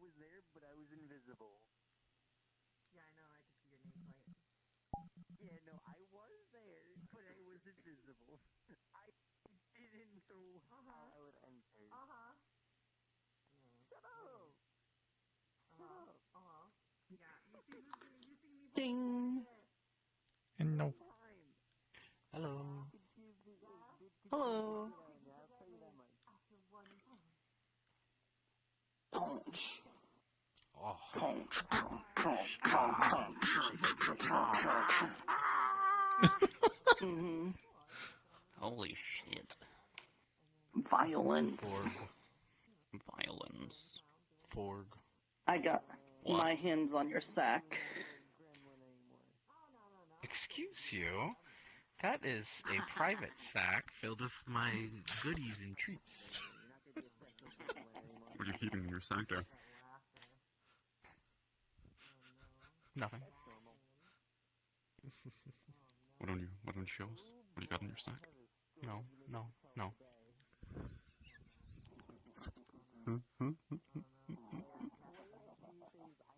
was there, but I was invisible. Yeah, I know. I can see your nameplate. Yeah, no, I was there, but I was invisible. I didn't know how I would enter. Shut up! Yeah, you see me. Ding. And no. Hello. Hello. Punch. Oh. Mm-hmm. Holy shit. Violence. Violence. Forg. I got What? my hands on your sack. Excuse you? That is a private sack filled with my goodies and treats. What are you keeping in your sack there? Nothing. Why don't you show us? What do you got in your sack? No.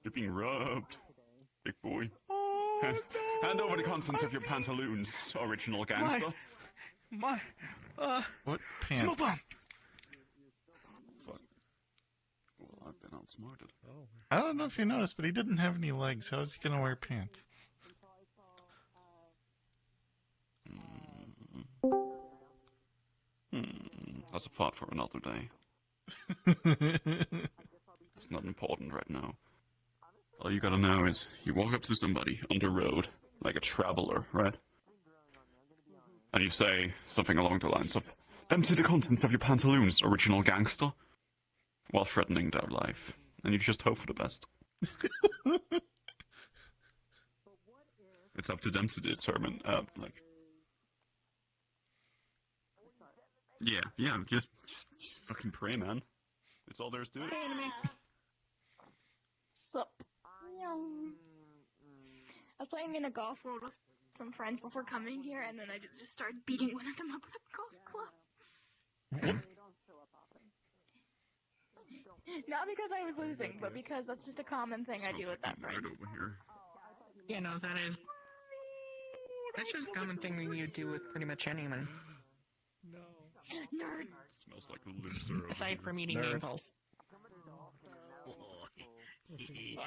You're being rubbed, big boy. Hand over the contents of your pantaloons, original gangster. What pants? Snow bomb! Fuck. Well, I've been outsmarted. I don't know if you noticed, but he didn't have any legs. How is he gonna wear pants? That's a thought for another day. It's not important right now. All you gotta know is, you walk up to somebody on the road, like a traveler, right? And you say something along the lines of, empty the contents of your pantaloons, original gangster, while threatening their life. And you just hope for the best. It's up to them to determine, Yeah, just fucking pray, man. It's all there is to it. Sup? I was playing in a golf world with some friends before coming here, and then I just started beating one of them up with a golf club. Not because I was losing, but because that's just a common thing I do with that friend. Over here. You know, that's just a common thing you do with pretty much anyone. Nerd! Smells like a loser. Aside from eating ankles. Well,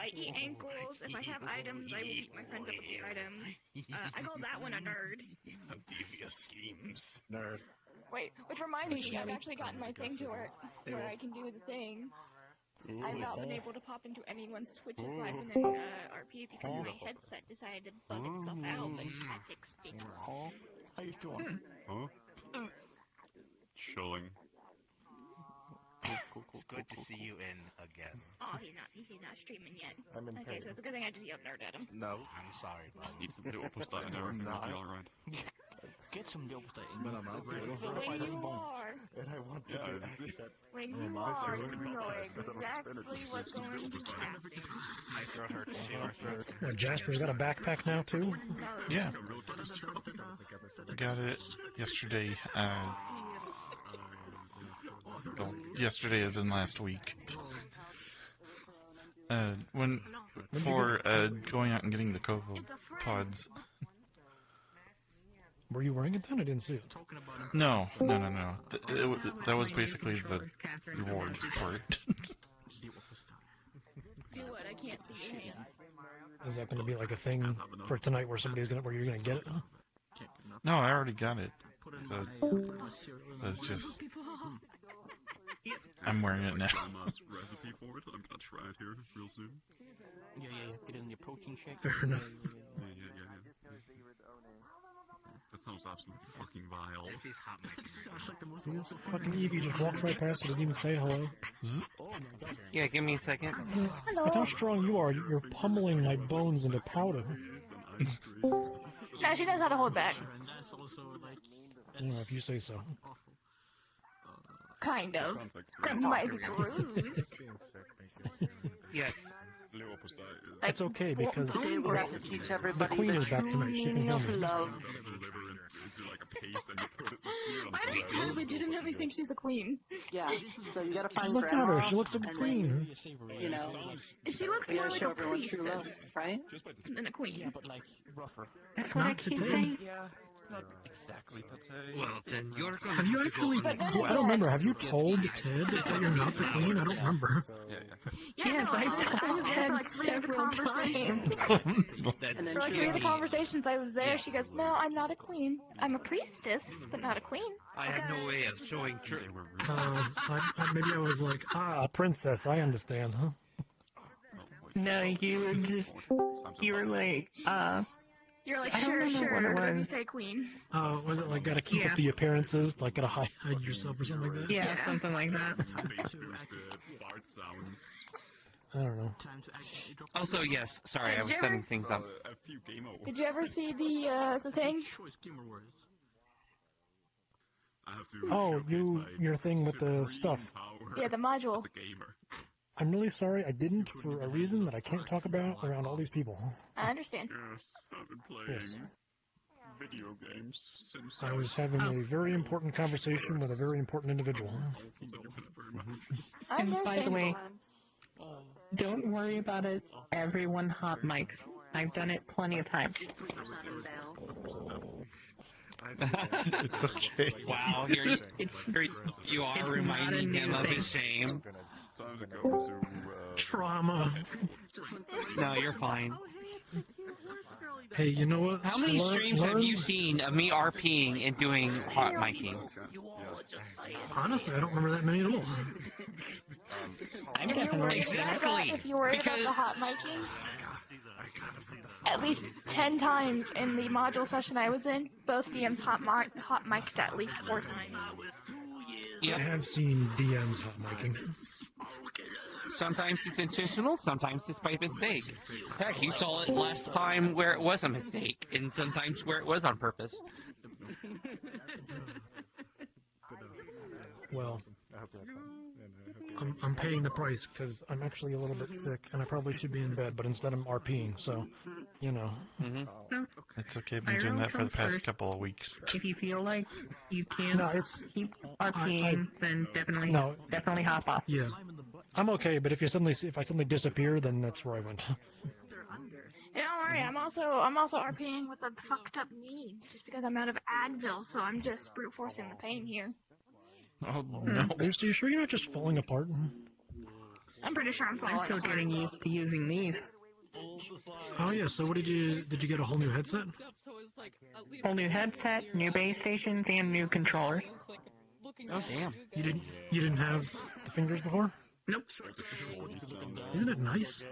I eat ankles. If I have items, I will beat my friends up with the items. I call that one a nerd. Devious schemes. Nerd. Wait, which reminds me, I've actually gotten my thing to work, where I can do the thing. I've not been able to pop into anyone's Switches while I've been in RP because my headset decided to bug itself out, but I fixed it. How you doing? Huh? Chilling. It's good to see you in again. Oh, he's not streaming yet. I'm in Okay, so it's a good thing I just yelled nerd at him. No. I'm sorry, bro. Just need some little post-its or it'll be alright. Get some deal with that. So when you are, And I want to do accent. when you are, you know exactly what's going to happen. My throat hurts too. Jasper's got a backpack now, too? Yeah. I got it yesterday. Well, yesterday as in last week. For going out and getting the Cocoa Pods. Were you wearing it then? I didn't see it. No. That was basically the reward for it. Do what? I can't see your hands. Is that going to be like a thing for tonight where where you're going to get it? No, I already got it. So that's just, I'm wearing it now. Recipe for it. I'm gonna try it here real soon. Yeah. Get in your protein shake. Fair enough. Yeah. That sounds absolutely fucking vile. If he's hot, See, this fucking Evie just walked right past it, didn't even say hello. yeah, give me a second. Look how strong you are. You're pummeling my bones into powder. Now she knows how to hold back. If you say so. Kind of. You might be bruised. Yes. It's okay because Today we'll have to teach the everybody queen the is back true tonight. She can meaning handle of it. love. gives you like a paste and you put it in the Why does Ted legitimately think she's a queen? Yeah, so you gotta find Just look at grandma. her. She looks like a and queen. then, you know, She looks we more gotta like show a everyone true love, priestess right? than a queen. But like rougher. That's what I Not keep today. saying. Yeah, not exactly Pate. Well, then you're going Have you to actually? go on But no, I don't remember. Have you Get told the Ted that you're not the queen? I don't remember. Yeah. Yeah, Yes, no, I I was there for like 3 of the conversations. That's And then For like she 3 of the like, conversations I was there, she Yes. goes, no, I'm not a queen. I'm a priestess, but not a queen. I have no way of showing truth. Maybe I was like, princess. I understand, huh? No, you were just, you were like, You're like, I don't sure, remember sure, what it whatever you was. say, queen. Was it like gotta keep Yeah. up the appearances? Like gotta hide yourself or something like that? yeah, something like that. Bass boosted, fart sounds. I don't know. Also, yes, sorry, I was Did you setting ever- things up. A few game over. Did you ever see the thing? I have to Oh, showcase my your thing with the supreme stuff. power Yeah, the module. as a gamer. I'm really sorry. I didn't for a reason that I can't talk about around all these people. I understand. Yes, I've been playing Yes. video games since I was having a very important conversation with a very important individual. Thank you very much. I And by the understand. way, don't worry about it. Everyone hot mics. I've done it plenty of times. It's okay. Wow, you are reminding him of his shame. Time to go to Trauma. No, you're fine. Hey, you know what? How many streams have you seen of me RPing and doing hot miking? Honestly, I don't remember that many at all. I'm If you're definitely worried Exactly, about if you're worried because- about the hot miking, at least 10 times in the module session I was in, both DMs hot mic'd at least 4 times. I Yep. have seen DMs hot miking. Sometimes it's intentional, sometimes it's by mistake. Heck, you saw it last time where it was a mistake, and sometimes where it was on purpose. Well, I'm paying the price because I'm actually a little bit sick and I probably should be in bed, but instead I'm RPing, so, you know. It's okay. I've been doing that for the past couple of weeks. If you feel like you can't No, it's... keep RPing, then definitely, No. definitely hop off. Yeah. I'm okay, but if I suddenly disappear, then that's where I went. Yeah, don't worry, I'm also RPing with a fucked up knee, just because I'm out of Advil, so I'm just brute forcing the pain here. Oh no! Are you sure you're not just falling apart? I'm pretty sure I'm I'm falling still apart. getting used to using these. Oh yeah, so did you get a whole new headset? Whole new headset, new base stations, and new controllers. Oh, damn. You didn't have the fingers before? Nope. Isn't it nice?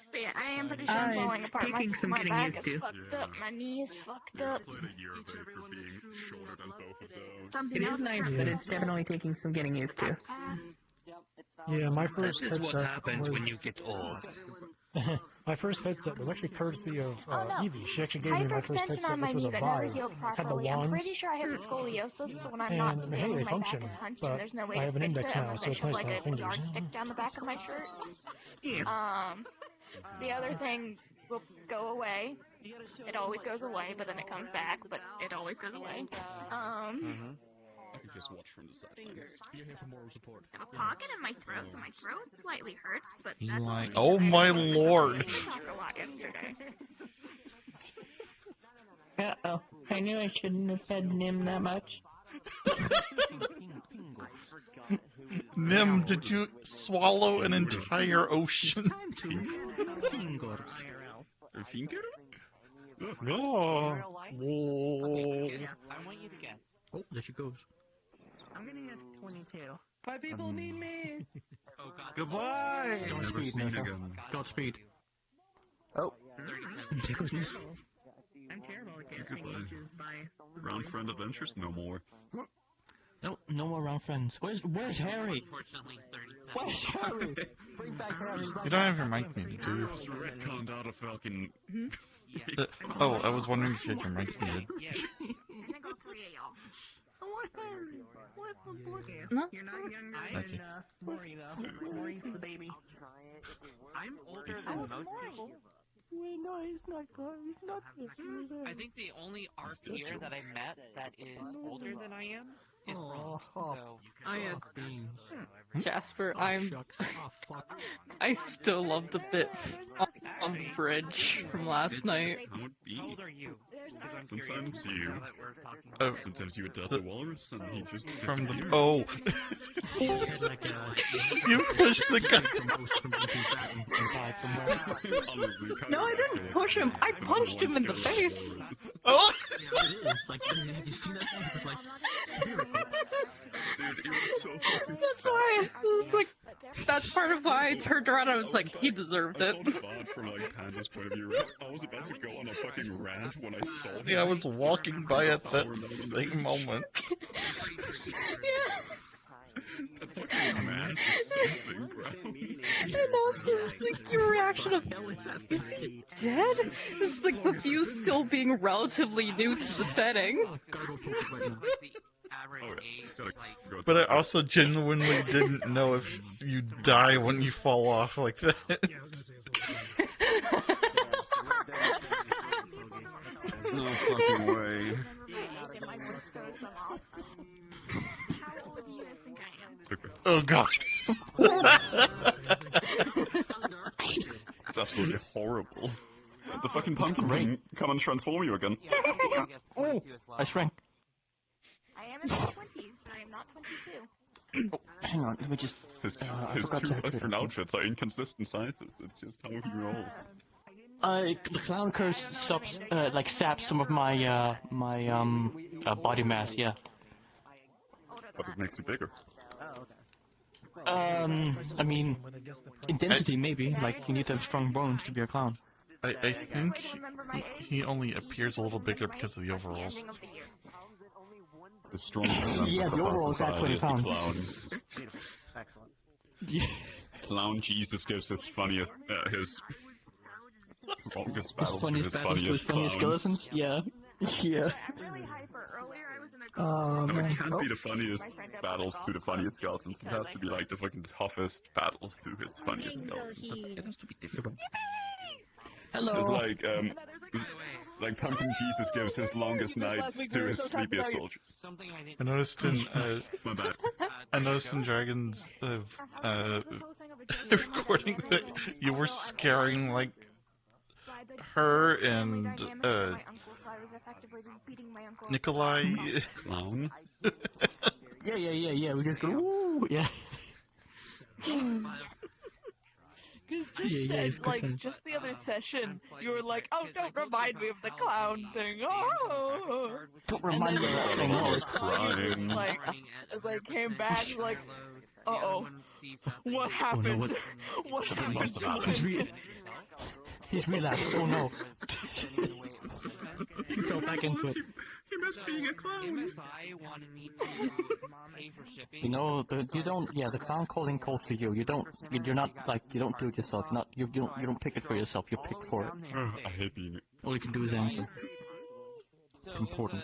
But yeah, I am pretty sure I'm falling It's apart. taking some my getting back used is to. fucked up, my knee's fucked up. played a year away for being shorter than both of those. Something It else is nice, happening. but it's definitely taking some getting used to. Pass. Yeah, my first This is what headset happens was... when you get old. My first headset was actually courtesy of Oh no. Evie. She actually gave me my first Hyperextension headset, on my which was knee a that never Vive. healed Had the properly. I'm wands. pretty sure I have scoliosis, so when I'm not And, hey, standing, they my function, back is hunched, but and there's no way I to have an fix index it now, unless so I it's shove nice to like have a fingers. yardstick down the back of my shirt. The other thing will go away. It always goes away, but then it comes back, but it always goes away. I could just watch from the sidelines. You're here for moral support. I have a pocket in my throat, so my throat slightly hurts, but You that's like- only oh because I my was lord. talking a lot yesterday. Uh-oh. I knew I shouldn't have fed Nim that much. Nim, did you swallow an entire ocean? Finger? No. I want you to guess. Oh, there she goes. I'm gonna guess 22. My people need me! Oh, God. Goodbye! Never Godspeed, seen Nathan. again. Godspeed. Oh. 37. I'm terrible at guessing ages by Round friend adventures? No more. No, no more round friends. Where's Harry? Unfortunately, 37. Where's Harry? Bring back Harry. You don't have your mic muted, do you? Just retconned out of fucking... Oh, I was wondering if you had your mic muted. Yeah. I think all 3 of y'all. You're not younger Thank you. than Maury, though. Maury's the baby. I'm older Oh, than it's most Maury. people. Wait, no, he's not going. He's not I think the only RPer that I met that is older than I am is Ron. So I had beans. Jasper. Oh, shucks. Oh, fuck. I still love the bit on the bridge from last night. How it be? how old are you? Sometimes you, Now that we're talking sometimes you adopt a walrus and he just From the disappears. oh, Like, you pushed the guy. Honestly, kind No, of I didn't okay. push him. I punched him in the face. Oh, it is. Like, have you seen that thing? It's like, Dude, it was so fucking. That's why. It was like, that's part of why I turned around. I was like, he deserved I it. felt bad from like Panda's point of view. I was about to go on a fucking rant when I saw him. yeah, I was walking by at that same moment. That fucking massive something, bro. And also, it's like your reaction of, is he dead? It's like the view still being relatively new to the setting. But I also genuinely didn't know if you die when you fall off like that. No fucking way. How old do you guys think I am? Oh god. It's absolutely horrible. The fucking pumpkin can come and transform you again. oh, I shrank. I am in my 20s, but I am not 22. Oh, hang on, let me just. His I forgot two to activate different it. outfits are inconsistent sizes. It's just how he rolls. The clown curse like saps some of my body mass. Yeah. But it makes it bigger. I mean, intensity maybe. Like you need to have strong bones to be a clown. I think he only appears a little bigger because of the overalls. The strongest member Yeah, of the our overall is society actually is the pounds. clowns. Excellent. Yeah. Clown Jesus gives his funniest, his longest His battles to funniest his battles to his funniest funniest clowns. skeletons. Yeah. Yeah. I'm really hyper. Earlier I was in a Oh No, man. it can't be the funniest battles to the funniest skeletons. It has to be like the fucking toughest battles to his funniest skeletons. It has to be different. Hello. It's like Pumpkin Jesus gives his longest nights to his sleepiest soldiers. something I didn't. I noticed in My bad. I noticed in Dragons of recording that you were scaring like her and Nikolai. Clown? Yeah. We just go. Ooh, yeah. Yeah, it's Like, good. just the other session, you were like, oh, don't remind me of the clown thing. Oh! Don't remind me of that thing. I No, was it's crying. Like, as I came back, like, uh-oh. What happened? what- What Something happened must have to him? He's relapsed. Oh no. He fell back into it. He missed being a clown. MSI wanted me to pay for shipping. You know, you don't. Yeah, the clown calling calls to you. You don't. You're not like you don't do it yourself. You're not. You don't. You don't pick it for yourself. You pick for it. I hate being it. All you can do is answer. So It's important.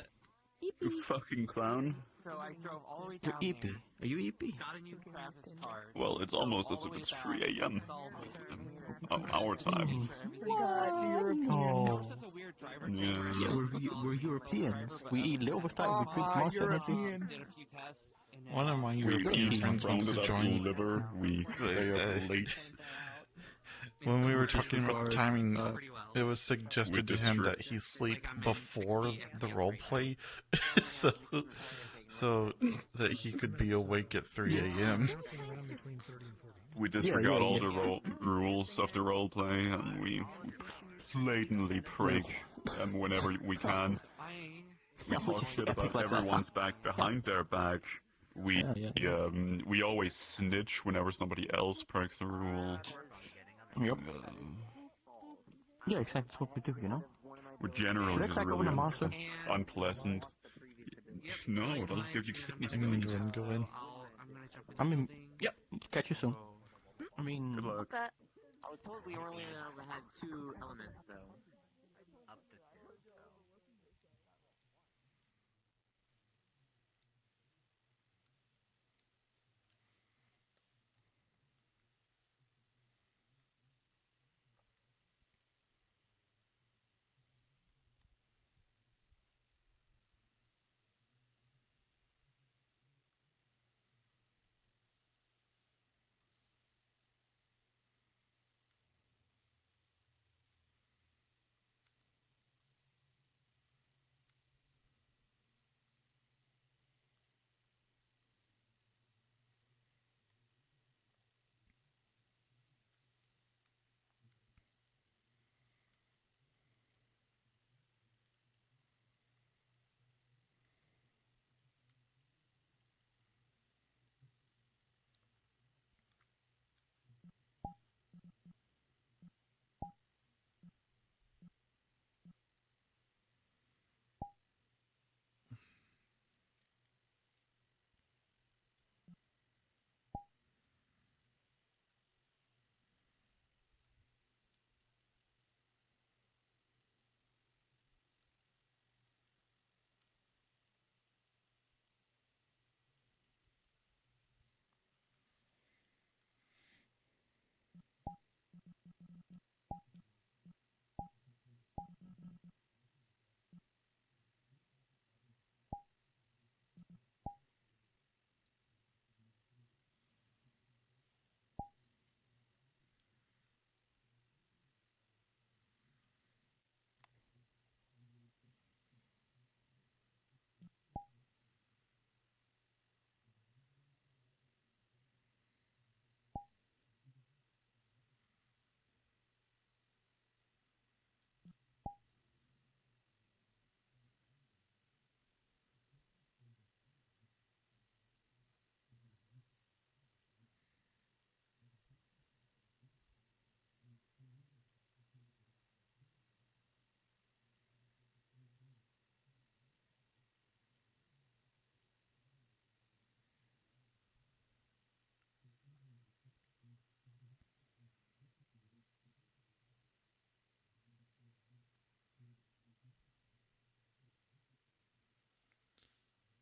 You fucking clown. So I drove all the way You're down EP. there, Are you EP? got a new graphics card. Well, it's almost as if it's 3 a.m. Our time. Oh. Just a weird driver. Yeah. Yeah, we're Europeans. We eat liver stuff. We drink monster energy. Did a few tests. And then, One of my We European friends wants rounded to up join. liver. We stay up late. When we were talking about the timing, pretty well. it was suggested to him that he sleep before the roleplay, so that he could be awake at 3 a.m. We disregard yeah. all the rules of the roleplay, and we blatantly prig whenever we can. We talk shit about everyone's back behind their back. We we always snitch whenever somebody else breaks a rule. Yep. Yeah, exactly. That's what we do. You know. We're generally Should I just crack open really a monster? unpleasant. No, that'll give you kidney I'm gonna go stones. and go in. I mean, yep. Catch you soon. I mean, Good luck. I was told we only had 2 elements, though. Up to 2, so.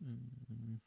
Mm.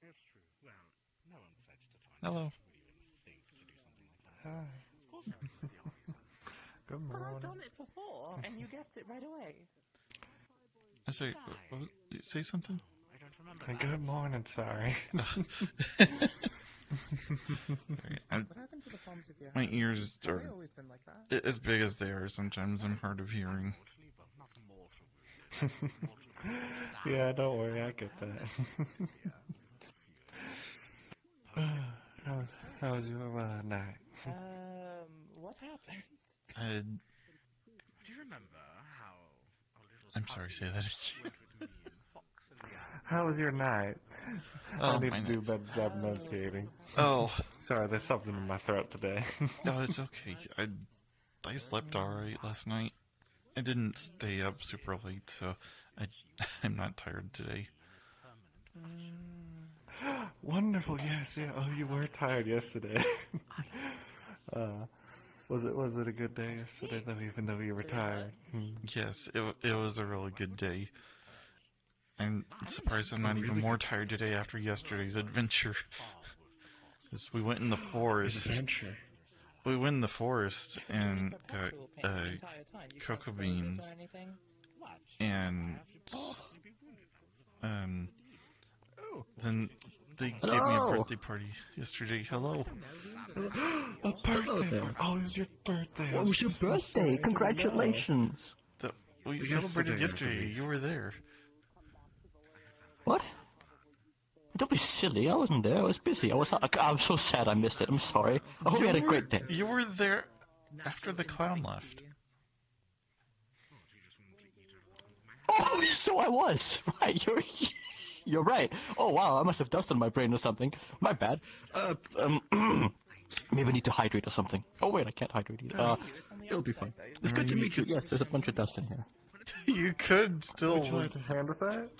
It's true. Well, no one said to Tanya Hello. would even think to do something like that. Hi. Of course I would, the obvious answer. Good But I've morning. done it before, and you guessed it right away. I say, say something. I don't remember Hey, that. good morning, sorry. What happened to the palms of your My hands? ears Have are they always been like that? as big as they are. Sometimes I'm hard of hearing. Not a mortal wound. Yeah, don't worry, I get that. How was your night? What happened? Do you remember how a little I'm sorry, say that went again. with me and Fox and the owl? How was your night? Oh, I need my to do a night. better job enunciating. Oh. Sorry, there's something in my throat today. No, it's okay. I slept alright last night. I didn't stay up super late, so I'm not tired today. Wonderful, yes, yeah. Oh, you were tired yesterday. Was it a good day yesterday, though, even though you were tired? Yes, it was a really good day. I'm surprised I'm not even more tired today after yesterday's adventure. Because we went in the forest. Adventure? We went in the forest and got cocoa beans. And then they gave me a birthday party yesterday. Hello. A birthday party. Oh, it was your birthday. What was your birthday? Congratulations. We celebrated yesterday. You were there. What? Don't be silly. I wasn't there. I was busy. I'm so sad I missed it. I'm sorry. I hope you had a great day. You were there after the clown left. Oh, so I was. Right, you're right. Oh, wow, I must have dust on my brain or something. My bad. Maybe I need to hydrate or something. Oh wait, I can't hydrate either. It'll be fine. It's good to meet you. Yes, there's a bunch of dust in here. You could still Would you like a hand with that?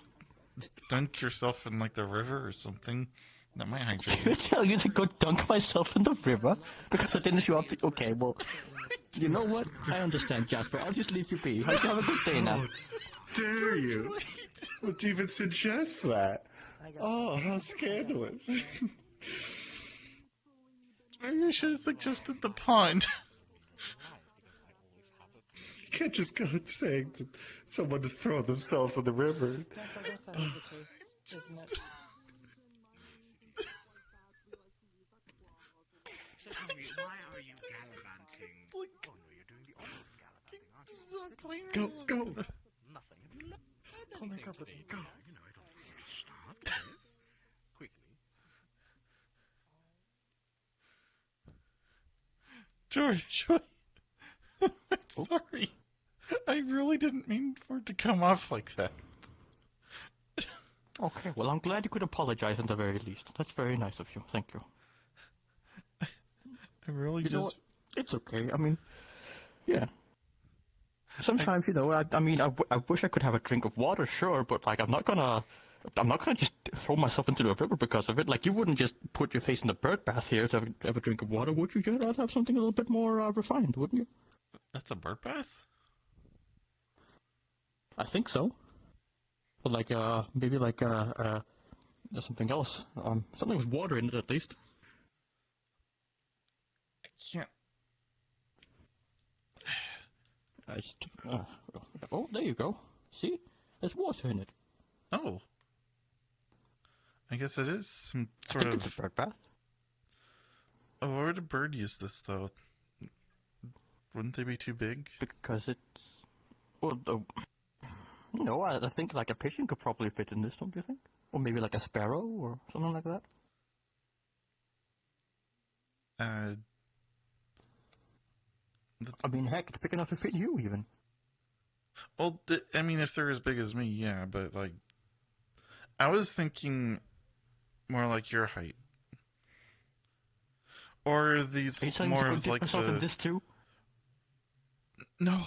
dunk yourself in like the river or something. That might hydrate I you. tell you to go dunk myself in the river because I didn't show up. Okay, well, you know what? I understand, Jasper. I'll just leave you be. Hope you have a good day now. Dare you? Would you even suggest that? Oh, how scandalous. Maybe you should have suggested the pond. You can't just go saying to someone to throw themselves in the river. Why are you gallivanting? Oh no, you're doing the opposite gallivanting, aren't you? Go, go. Nothing. Pull my cup with me. Go. You know, I don't want you to start. Quickly. George, I'm sorry. I really didn't mean for it to come off like that. Okay, well, I'm glad you could apologize at the very least. That's very nice of you. Thank you. I really You know just... what? It's okay. I mean, yeah. Sometimes, you know, I wish I could have a drink of water, sure, but like, I'm not gonna just throw myself into the river because of it. Like, you wouldn't just put your face in the bird bath here to have a drink of water, would you? You'd rather have something a little bit more refined, wouldn't you? That's a bird bath? I think so. But like, maybe like, there's something else. Something with water in it at least. I can't... Oh, there you go. See? There's water in it. Oh. I guess it is some I sort think of... it's a bird bath. Oh, why would a bird use this, though? Wouldn't they be too big? Because it's... Well, no, I think like a pigeon could probably fit in this, don't you think? Or maybe like a sparrow or something like that. I mean, heck, it's big enough to fit you, even. Well, I mean, if they're as big as me, yeah, but like... I was thinking more like your height. Or are these more of like the... in this too? No,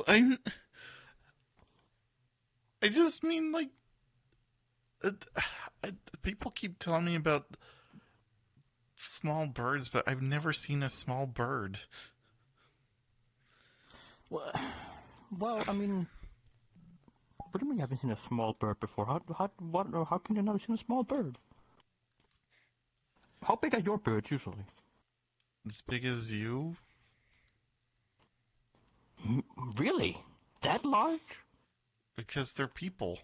I just mean like... people keep telling me about small birds, but I've never seen a small bird. Well, I mean, what do you mean you haven't seen a small bird before? How can you not have seen a small bird? How big are your birds usually? As big as you? Really? That large? Because they're people.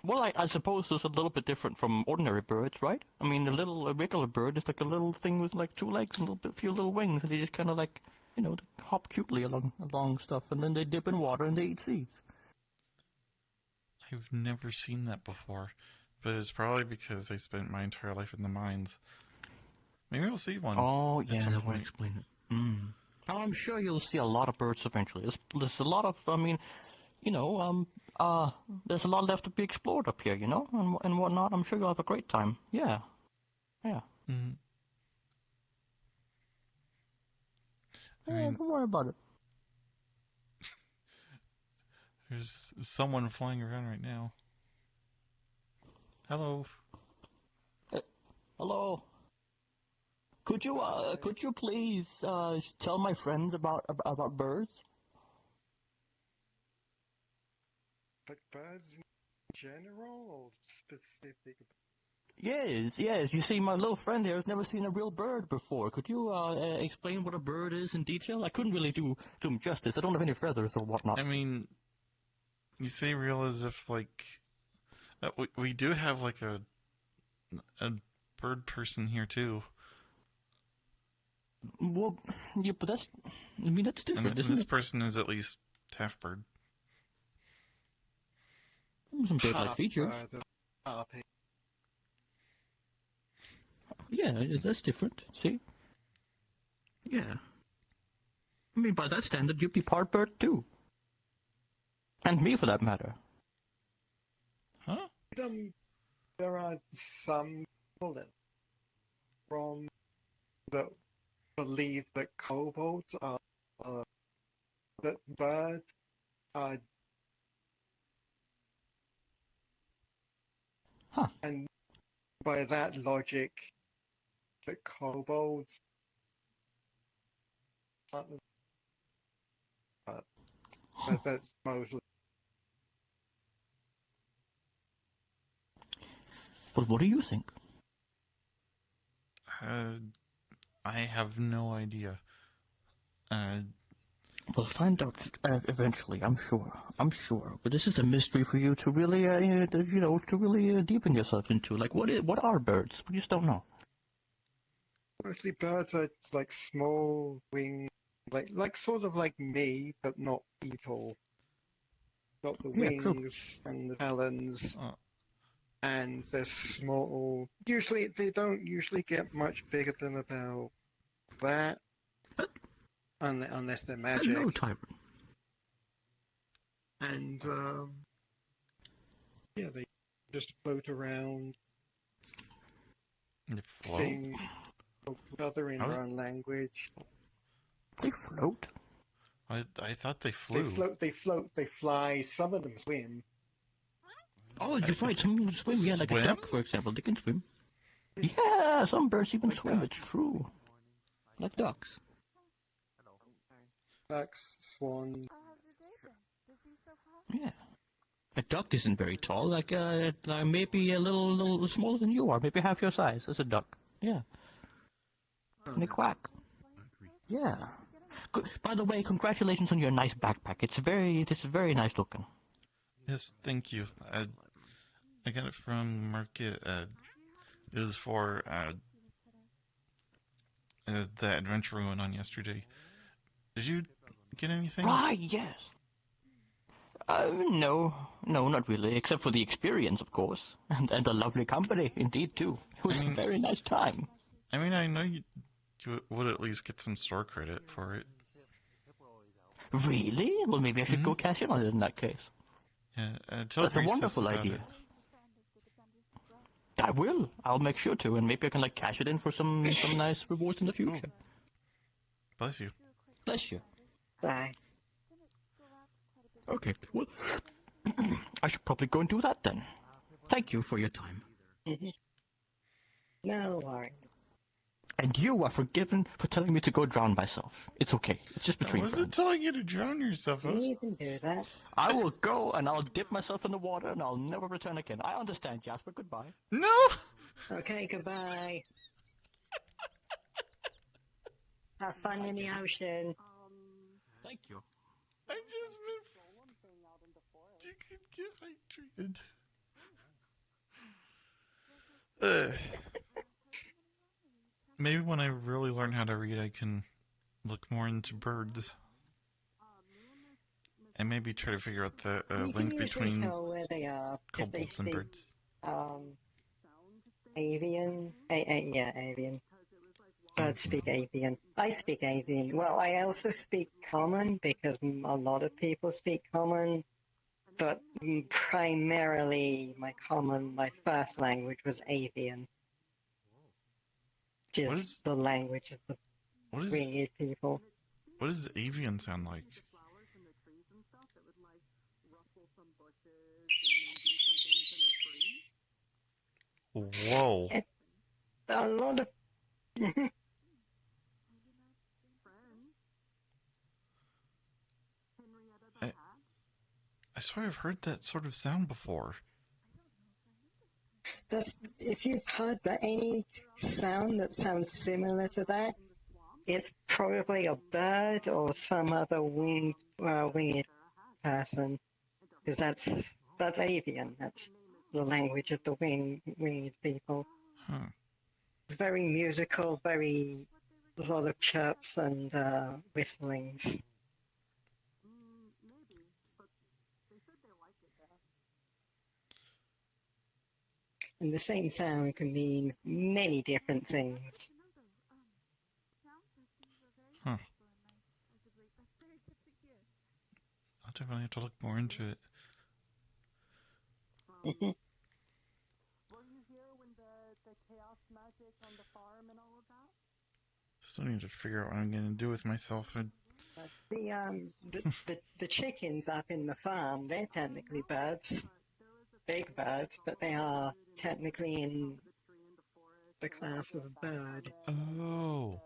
Well, I suppose it's a little bit different from ordinary birds, right? I mean, a regular bird is like a little thing with like 2 legs and a few little wings, and they just kind of like, you know, hop cutely along stuff, and then they dip in water and they eat seeds. I've never seen that before, but it's probably because I spent my entire life in the mines. Maybe we'll see one. Oh, yeah, that would explain it. I'm sure you'll see a lot of birds eventually. There's a lot of, I mean, you know, there's a lot left to be explored up here, you know, and whatnot. I'm sure you'll have a great time. Yeah. Yeah. Mm-hmm. I mean, don't worry about it. There's someone flying around right now. Hello. Hello. Could you please tell my friends about birds? Like birds in general or specific? Yes. You see, my little friend here has never seen a real bird before. Could you explain what a bird is in detail? I couldn't really do him justice. I don't have any feathers or whatnot. I mean, you say real as if like we do have like a bird person here too. Well, yeah, but that's different, and isn't this it? person is at least half bird. Some bird-like features. Yeah, that's different. See? Yeah. I mean, by that standard, you'd be part bird too. And me, for that matter. Huh? There are some people from that believe that kobolds are that birds are, and by that logic, that kobolds aren't. That's mostly. Well, what do you think? I have no idea. We'll find out eventually, I'm sure. I'm sure. But this is a mystery for you to really, to really deepen yourself into. Like, what are birds? We just don't know. Mostly birds are like small wing, like sort of like me, but not people. Got the wings and the talons, and they're small. Usually, they don't usually get much bigger than about that, unless they're magic. Hello, Tyrant. And yeah, they just float around, sing to each other in their own language. They float? I thought they flew. They float, they fly. Some of them swim. Oh, you're right. Some of them swim. Yeah, like a Swim? duck, for example. They can swim. Yeah, some birds even swim. It's true. Like ducks. Ducks, swans. Yeah. A duck isn't very tall. Like maybe a little smaller than you are. Maybe half your size as a duck. Yeah. And they quack. Yeah. By the way, congratulations on your nice backpack. This is very nice looking. Yes, thank you. I got it from Market. It was for the adventure we went on yesterday. Did you get anything? Right, yes. No, not really, except for the experience, of course, and the lovely company, indeed, too. It was a very nice time. I mean, I know you would at least get some store credit for it. Really? Well, maybe I should go cash in on it in that case. Yeah, That's a wonderful idea. I will. I'll make sure to, and maybe I can cash it in for some nice rewards in the future. Bless you. Bless you. Bye. Okay, well, I should probably go and do that then. Thank you for your time. No worries. And you are forgiven for telling me to go drown myself. It's okay. It's just between I wasn't telling you to drown yourself. You can do that. I will go and I'll dip myself in the water and I'll never return again. I understand, Jasper. Goodbye. No! Okay, goodbye. Have fun in the ocean. Thank you. I just meant you could get hydrated. Maybe when I really learn how to read, I can look more into birds. And maybe try to figure out the link between tell where they are if they kobolds and speak, birds. Avian. Yeah, avian. Birds speak avian. I speak avian. Well, I also speak common because a lot of people speak common. But primarily, my first language was avian. Just the language of the winged people. What does avian sound like? Whoa. A lot of... I swear I've heard that sort of sound before. If you've heard any sound that sounds similar to that, it's probably a bird or some other winged person, because that's avian. That's the language of the winged people. Huh. It's very musical, a lot of chirps and whistlings. And the same sound can mean many different things. Huh. I'll definitely have to look more into it. Were you here when the chaos magic on the farm and all of that? Still need to figure out what I'm gonna do with myself. The chickens up in the farm, they're technically birds. Big birds, but they are technically in the class of bird. Oh.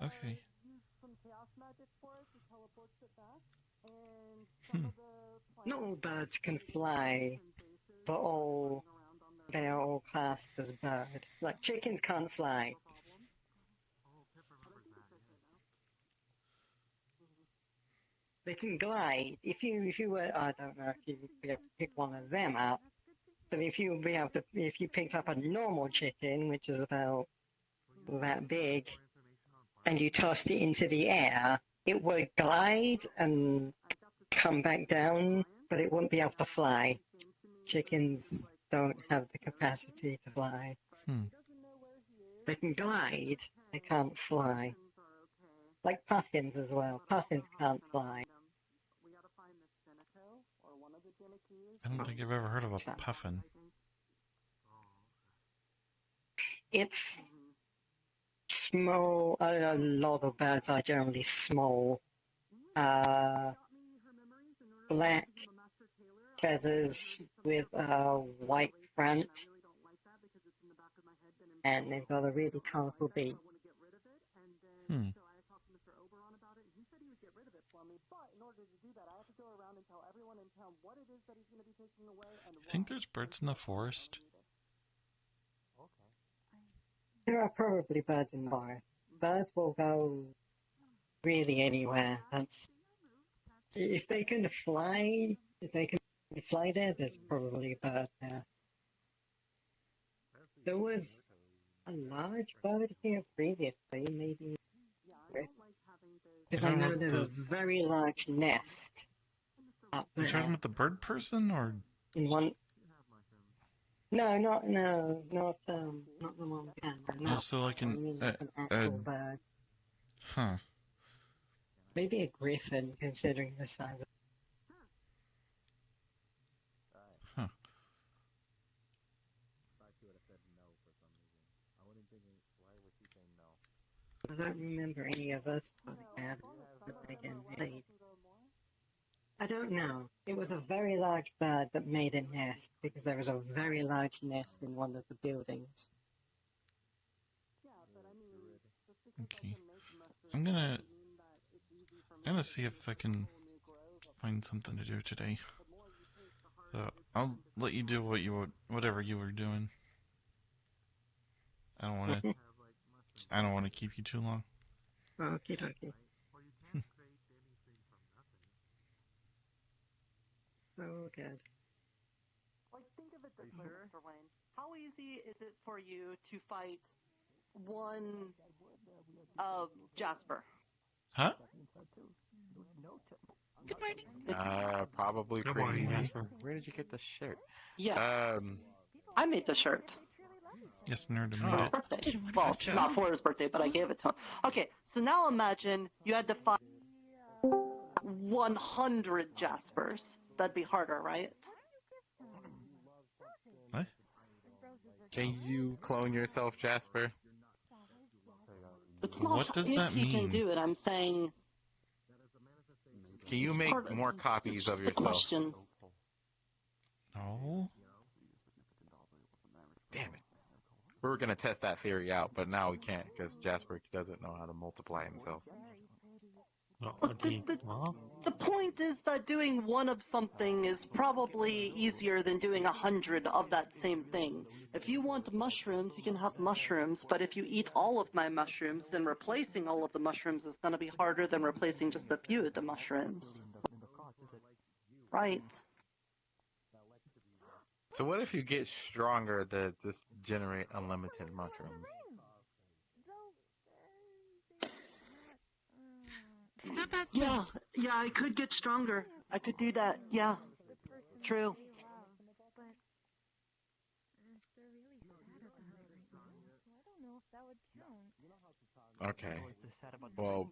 Okay. Not all birds can fly, but they are all classed as bird. Like chickens can't fly. They can glide. If you were, I don't know if you would be able to pick one of them up, but if you picked up a normal chicken, which is about that big, and you tossed it into the air, it would glide and come back down, but it wouldn't be able to fly. Chickens don't have the capacity to fly. They can glide, they can't fly. Like puffins as well. Puffins can't fly. I don't think I've ever heard of a puffin. It's small. A lot of birds are generally small. Black feathers with a white front, and they've got a really colourful beak. I think there's birds in the forest. There are probably birds in the forest. Birds will go really anywhere. If they can fly there, there's probably a bird there. There was a large bird here previously, maybe. Because I know there's a very large nest up there. You talking about the bird person, or? In one. No, not the one with camera. No, Also, like an actual bird. Huh. Maybe a griffin, considering the size of. Huh. I don't remember any of us having but again, I don't know. It was a very large bird that made a nest because there was a very large nest in one of the buildings. Okay. I'm gonna see if I can find something to do today. So I'll let you do whatever you were doing. I don't want to keep you too long. Okie dokie. Oh, good. Like, think of it this way, Mr. Wayne. How easy is it for you to fight one Jasper? Huh? Good morning. Probably Good pretty morning, easy. Jasper. Where did you get the shirt? Yeah. I made the shirt. Yes, Nerd For made his it. birthday. Well, not for his birthday, but I gave it to him. Okay, so now imagine you had to fight 100 Jaspers. That'd be harder, right? What? Can you clone yourself, Jasper? It's not What does if that he can mean? do it. I'm saying. Can you it's make part of- more it's copies just of the yourself? question. No. Damn it. We were gonna test that theory out, but now we can't because Jasper doesn't know how to multiply himself. But the point is that doing one of something is probably easier than doing 100 of that same thing. If you want mushrooms, you can have mushrooms, but if you eat all of my mushrooms, then replacing all of the mushrooms is going to be harder than replacing just a few of the mushrooms. Right. So what if you get stronger to just generate unlimited mushrooms? Yeah, I could get stronger. I could do that. Yeah. True. Okay. Well,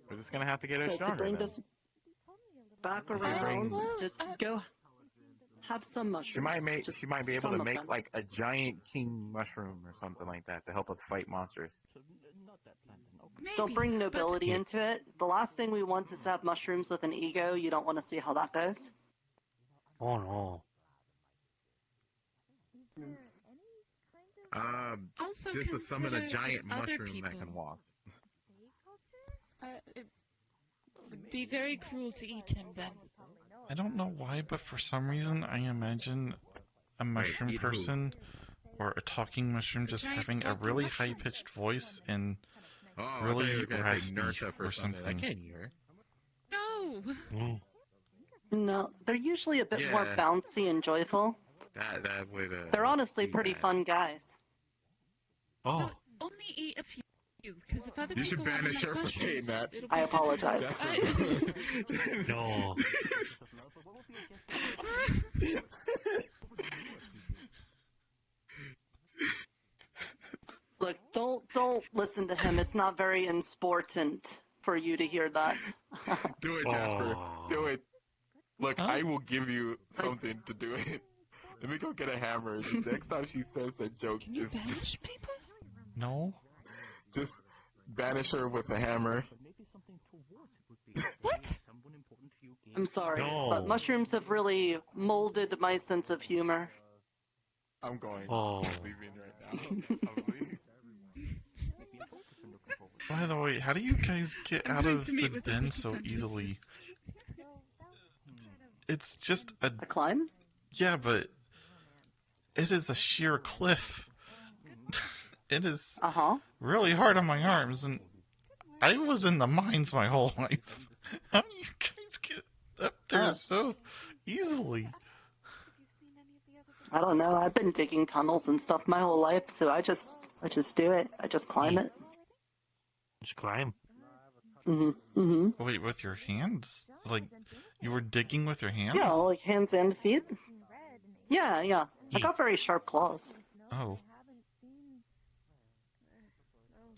We're just gonna have to get her So to stronger bring then. this back We should around, bring- just go have some mushrooms. She might be able some to of make them. like a giant king mushroom or something like that to help us fight monsters. Don't bring nobility into it. The last thing we want is to have mushrooms with an ego. You don't want to see how that goes. Oh no. Also just to summon a consider giant other mushroom that people. can walk. It would be very cruel to eat him then. I don't know why, but for some reason I imagine a mushroom eat who? person or a talking mushroom just giant having a talking really mushroom. high-pitched voice and Oh, I thought really you were gonna say raspy Nerf or or something. I something. can't hear. No! No, they're usually a bit more Yeah. bouncy and joyful. That would. They're honestly be pretty bad. fun guys. Oh. Only eat a few, because if other You should people have banish enough her for saying mushrooms, that. it'll I be apologize. fine. No. Look, don't listen to him. It's not very important for you to hear that. Do it, Jasper. Oh. Do it. Look, I will give you something to do it. Let me go get a hammer. The next time she says that joke, Can you banish people? No. just banish her with a hammer. What? I'm sorry, No. but mushrooms have really molded my sense of humor. I'm going. Oh. I'm leaving right now. I'm leaving. By the way, how do you guys get I'm out going of to the meet with the den Pinky so Punchers. easily? It's just a... A climb? Yeah, but it is a sheer cliff. It is really hard on my arms, and I was in the mines my whole life. How do you guys get up there so easily? I don't know. I've been digging tunnels and stuff my whole life, so I just do it. I just climb it. Just climb. Wait, with your hands? Like, you were digging with your hands? Yeah, like hands and feet. Yeah. I got very sharp claws. Oh.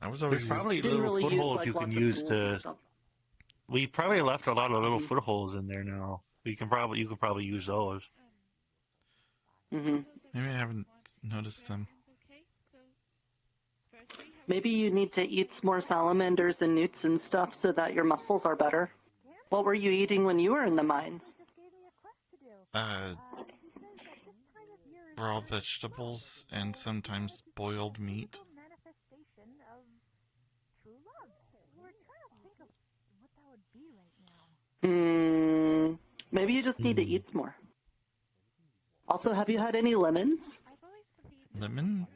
I was There's always probably Didn't little really use, footholds like, you can lots of use tools and to. stuff. We probably left a lot of little footholds in there now. You can probably use those. Maybe Maybe I haven't noticed them. you need to eat more salamanders and newts and stuff so that your muscles are better. What were you eating when you were in the mines? Raw vegetables and sometimes boiled meat. Maybe you just need to eat some more. Also, have you had any lemons? Lemons?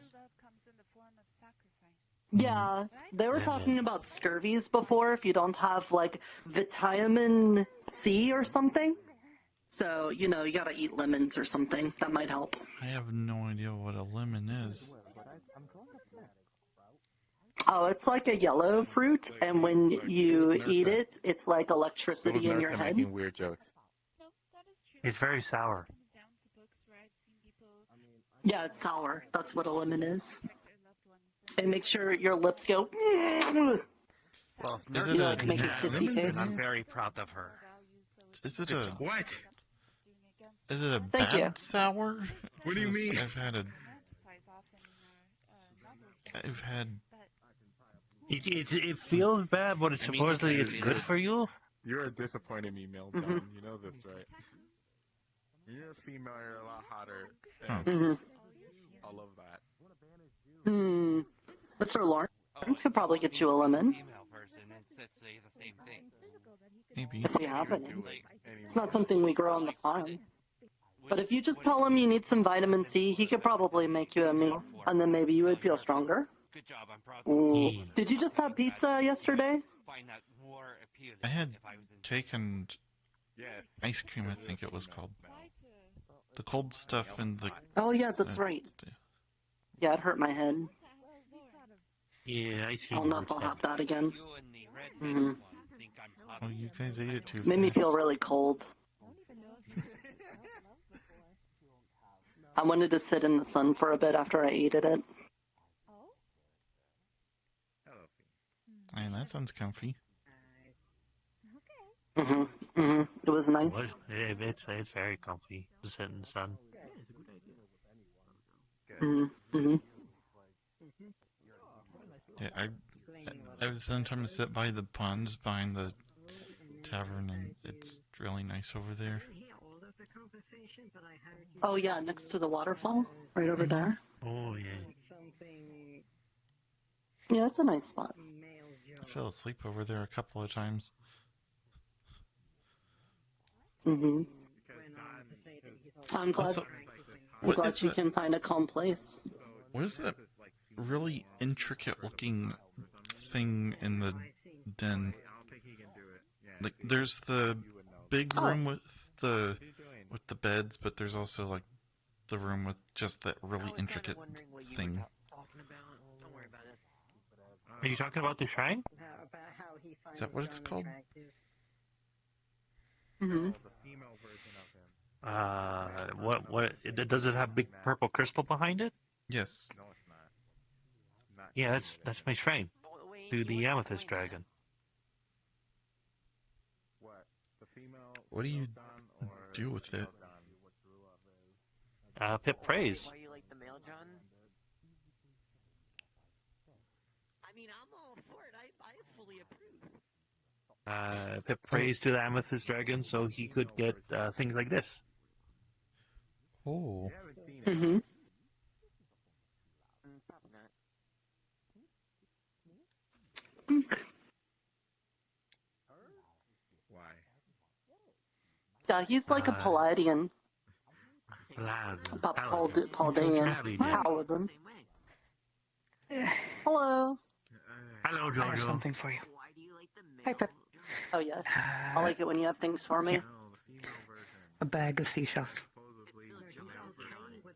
Yeah, they were talking about scurvies before if you don't have, like, vitamin C or something. So, you gotta eat lemons or something. That might help. I have no idea what a lemon is. Oh, it's like a yellow fruit, and when you eat it, it's like electricity in your head. Making weird jokes. It's very sour. Yeah, it's sour. That's what a lemon is. And make sure your lips go. Well, if Is Nerf it like a make a has, kissy then face. I'm very proud of her. Is it Good a job. What? Is it a Thank bad you. sour? What do you mean? I've had. It feels bad, but it's I mean, supposedly it's it's good for you. You're disappointing me, Meltdown. You know this, right? When you're a female, you're a lot hotter. And I love that. Mr. Lawrence could probably get you a lemon. Female person and say the same thing. Maybe. If we have any. It's not something we grow on the farm. But if you just tell him you need some vitamin C, he could probably make you a meal, and then maybe you would feel stronger. Good job, I'm proud. Ooh. Did you just have pizza yesterday? Find that more appealing. I had if I was in taken ice cream, I think it was called. The cold stuff and the. Oh yeah, that's right. Yeah, it hurt my head. Yeah, I I see. don't know if I'll have that again. Oh, you guys ate it too Made me fast. feel really cold. I wanted to sit in the sun for a bit after I ate it. Hey, that sounds comfy. It was nice. It's very comfy to sit in the sun. Yeah, I was sometimes sit by the ponds behind the tavern, and it's really nice over there. Oh yeah, next to the waterfall, right over there. Oh yeah. Yeah, it's a nice spot. I fell asleep over there a couple of times. I'm glad. Also, I'm glad you can find a calm place. What is that really intricate-looking thing in the den? Like, there's the big room with the beds, but there's also like the room with just that really intricate thing. Are you talking about the shrine? Is that what it's called? What? Does it have big purple crystal behind it? Yes. Yeah, that's my shrine. To the amethyst dragon. What do you do with it? Pip praise. Why you like the male John? I mean, I'm all for it. I fully approve. Pip praise to the amethyst dragon so he could get things like this. Oh. Yeah, he's like a Palladian. Paladin. Paladin. Hello. Hello, Jojo. I have something for you. Hi, Pip. Oh yes. I like it when you have things for me. A bag of seashells.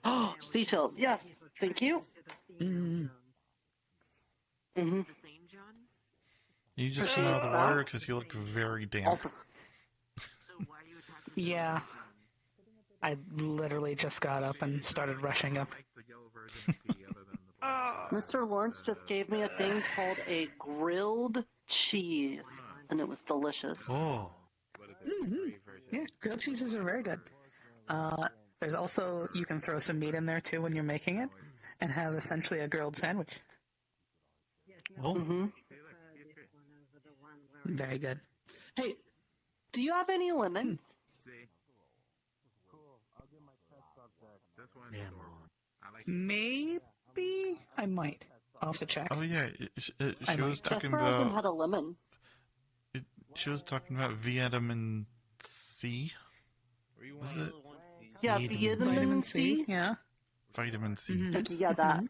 Oh, seashells. Yes. Thank you. You just came out of the water because you look very damp. Yeah. I literally just got up and started rushing up. Mr. Lawrence just gave me a thing called a grilled cheese, and it was delicious. Oh. Yeah, grilled cheeses are very good. There's also, you can throw some meat in there too when you're making it, and have essentially a grilled sandwich. Oh. Very good. Hey, do you have any lemons? Maybe I might. I'll have to check. Oh yeah, she was talking Jasper hasn't about. had a lemon. She was talking about vitamin C. Was it? Yeah, vitamin C. Yeah. Vitamin C. Okay, yeah, that.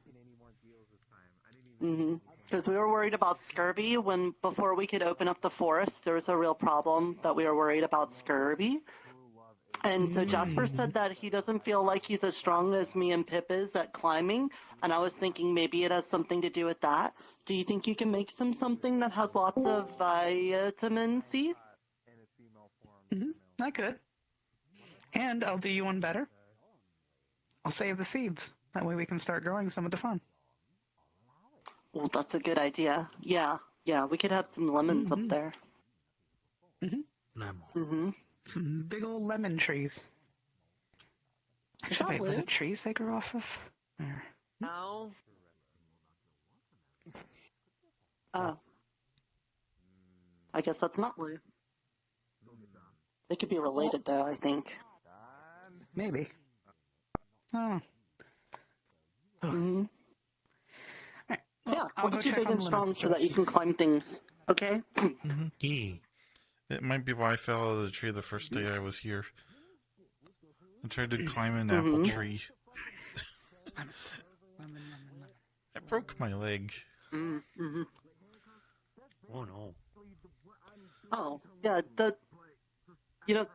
Because we were worried about scurvy when before we could open up the forest, there was a real problem that we were worried about scurvy. And so Jasper said that he doesn't feel like he's as strong as me and Pip is at climbing, and I was thinking maybe it has something to do with that. Do you think you can make something that has lots of vitamin C? I could. And I'll do you one better. I'll save the seeds. That way we can start growing some of the fun. Well, that's a good idea. Yeah, we could have some lemons up there. Some big old lemon trees. Actually, wait, was it trees they grew off of? Or... No. Oh. I guess that's not Lou. They could be related, though, I think. Maybe. Oh. Right, well, we'll get you big and strong so that you can climb things, okay? It might be why I fell out of the tree the first day I was here. I tried to climb an apple tree. I broke my leg. Oh no. Oh, yeah,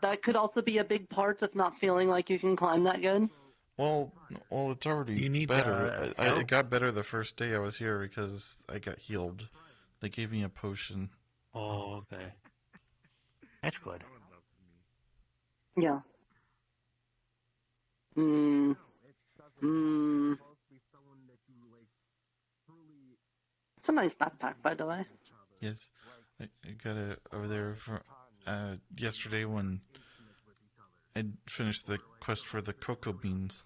that could also be a big part of not feeling like you can climb that good. Well, it's already better. It got better the first day I was here because I got healed. They gave me a potion. Oh, okay. That's good. Yeah. It's a nice backpack, by the way. Yes, I got it over there yesterday when I finished the quest for the cocoa beans.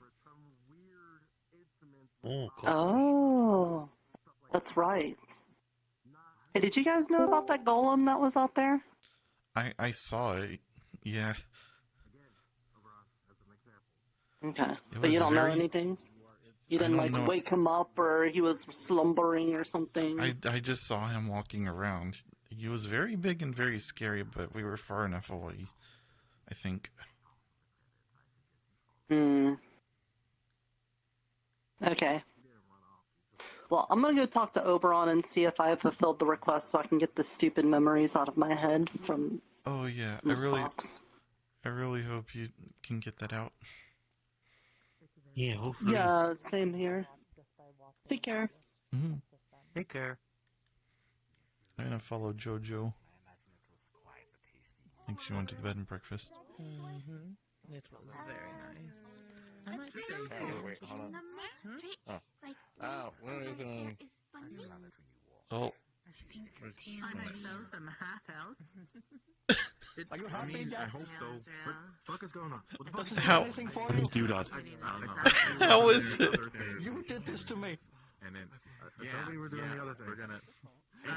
Oh, that's right. Hey, did you guys know about that golem that was out there? I saw it. Yeah. Okay, but you don't know anything? You didn't, like, know. wake him up, or he was slumbering or something? I just saw him walking around. He was very big and very scary, but we were far enough away, I think. Okay. Well, I'm gonna go talk to Oberon and see if I have fulfilled the request so I can get the stupid memories out of my head from Oh yeah, stocks. I really hope you can get that out. Yeah, hopefully. Yeah, same here. Take care. Take care. I'm gonna follow JoJo. I think she went to the bed and breakfast. It was very nice. I might say. Wait, hold on. Oh, what is it? Oh. I myself am half elf. Are you happy? I hope so. What the fuck is going on? What the fuck is How? How do you do that? How is it? You did this to me. And then, I thought we were doing the other thing. We're gonna.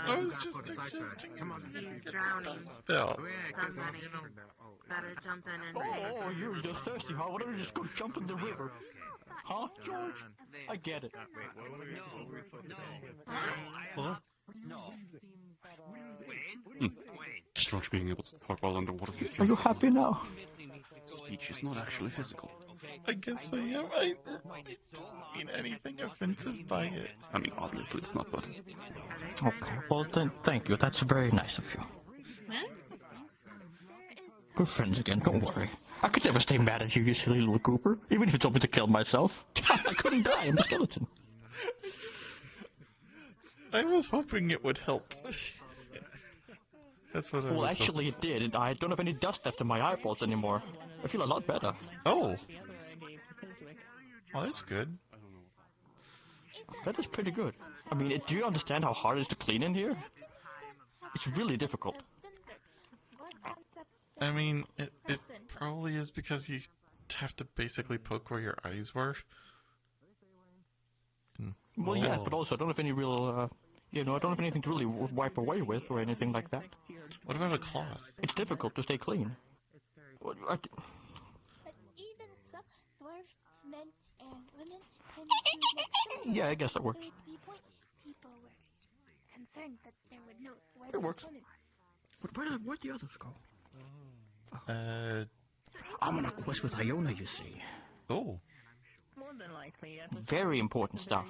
I was just suggesting. Come on, he's drowning. No. Somebody better jump in and save Oh, him. you're thirsty, huh? Why don't you just go jump in the river? Huh, George? I get it. George being able to talk while underwater is Are you happy now? Speech is not actually physical. I guess I am. I don't mean anything offensive by it. I mean, obviously it's not, but... Okay, well then, thank you. That's very nice of you. We're friends again, don't worry. I could never stay mad at you, you silly little Cooper. Even if you told me to kill myself. I couldn't die, I'm a skeleton. I was hoping it would help. That's what I was Well, actually hoping. it did. I don't have any dust left in my eyeballs anymore. I feel a lot better. Oh. Well, that's good. That is pretty good. I mean, do you understand how hard it is to clean in here? It's really difficult. I mean, it probably is because you have to basically poke where your eyes were. Well, yeah, but also I don't have any real, I don't have anything to really wipe away with or anything like that. What about a cloth? It's difficult to stay clean. But even so, dwarves, men, and women tend to Yeah, I guess that works. People were concerned that there would no It works. But where'd the others go? I'm on a quest with Iona, you see. Oh. More than likely, Very important stuff.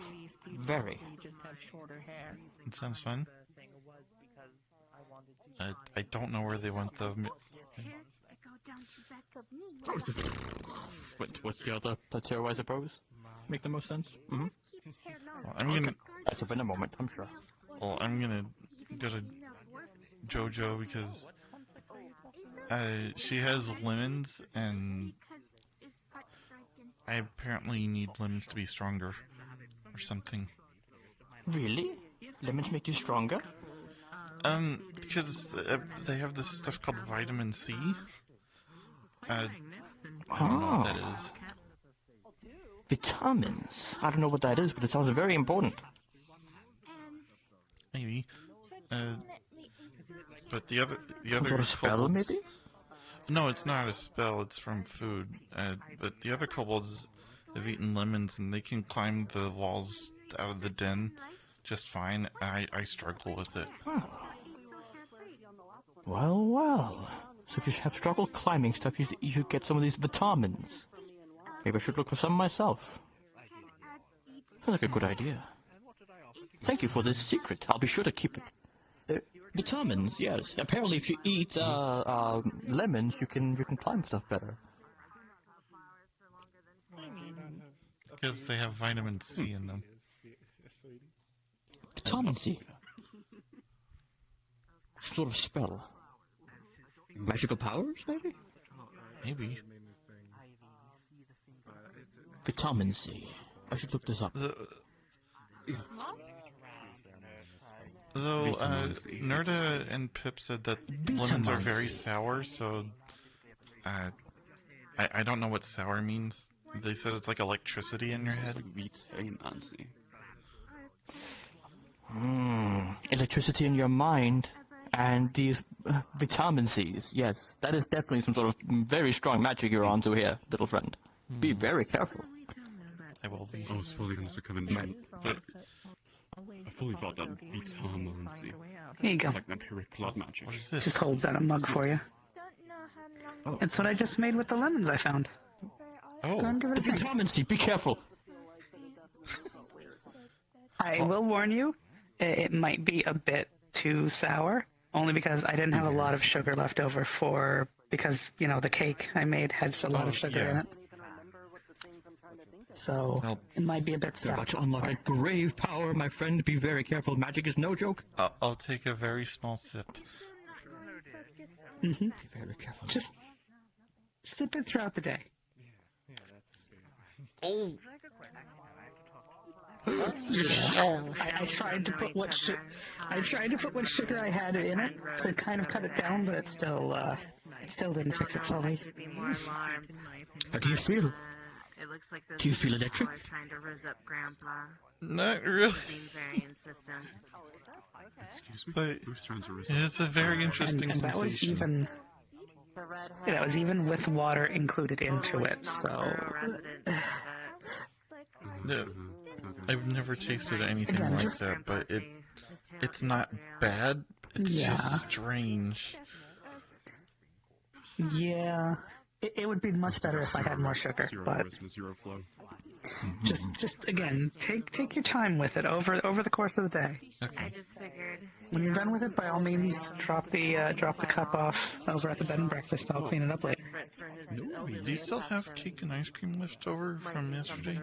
Very. you just have shorter hair. It sounds fun. I don't know where they went though. What's the other plateau, I suppose? Make the most sense? Mm-hmm. Well, I'm gonna. That's up in a moment, I'm sure. Well, I'm gonna go to JoJo because she has lemons, and I apparently need lemons to be stronger, or something. Really? Lemons make you stronger? Because they have this stuff called vitamin C. I don't know what that is. Vitamins. I don't know what that is, but it sounds very important. Maybe. But the other Sort of spell, kobolds. maybe? No, it's not a spell. It's from food. But the other kobolds have eaten lemons, and they can climb the walls out of the den just fine. I struggle with it. Oh. Well, well. So if you have struggle climbing stuff, you should get some of these vitamins. Maybe I should look for some myself. Sounds like a good idea. Thank you for this secret. I'll be sure to keep it. Vitamins, yes. Apparently, if you eat lemons, you can climb stuff better. Because they have vitamin C in them. Vitamin C. Some sort of spell. Magical powers, maybe? Maybe. Vitamin C. I should look this up. Though, Vitamin-C, Nerda and Pip said that lemons are very sour, so, I don't know what sour means. They said it's like electricity in your head. Vitamin-C. Electricity in your mind, and these vitamin C's. Yes, that is definitely some sort of very strong magic you're onto here, little friend. Be very careful. I will be. I was fully going to come in, but I fully thought that vitamin-C. Here you go. It's like empiric blood magic. What is this? Just holds out a mug for you. It's what I just made with the lemons I found. Oh, Go and give it a drink. Vitamin C, be careful. I will warn you, it might be a bit too sour, only because I didn't have a lot of sugar left over because, you know, the cake I made had a lot of sugar in it. So, it might be a bit You're sour. about to unlock a grave power, my friend. Be very careful. Magic is no joke. I'll take a very small sip. Mm-hmm. Be very careful. Just sip it throughout the day. Oh. I tried to put what sugar I had in it to kind of cut it down, but it still didn't fix it fully. How do you feel? It looks like Do you feel electric? trying to rizz up Grandpa. Not really. Being very insistent. Excuse me? But Who's trying to it is a very interesting and that was sensation. that was even with water included into it. So Yeah, I've never tasted anything Again, like just- that, but it's not bad. It's Yeah. just strange. yeah, it would be much better if I had more sugar. Zero But charisma, zero flow. just again, take your time with it over the course of the day. I just figured. When you're done with it, by all means, drop the cup off over at the bed and breakfast. I'll clean it up later. Do you still have cake and ice cream left over from yesterday?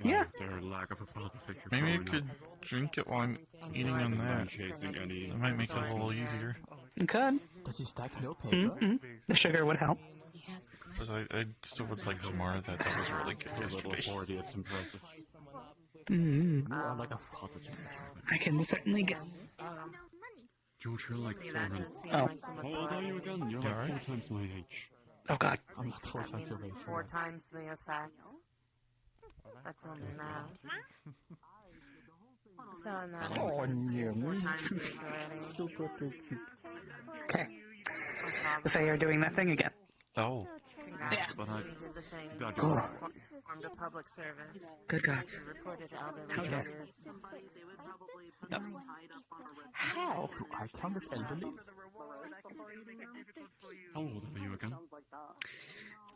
Yeah. Their lack of a father figure. Maybe I growing could up. drink it while I'm eating on that. Chasing any. It might make it a little easier. You could. Does he stack no paper? Mm-hmm. The sugar would help. Because I still would like some more of that. That was really good A little yesterday. authority, it's impressive. Mm-hmm. You are like a father to me. I can certainly get. George, you're like 400. Oh. How old are you again? You're like 4 times my age. Oh God. I'm not 4 times your age. 4 times the effects. That's only math. So in that Oh, instance, yeah. 4 times the ability. Okay. The Fae are doing that thing again. Oh. Yeah. But I We did the thing. got Oh. Performed a public service. Good God. We reported elderly How dare- abuse. Yep. How? Do I count as elderly? How old are you again?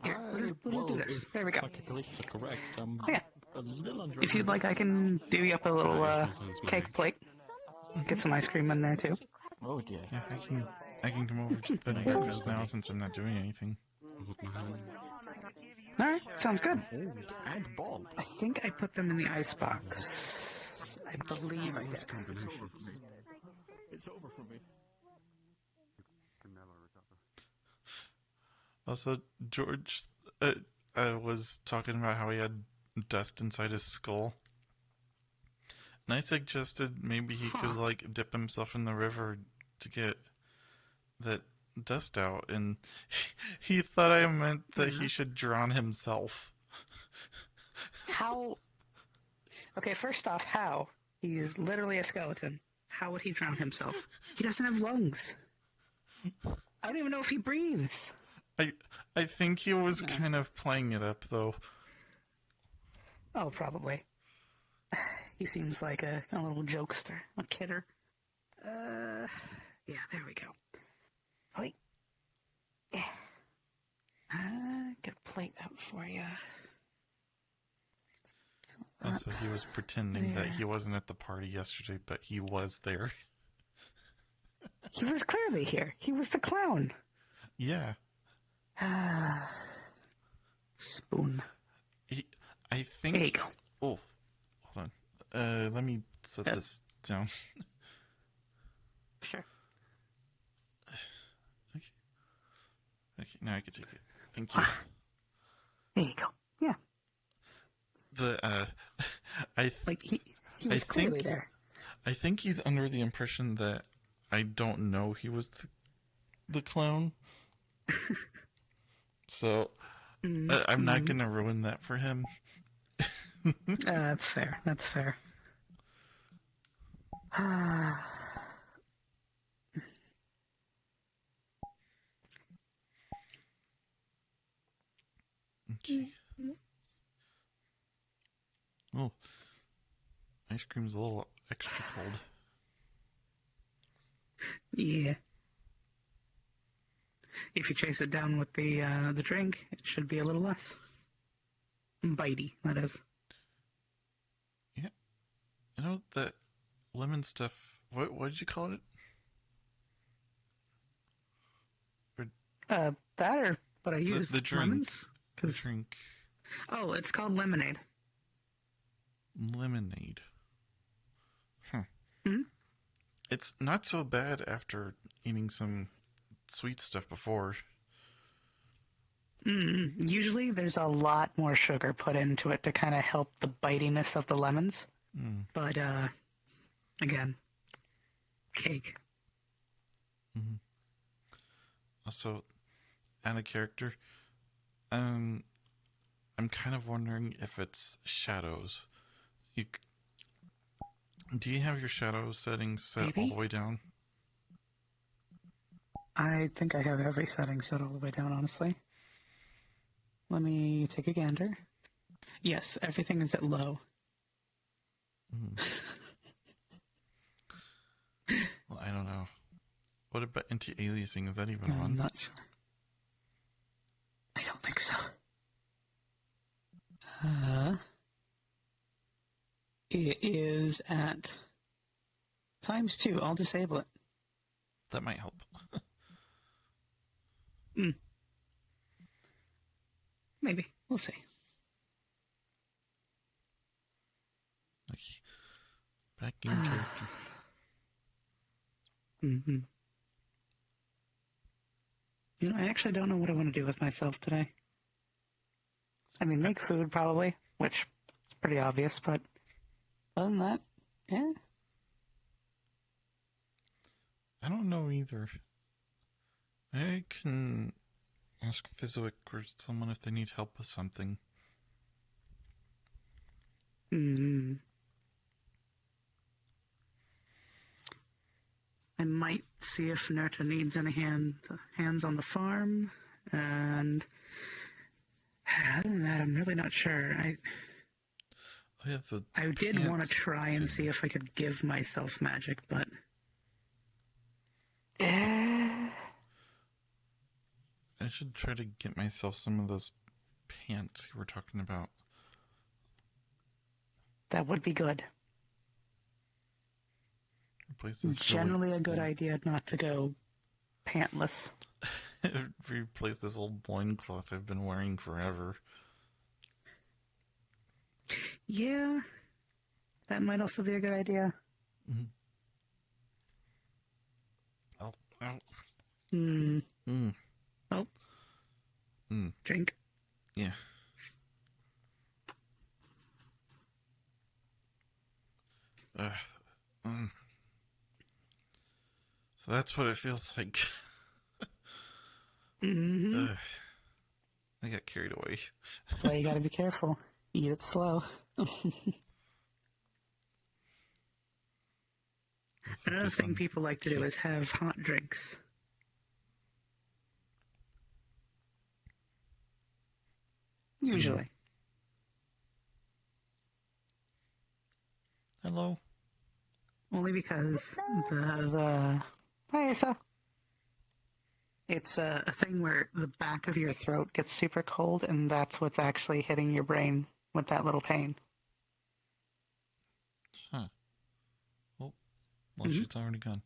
Here, we'll just do this. There we go. My calculations are correct. I'm Oh, yeah. a little under. If you'd like, I can do you up a little cake plate. Get some ice cream in there too. Oh dear. Yeah, I can come over to the bed and breakfast now since I'm not doing anything. Hold my hand. All right, sounds good. Old and bald. I think I put them in the ice box. I believe I did. Combinations. It's over for me. Also, George was talking about how he had dust inside his skull. And I suggested maybe he could, like, dip himself in the river to get that dust out. And he thought I meant that he should drown himself. How? Okay, first off, how? He's literally a skeleton. How would he drown himself? He doesn't have lungs. I don't even know if he breathes. I think he was kind of playing it up, though. Oh, probably. He seems like a little jokester, a kidder. Yeah, there we go. Wait. Get a plate out for you. Also, he was pretending that he wasn't at the party yesterday, but he was there. He was clearly here. He was the clown. Yeah. Spoon. I think. There you go. Oh, hold on. Let me set this down. Sure. Okay, now I can take it. Thank you. There you go. Yeah. The I Like he was clearly there. I think he's under the impression that I don't know he was the clown. So I'm not going to ruin that for him. That's fair. That's fair. Okay. Oh, ice cream's a little extra cold. Yeah. If you chase it down with the drink, it should be a little less bitey. That is. Yeah. You know that lemon stuff. What did you call it? That or what I used. The drink. Lemons? The drink. Oh, it's called lemonade. Lemonade. Huh. Hmm? It's not so bad after eating some sweet stuff before. Usually there's a lot more sugar put into it to kind of help the bitiness of the lemons. But, again, cake. Also, out of character, I'm kind of wondering if it's shadows. Do you have your shadow settings set all the way down? I think I have every setting set all the way down, honestly. Let me take a gander. Yes, everything is at low. Well, I don't know. What about anti-aliasing? Is that even on? I'm not sure. I don't think so. It is at ×2. I'll disable it. That might help. Maybe. We'll see. Okay. Back in character. You know, I actually don't know what I want to do with myself today. I mean, make food probably, which is pretty obvious, but other than that, yeah. I don't know either. I can ask Physic or someone if they need help with something. I might see if Nerta needs any hands on the farm, and other than that, I'm really not sure. I did want to try and see if I could give myself magic, but I should try to get myself some of those pants you were talking about. That would be good. Generally a good idea not to go pantless. Replace this old loincloth I've been wearing forever. Yeah, that might also be a good idea. Oh. Oh. Drink. Yeah. So that's what it feels like. I got carried away. That's why you gotta be careful. Eat it slow. Another thing people like to do is have hot drinks. Usually. Hello. Only because the Hi, Asa. It's a thing where the back of your throat gets super cold, and that's what's actually hitting your brain with that little pain. Huh. Oh, it's already gone.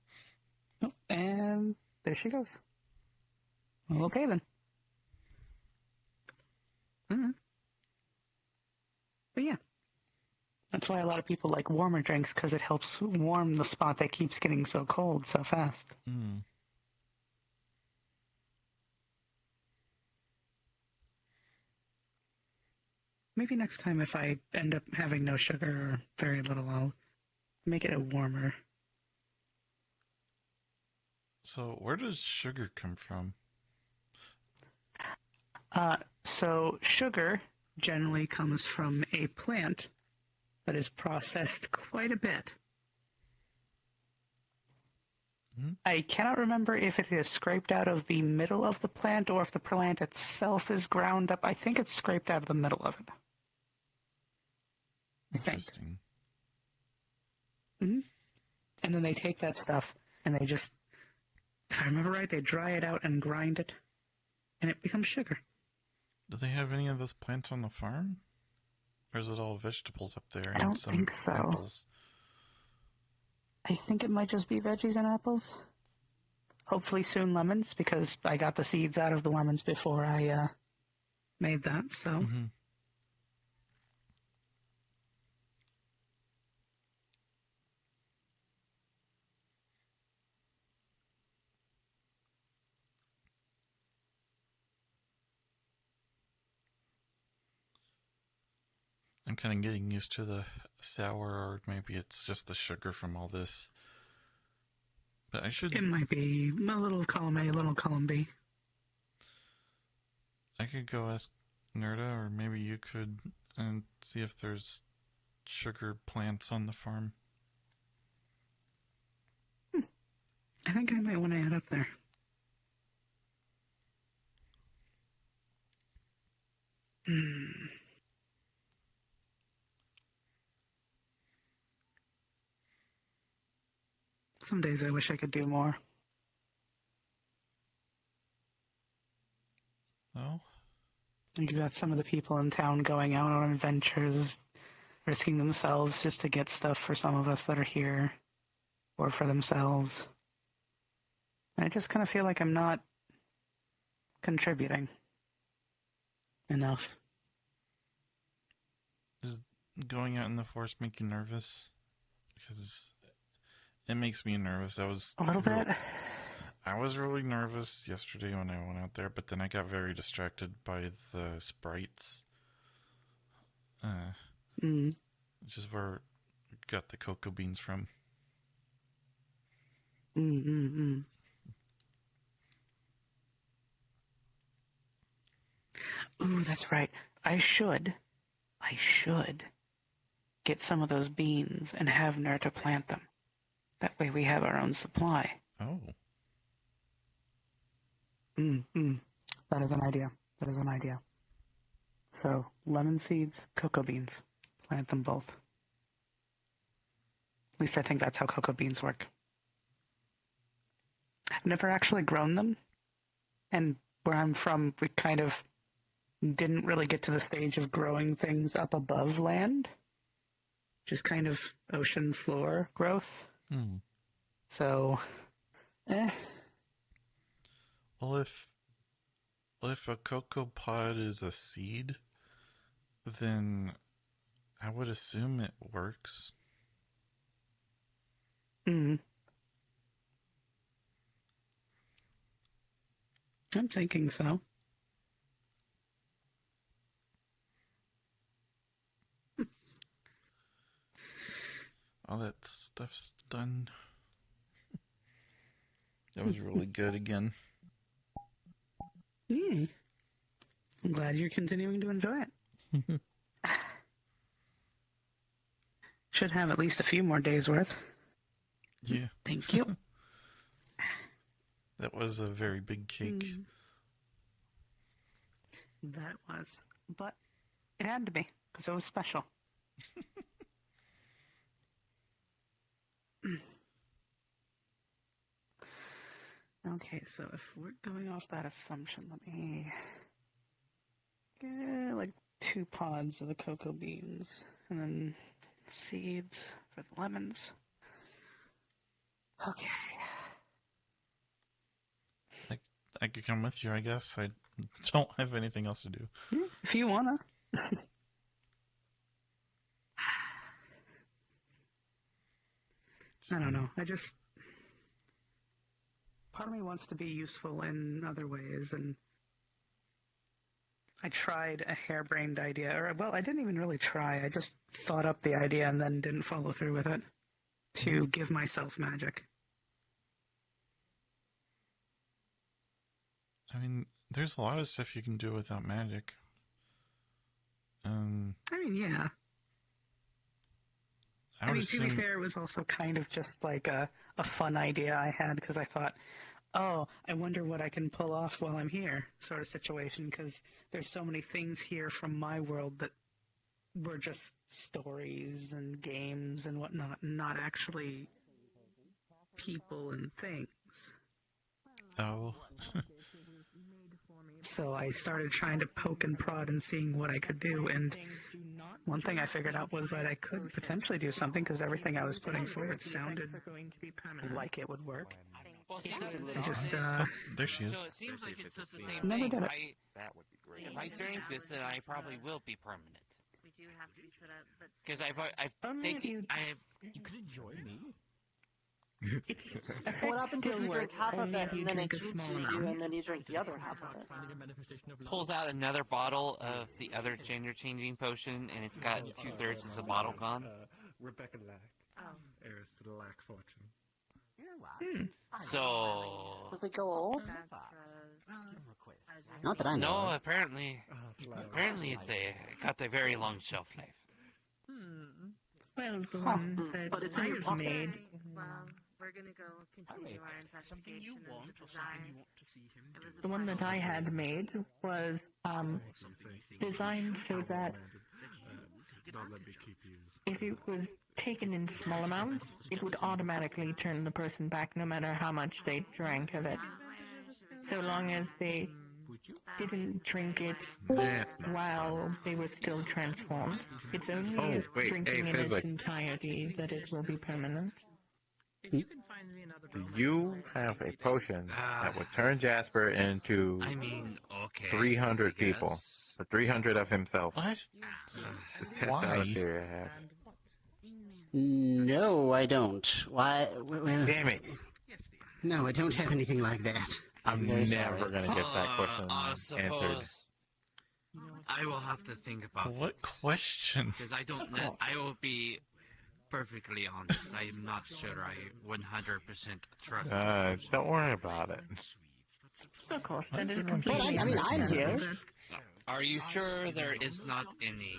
Oh, and there she goes. Okay, then. But yeah. That's why a lot of people like warmer drinks, because it helps warm the spot that keeps getting so cold so fast. Maybe next time if I end up having no sugar or very little, I'll Make it a warmer. So, where does sugar come from? So sugar generally comes from a plant that is processed quite a bit. I cannot remember if it is scraped out of the middle of the plant or if the plant itself is ground up. I think it's scraped out of the middle of it. Interesting. Mm-hmm. And then they take that stuff and they just, if I remember right, they dry it out and grind it, and it becomes sugar. Do they have any of those plants on the farm? Or is it all vegetables up there? I don't think so. Apples? I think it might just be veggies and apples. Hopefully soon lemons, because I got the seeds out of the lemons before I made that, so... Mm-hmm. I'm kind of getting used to the sour, or maybe it's just the sugar from all this. But I should... It might be a little column A, a little column B. I could go ask Nerda, or maybe you could, and see if there's sugar plants on the farm. I think I might want to head up there. Some days I wish I could do more. Oh? You got some of the people in town going out on adventures, risking themselves just to get stuff for some of us that are here, or for themselves. And I just kind of feel like I'm not contributing enough. Does going out in the forest make you nervous? Because it makes me nervous. A little bit. I was really nervous yesterday when I went out there, but then I got very distracted by the sprites. Which is where I got the cocoa beans from. Ooh, that's right. I should get some of those beans and have Nerta plant them. That way we have our own supply. Oh. That is an idea. So, lemon seeds, cocoa beans. Plant them both. At least I think that's how cocoa beans work. I've never actually grown them. And where I'm from, we kind of didn't really get to the stage of growing things up above land. Just kind of ocean floor growth. So, Well, if a cocoa pod is a seed, then I would assume it works. I'm thinking so. All that stuff's done. That was really good again. Yeah. I'm glad you're continuing to enjoy it. Should have at least a few more days worth. Yeah. Thank you. That was a very big cake. That was. But it had to be, because it was special. Okay, so if we're going off that assumption, let me get like 2 pods of the cocoa beans, and then seeds for the lemons. Okay. I could come with you, I guess. I don't have anything else to do. If you wanna. I don't know. Part of me wants to be useful in other ways, and I tried a harebrained idea, or, well, I didn't even really try. I just thought up the idea and then didn't follow through with it. to give myself magic. I mean, there's a lot of stuff you can do without magic. I mean, yeah. I mean, to be fair, it was also kind of just like a fun idea I had because I thought, oh, I wonder what I can pull off while I'm here, sort of situation, because there's so many things here from my world that were just stories and games and whatnot, not actually people and things. Oh. So I started trying to poke and prod and seeing what I could do, and one thing I figured out was that I could potentially do something because everything I was putting forward sounded like it would work. I just, there she is. So it seems like it's just the same Never thing. did it. That would be great. If I drink this, then I probably will be permanent. We do have to be set up, but Because I've taken, You could enjoy me. It's What happens if you drink half of it and then it drink a juices small you amount. and then you drink the other half of it? pulls out another bottle of the other gender changing potion, and it's got 2/3 of the bottle gone. Rebecca Lack. Oh. Heiress to the Lack fortune. So. Does it go old? Not that I know. No, of. apparently it's got a very long shelf life. Well, the one that But it's in your I've pocket. made. Well, we're gonna go continue our investigation into desires. The one that I had made was designed so that Don't let me keep you. if it was taken in small amounts, it would automatically turn the person back no matter how much they drank of it. So long as they didn't drink it while they were still transformed. It's only drinking in its entirety that it will be permanent. Do you have a potion that would turn Jasper into 300 people? For 300 of himself. What? The test out of theory I have. No, I don't. Why? Well, Damn it. No, I don't have anything like that. I'm very never sorry. going to get that question answered. I will have to think about What question? Because I don't know. I will be perfectly honest. I am not sure I 100% trust this. Don't worry about it. Of course, that is Well, completely I mean, I'm here. understandable. Are you sure there is not any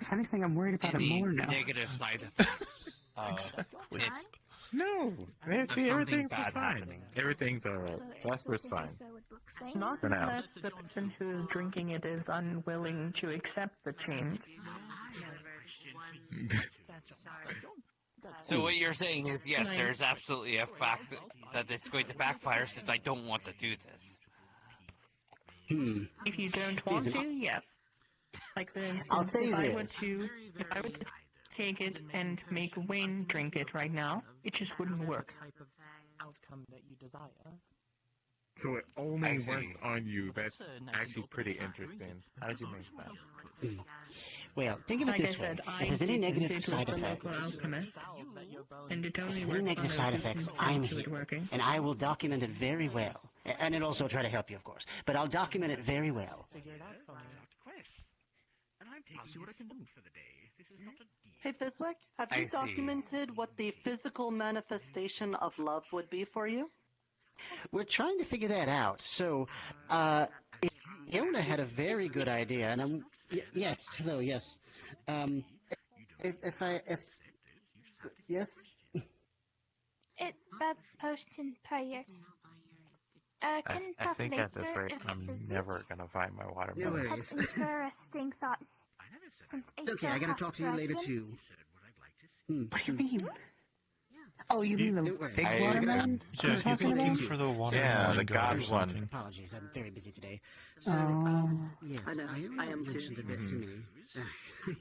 If anything, I'm worried about it any more now. negative side effects? Exactly. It, No, of something everything's bad fine. happening. Everything's alright. Jasper's fine. Not For now. unless the person who's drinking it is unwilling to accept the change. So what you're saying is, yes, Like- there's absolutely a fact that it's going to backfire since I don't want to do this. If you don't want Listen, to, yes. Like for I'll instance, say if I were this. to take it and make Wayne drink it right now, it just wouldn't work. Outcome that you desire. So it I only see. works on you. That's actually pretty interesting. How did you make that? Well, think of it Like I this way. said, If I there's any didn't. negative It was side the effects, local alchemist, and it only any works on negative those side who effects, consent I'm to it here, working. and I will document it very well. And I'll also try to help you, of course. But I'll document it very well. Hey, Fizwick, have I you see. documented what the physical manifestation of love would be for you? We're trying to figure that out. So, Iona had a very good idea, and I'm... yes, hello, yes. Yes? It's bad potion prayer. I think at this rate, I'm never going to find my No watermelon. worries. Interesting thought. Since It's okay, I gotta talk to you later, too. What do you mean? Oh, you mean the Don't worry. big I- watermelon? Yeah, you're he's talking looking about? for the water. Yeah, the god one. Apologies, I'm very busy today. So, Oh. yes, I know, I am too. mentioned a bit to me.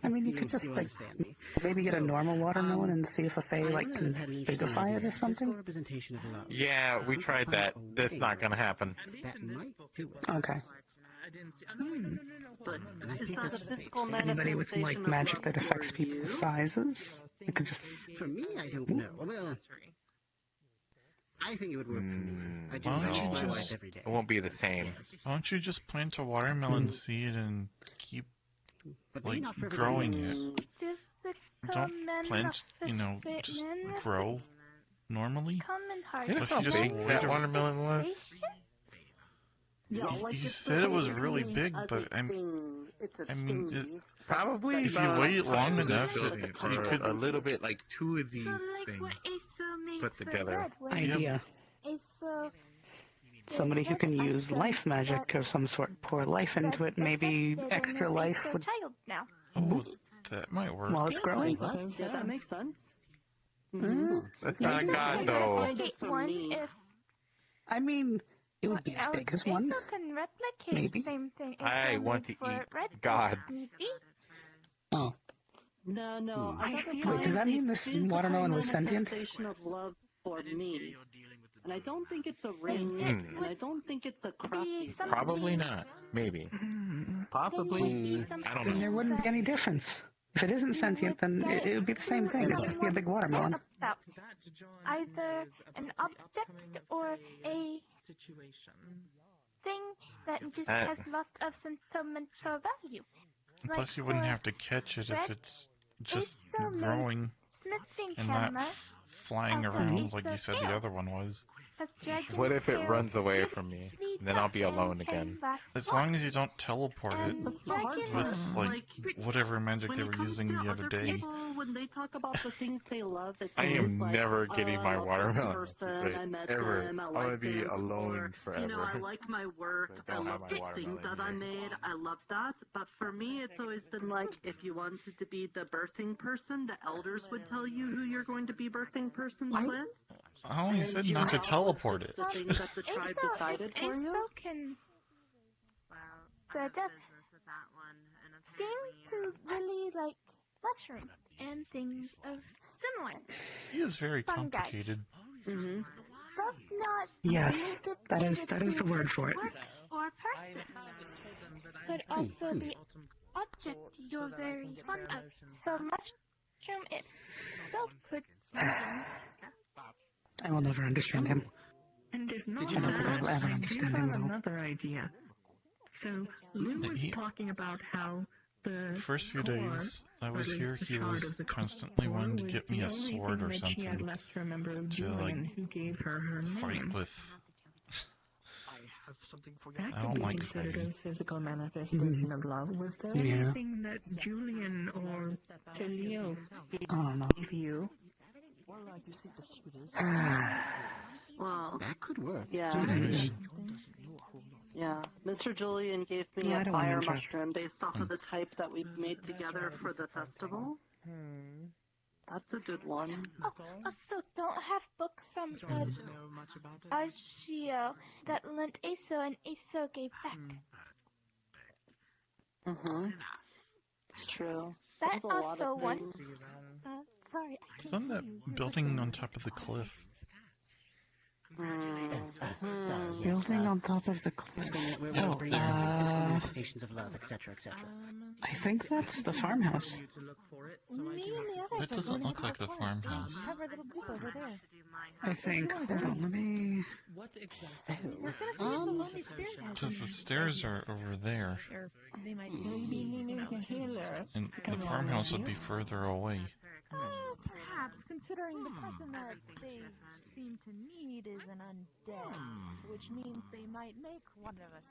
I mean, you could just, do like, understand me. maybe get a normal watermelon and see if a fae, like, Iona can had an interesting bigify it idea. or something? Physical representation of love. Yeah, we tried that. That's not going to happen. That might do it. Okay. But And I is think that a that's physical Anybody with, manifestation like, of magic love that affects for people's you? sizes? You could just... For me, I don't know. Well, I think it would work for me. I do Why I don't use you my just- wife every day. It won't be the same. Why don't you just plant a watermelon seed and keep But maybe like not for everybody growing else. it? Just don't plants, just grow normally? You know What if how you just big that wait watermelon was? Yeah, like You it's said it was really basically big, as but a thing. It's a mean, thingy. Probably if you wait long enough, for you could a little bit, like 2 of these things put together. Idea. So Somebody who can use life magic of some sort, pour life into it, maybe extra life would... child now. Oh, that might work. While it's growing. Yeah, that makes sense. That's not a god, though. I mean, it would be as big as one. Can replicate Maybe. same thing. I want to eat God. Oh. No. Wait, does that mean this watermelon was sentient? Manifestation of love for me. And I don't think it's a ring, and I don't think it's a crappy. Probably not. Maybe. Possibly. I don't know. Then there wouldn't be any difference. If it isn't sentient, then it would be the same thing. It'd just be a big watermelon. Either an object or a thing that just has lots of sentimental value. Plus, you wouldn't have to catch it if it's just growing and not flying around like you said the other one was. What if it runs away from me? And then I'll be alone again. As long as you don't teleport it with, like, whatever magic they were using the other day. People, when they talk about the things they love, it's I am like, never getting my watermelon. person, I met Ever. them, I I'm gonna like be them, alone or, forever. I like my work, I love this thing that I made, I love that. But for me, it's always been like, if you wanted to be the birthing person, the elders would tell you who you're going to be birthing persons with. I only said not to teleport it. The thing that the tribe decided for you. The death seem to really like mushroom and things of similar. He is very complicated. Stuff not Yes, that is the word for it. or person could also be object you're very fond of. So mushroom itself could be I will never understand him. And if not, I don't think I'll ever understand him, though. another idea. So Lou was talking about how the First few days I was here, he was constantly wanting to get me a sword or something to, like, fight with. That I could don't be like considered fighting. a physical manifestation of love. Was there anything that Julian or Celio gave you? Well, that could work. Yeah. Yeah. Mr. Julian gave me a fire mushroom based off of the type that we made together for the festival. That's a good one. Also, don't have book from Agio that lent Aso and Aso gave back. It's true. That There's a lot also of one. things. Sorry, I It's can't on that building on top of the cliff. Building on top of the cliff. Manifestations of love, etc., etc. I think that's the farmhouse. That doesn't look like the farmhouse. Have our little group over there. I think. Hold on, let me... We're gonna see if the Lonely Spirit has Because the stairs are over there, They might be needing a healer. and the farmhouse would be further away. Perhaps, considering the person that they seem to need is an undead, which means they might make one of us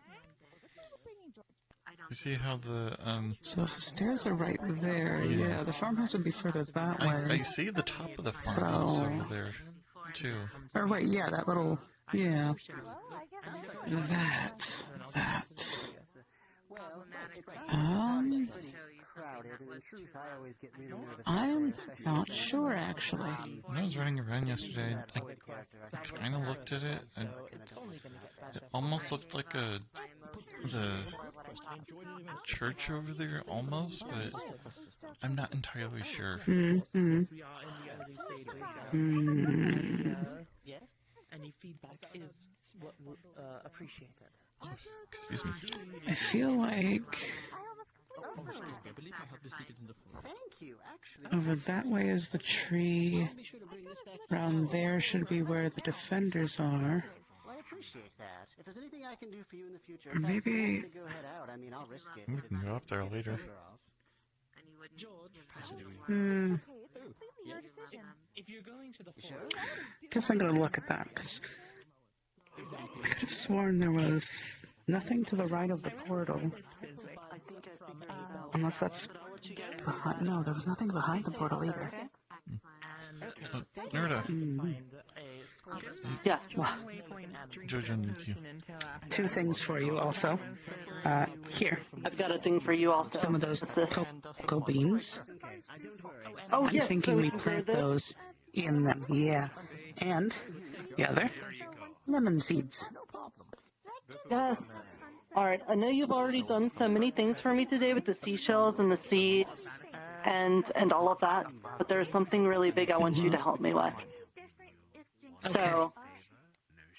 You see how the, So if the stairs are right there, yeah, the farmhouse would be further that way. I see the top of the farmhouse over there, too. Or wait, yeah, that little, yeah. That. I'm not sure, actually. When I was running around yesterday, I kind of looked at it, and it almost looked like the church over there, almost, but I'm not entirely sure. Any feedback is appreciated. Excuse me. I feel like over that way is the tree. Around there should be where the defenders are. Well, I appreciate that. If there's anything I can do for you in the future, Maybe- go head out. I mean, I'll risk it. We can go up there later. Hmm. If you're going to the Definitely gonna look at that, because I could have sworn there was nothing to the right of the portal. Unless that's behind. No, there was nothing behind the portal either. Nerda. Yes. Jojo needs you. Two things for you also. Here. I've got a thing for you also. Some of those cocoa beans. Oh, I'm yes, thinking so we can plant do that. those in them. Yeah. And the other, lemon seeds. Yes. Alright, I know you've already done so many things for me today with the seashells and the seed and all of that, but there's something really big I want you to help me with. So,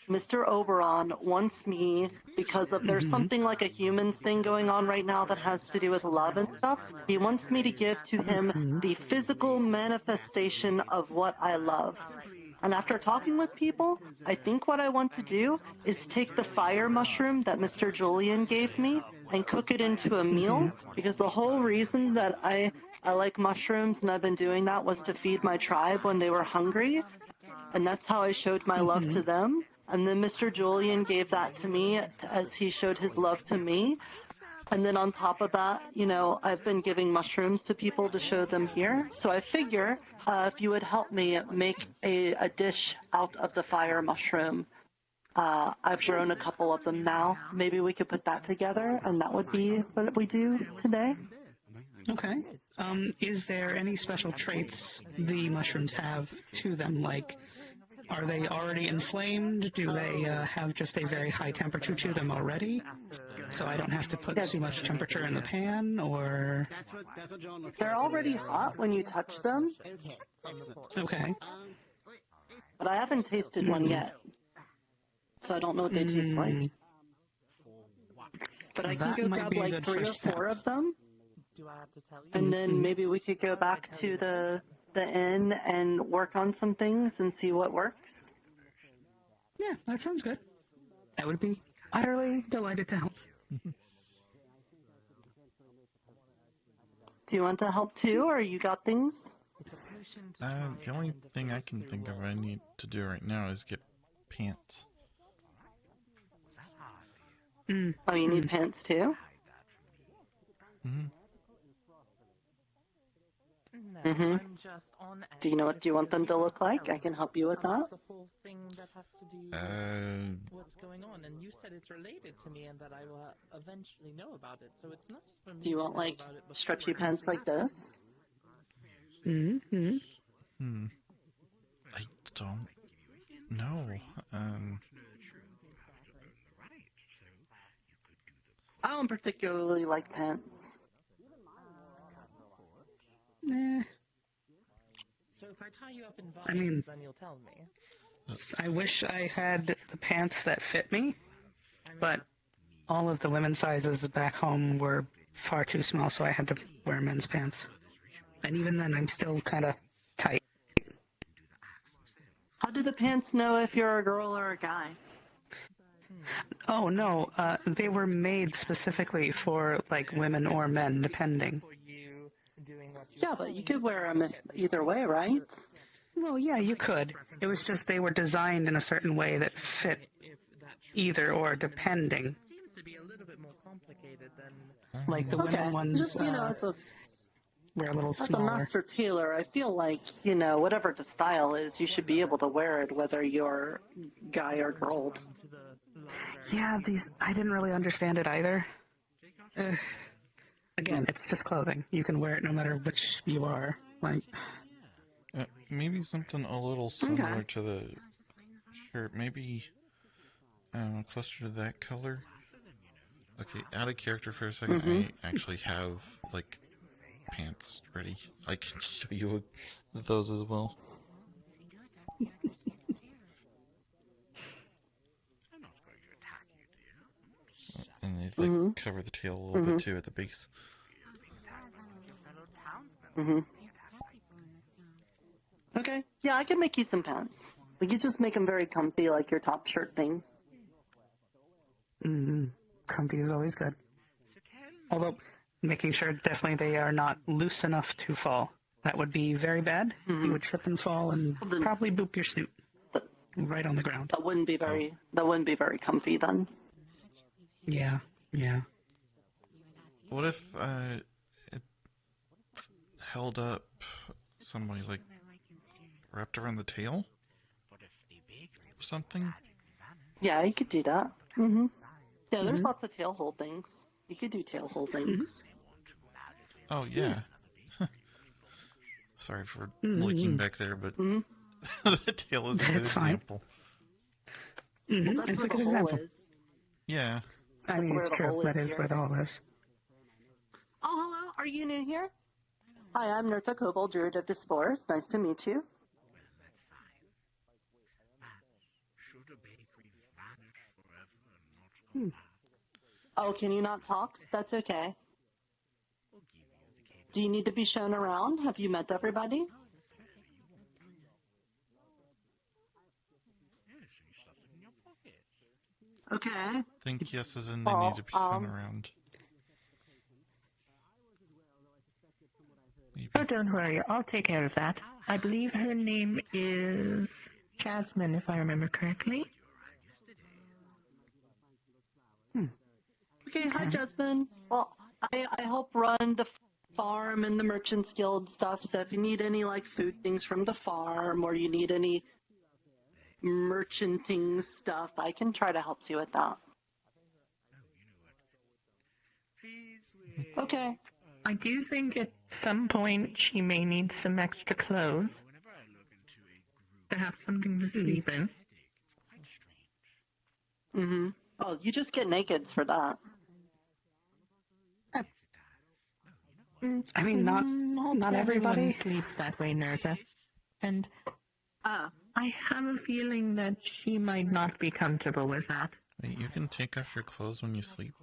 Mr. Oberon wants me, because of there's something like a humans thing going on right now that has to do with love and stuff, he wants me to give to him the physical manifestation of what I love. And after talking with people, I think what I want to do is take the fire mushroom that Mr. Julian gave me and cook it into a meal, because the whole reason that I like mushrooms and I've been doing that was to feed my tribe when they were hungry, and that's how I showed my love to them. And then Mr. Julian gave that to me as he showed his love to me. And then on top of that, you know, I've been giving mushrooms to people to show them here. So I figure if you would help me make a dish out of the fire mushroom. I've grown a couple of them now. Maybe we could put that together, and that would be what we do today. Okay. Is there any special traits the mushrooms have to them? Like, are they already inflamed? Do they have just a very high temperature to them already? So I don't have to put too much temperature in the pan, or... They're already hot when you touch them. Okay. But I haven't tasted one yet. So I don't know what they taste like. But I can That go might grab be a like good 3 or first 4 of them. And then maybe we could go back to the inn and work on some things and see what works. Yeah, that sounds good. I would be utterly delighted to help. Do you want to help too, or you got things? The only thing I can think of I need to do right now is get pants. Oh, you need pants too? Do you know what you want them to look like? I can help you with that. What's going on? And you said it's related to me and that I will eventually know about it. So it's not just for me. Do you want like stretchy pants like this? I don't know. I don't particularly like pants. Nah. So if I tie you up in vines, I mean, then you'll tell me. I wish I had the pants that fit me, but all of the women's sizes back home were far too small, so I had to wear men's pants. And even then, I'm still kind of tight. How do the pants know if you're a girl or a guy? Oh, no, they were made specifically for, like, women or men, depending. Yeah, but you could wear them either way, right? Well, yeah, you could. It was just they were designed in a certain way that fit either or, depending. Seems to be a little bit more complicated than. Like the women ones Just, you know, were a little as a smaller. master tailor, I feel like, you know, whatever the style is, you should be able to wear it whether you're guy or girl. Yeah, I didn't really understand it either. Again, it's just clothing. You can wear it no matter which you are. Like, maybe something a little similar to the shirt. Maybe closer to that color. Okay, out of character for a second. I actually have like pants ready. I can show you those as well. And they like cover the tail a little bit too at the base. Okay, yeah, I can make you some pants. Like, you just make them very comfy, like your top shirt thing. Comfy is always good. Although, making sure definitely they are not loose enough to fall. That would be very bad. You would trip and fall and probably boop your snoot right on the ground. That wouldn't be very comfy then. Yeah, yeah. What if it held up somebody like wrapped around the tail or something? Yeah, you could do that. Yeah, there's lots of tail hold things. You could do tail hold things. Oh yeah. Sorry for looking back there, but the tail is a good example. Well, that's It's where a the good hole example. is. Yeah. I mean, it's true. That is where the hole is. Oh, hello. Are you new here? Hi, I'm Nerta Kobold, Druid of Dispores. Nice to meet you. Oh, can you not talk? That's okay. Do you need to be shown around? Have you met everybody? Okay. I think yes as in they need to be shown around. Oh, don't worry. I'll take care of that. I believe her name is Jasmine, if I remember correctly. Okay, hi, Jasmine. Well, I help run the farm and the Merchants Guild stuff, so if you need any, like, food things from the farm, or you need any merchanting stuff, I can try to help you with that. Okay. I do think at some point she may need some extra clothes. Perhaps something to sleep in. Oh, you just get nakeds for that. I mean, not everybody everyone sleeps that way, Nerta. And I have a feeling that she might not be comfortable with that. Wait, you can take off your clothes when you sleep?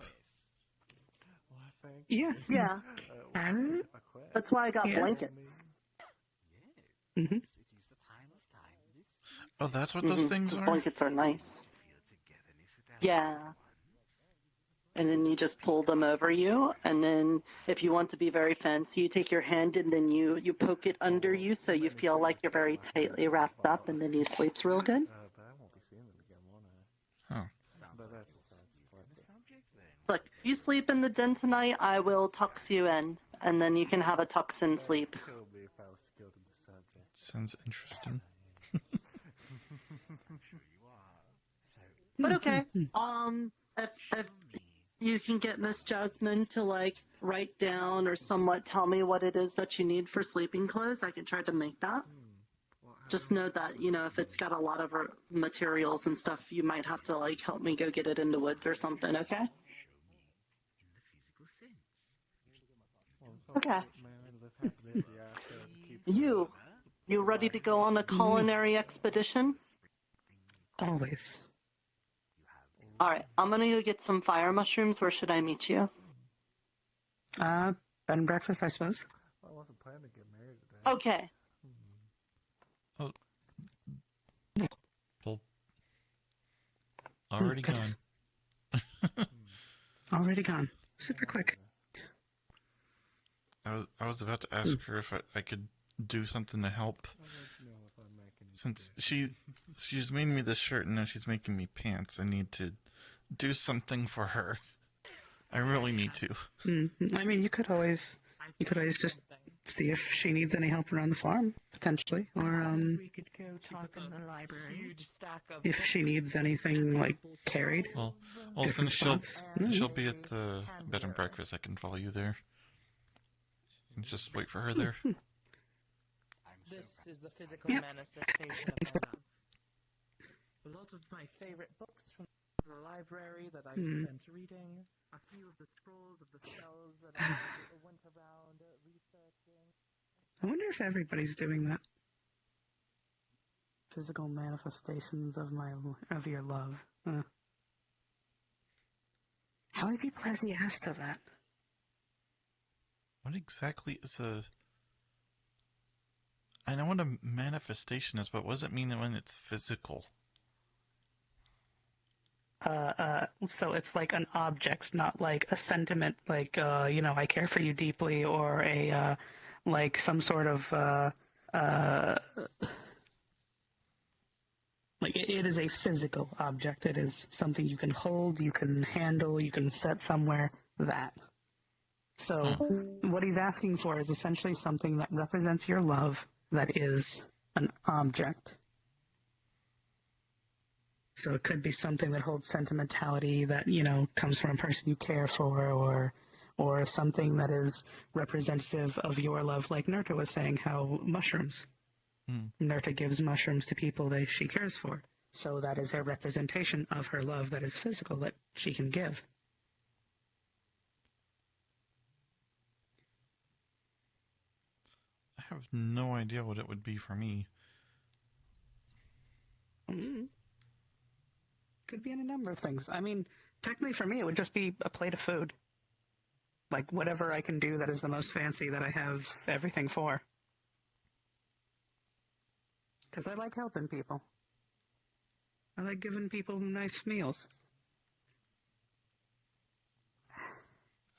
Yeah. Yeah. And that's why I got blankets. Oh, that's what those things are? Blankets are nice. Yeah. And then you just pull them over you, and then if you want to be very fancy, you take your hand and then you poke it under you so you feel like you're very tightly wrapped up, and then you sleep's real good. Huh. Look, if you sleep in the den tonight, I will tux you in, and then you can have a tux-in sleep. Sounds interesting. But okay, if you can get Miss Jasmine to, like, write down or somewhat tell me what it is that you need for sleeping clothes, I can try to make that. Just know that, you know, if it's got a lot of materials and stuff, you might have to, like, help me go get it in the woods or something, okay? Okay. You ready to go on a culinary expedition? Always. Alright, I'm gonna go get some fire mushrooms. Where should I meet you? Bed and breakfast, I suppose. I wasn't planning to get married today. Okay. Well, already gone. Already gone. Super quick. I was about to ask her if I could do something to help. Since she's made me this shirt and now she's making me pants, I need to do something for her. I really need to. I mean, you could always just see if she needs any help around the farm, potentially, or We could go talk in the library. if she needs anything like carried. Well, Different since spots. she'll be at the bed and breakfast, I can follow you there. And just wait for her there. This is the physical manifestation of my love. A lot of my favorite books from the library that I spent reading. A few of the scrolls of the spells that I went around researching. I wonder if everybody's doing that. Physical manifestations of your love. How many people has he asked of that? What exactly is I know what a manifestation is, but what does it mean when it's physical? So it's like an object, not like a sentiment, like I care for you deeply, or a like some sort of like it is a physical object. It is something you can hold, you can handle, you can set somewhere. That. So what he's asking for is essentially something that represents your love, that is an object. So it could be something that holds sentimentality that, comes from a person you care for, or something that is representative of your love, like Nerta was saying, how mushrooms. Nerta gives mushrooms to people that she cares for. So that is a representation of her love that is physical, that she can give. I have no idea what it would be for me. Could be any number of things. I mean, technically for me, it would just be a plate of food. Like, whatever I can do that is the most fancy that I have everything for. Because I like helping people. I like giving people nice meals.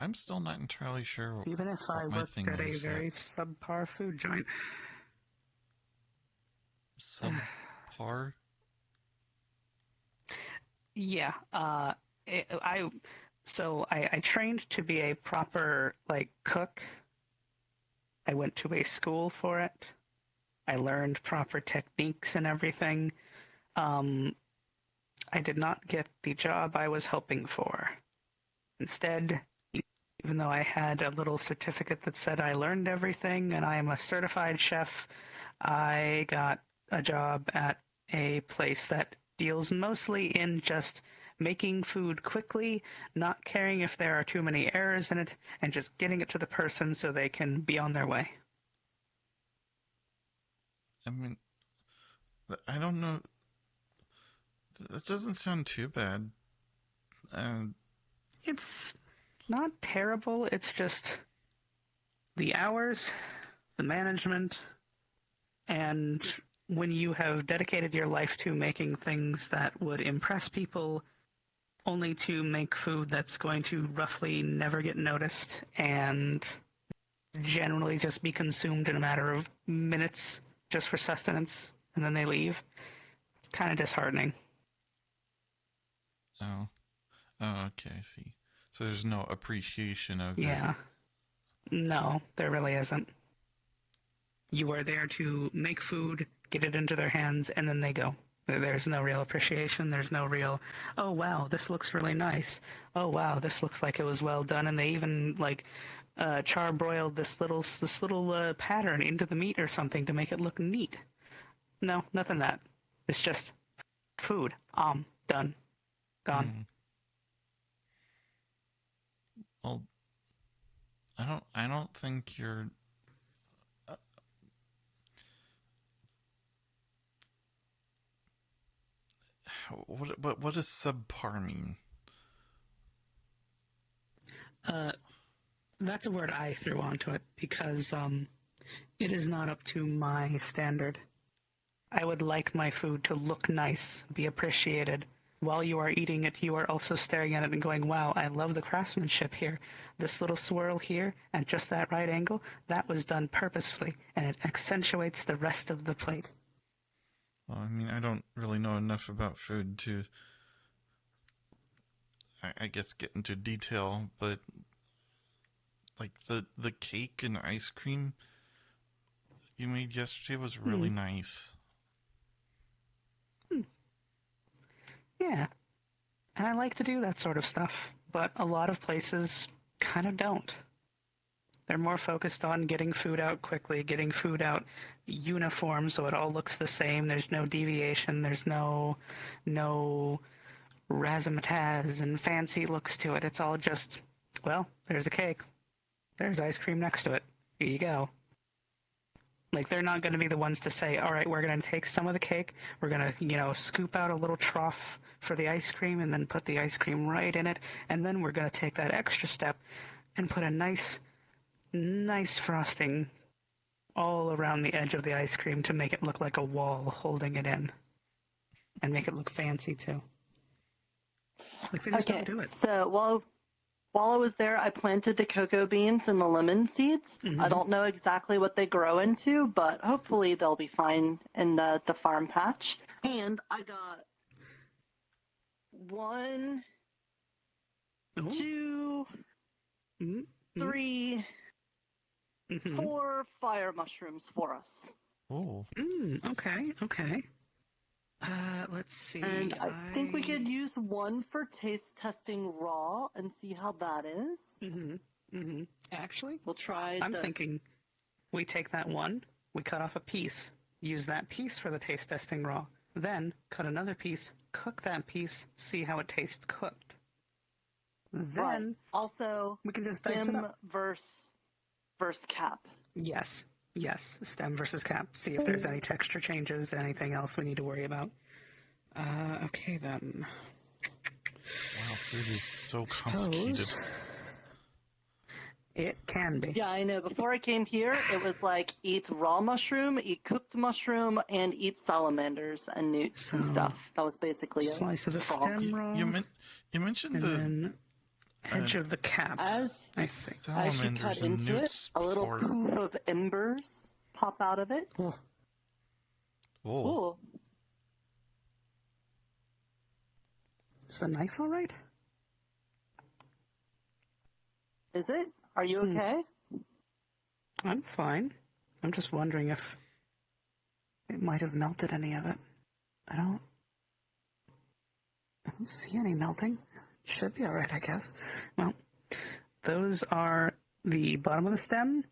I'm still not entirely sure Even if I what my worked thing at a is very yet. subpar food joint. Subpar? Yeah. I trained to be a proper, cook. I went to a school for it. I learned proper techniques and everything. I did not get the job I was hoping for. Instead, even though I had a little certificate that said I learned everything and I am a certified chef, I got a job at a place that deals mostly in just making food quickly, not caring if there are too many errors in it, and just getting it to the person so they can be on their way. I mean, I don't know. That doesn't sound too bad. It's not terrible. It's just the hours, the management, and when you have dedicated your life to making things that would impress people, only to make food that's going to roughly never get noticed and generally just be consumed in a matter of minutes just for sustenance, and then they leave. Kind of disheartening. Oh, okay, I see. So there's no appreciation of Yeah. No, there really isn't. You are there to make food, get it into their hands, and then they go. There's no real appreciation. There's no real, oh wow, this looks really nice. Oh wow, this looks like it was well done. And they even charbroiled this little pattern into the meat or something to make it look neat. No, nothing that. It's just food. Done. Gone. Well, I don't think you're. What does subpar mean? That's a word I threw onto it because it is not up to my standard. I would like my food to look nice, be appreciated. While you are eating it, you are also staring at it and going, wow, I love the craftsmanship here. This little swirl here at just that right angle, that was done purposefully, and it accentuates the rest of the plate. Well, I mean, I don't really know enough about food to, I guess, get into detail, but like the cake and ice cream you made yesterday was really nice. Yeah, and I like to do that sort of stuff, but a lot of places kind of don't. They're more focused on getting food out quickly, getting food out uniform so it all looks the same. There's no deviation. There's no razzmatazz and fancy looks to it. It's all just, well, there's a cake. There's ice cream next to it. Here you go. Like, they're not going to be the ones to say, all right, we're going to take some of the cake, we're going to, scoop out a little trough for the ice cream and then put the ice cream right in it, and then we're going to take that extra step and put a nice frosting all around the edge of the ice cream to make it look like a wall holding it in. And make it look fancy, too. Like, they just Okay, don't do it. so while I was there, I planted the cocoa beans and the lemon seeds. I don't know exactly what they grow into, but hopefully they'll be fine in the farm patch. And I got 1, 2, 3, 4 fire mushrooms for us. Oh. Okay, okay. Let's see. And I think we could use 1 for taste testing raw and see how that is. Actually, we'll try. I'm thinking we take that 1, we cut off a piece, use that piece for the taste testing raw, then cut another piece, cook that piece, see how it tastes cooked. Then also we can just dice it stem up. versus cap. Yes, stem versus cap. See if there's any texture changes, anything else we need to worry about. Okay then. Wow, food is so complicated. It can be. Yeah, I know. Before I came here, it was like eat raw mushroom, eat cooked mushroom, and eat salamanders and newts and stuff. That was basically slice of the frogs. stem raw. You mentioned and the then edge of the cap. As I think. as you cut into it, a little poof of embers pop out of it. Oh. Ooh. Is the knife all right? Is it? Are you okay? I'm fine. I'm just wondering if it might have melted any of it. I don't see any melting. Should be all right, I guess. Well, those are the bottom of the stem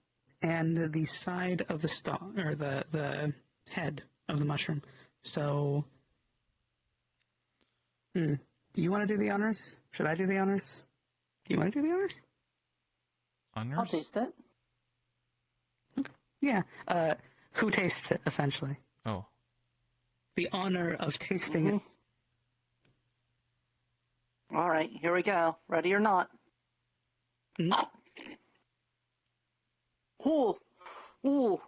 and the side of the stalk, or the head of the mushroom. So, do you want to do the honors? Should I do the honors? Do you want to do the honors? Honors? I'll taste it. Okay. Yeah. Who tastes it, essentially? Oh. The honor of tasting it. All right, here we go. Ready or not? Ooh. Ooh.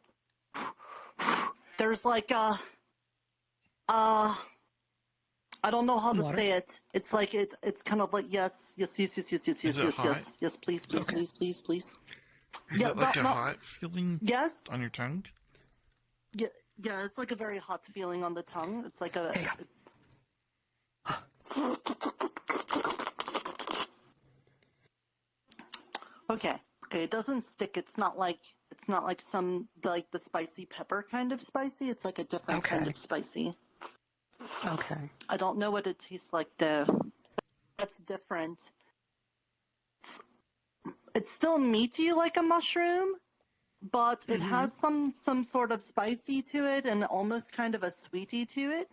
There's like I don't know how to say it. It's like it's kind of like yes, please, please. Is it like a hot feeling on your tongue? Yeah, it's like a very hot feeling on the tongue. It's like a Okay, it doesn't stick. It's not like some like the spicy pepper kind of spicy. It's like a different kind of spicy. Okay. I don't know what it tastes like though. That's different. It's still meaty like a mushroom, but it has some sort of spicy to it and almost kind of a sweetie to it.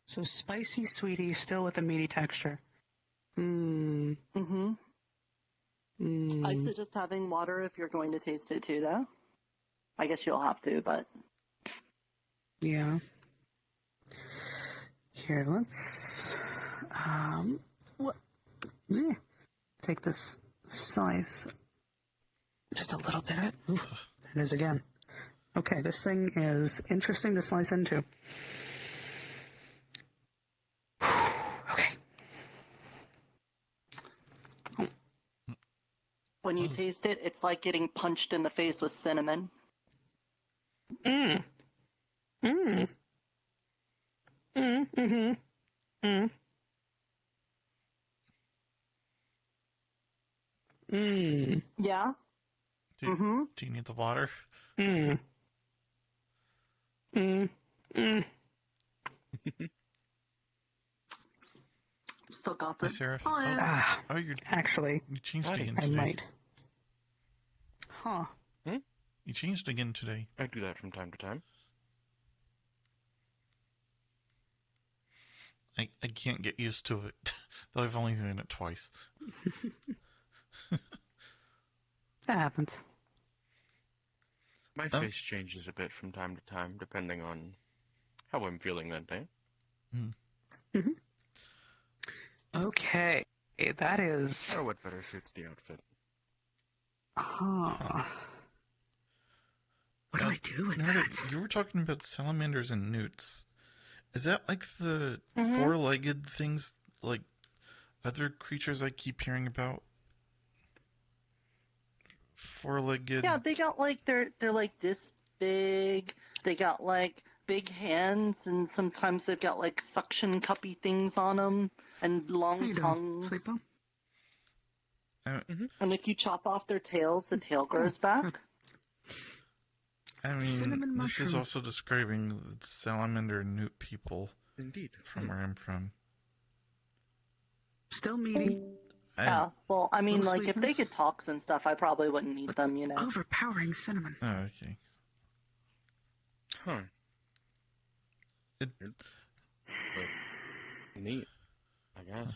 So spicy, sweetie, still with a meaty texture. I suggest having water if you're going to taste it too, though. I guess you'll have to, but... Yeah. Here, let's... take this slice. Just a little bit of it. Oof, there it is again. Okay, this thing is interesting to slice into. When you taste it, it's like getting punched in the face with cinnamon. Yeah? Do you need the water? Still got this. Sarah. You changed again today. I might. Huh. You changed again today. I do that from time to time. I can't get used to it. Though I've only seen it twice. That happens. My face changes a bit from time to time, depending on how I'm feeling that day. Okay, that is... Oh, what better suits the outfit? What do I do with that? You were talking about salamanders and newts, Is that like the Mhm. four-legged things, like other creatures I keep hearing about? Four-legged. Yeah, they got like they're like this big. They got like big hands, and sometimes they've got like suction cuppy things on them and long tongues. And if you chop off their tails, the tail grows back. I mean, this is also describing the salamander newt people. Indeed. From where I'm from. Still meaty. Yeah, well, I mean, Little like, if they sweetness. could talk and stuff, I probably wouldn't eat them, you know. Overpowering cinnamon. Oh, okay. Huh. It... Neat, I guess.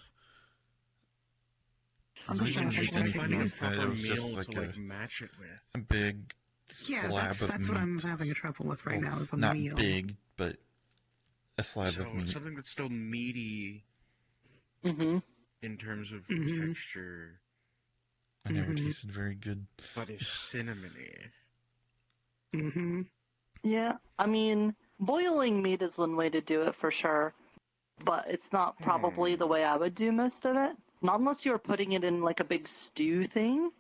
I'm just trying to think Anything of finding a a that it was just like to match it with. a big Yeah, slab that's of what meat. I'm having trouble with right Well, now is a not meal. big, but a slab So of meat. something that's still meaty Mm-hmm. in terms of Mhm. texture, I never tasted very good. but is cinnamony. Mm-hmm. Yeah, I mean, boiling meat is one way to do it for sure, but it's not probably the way I would do most of it. Not unless you were putting it in like a big stew thing.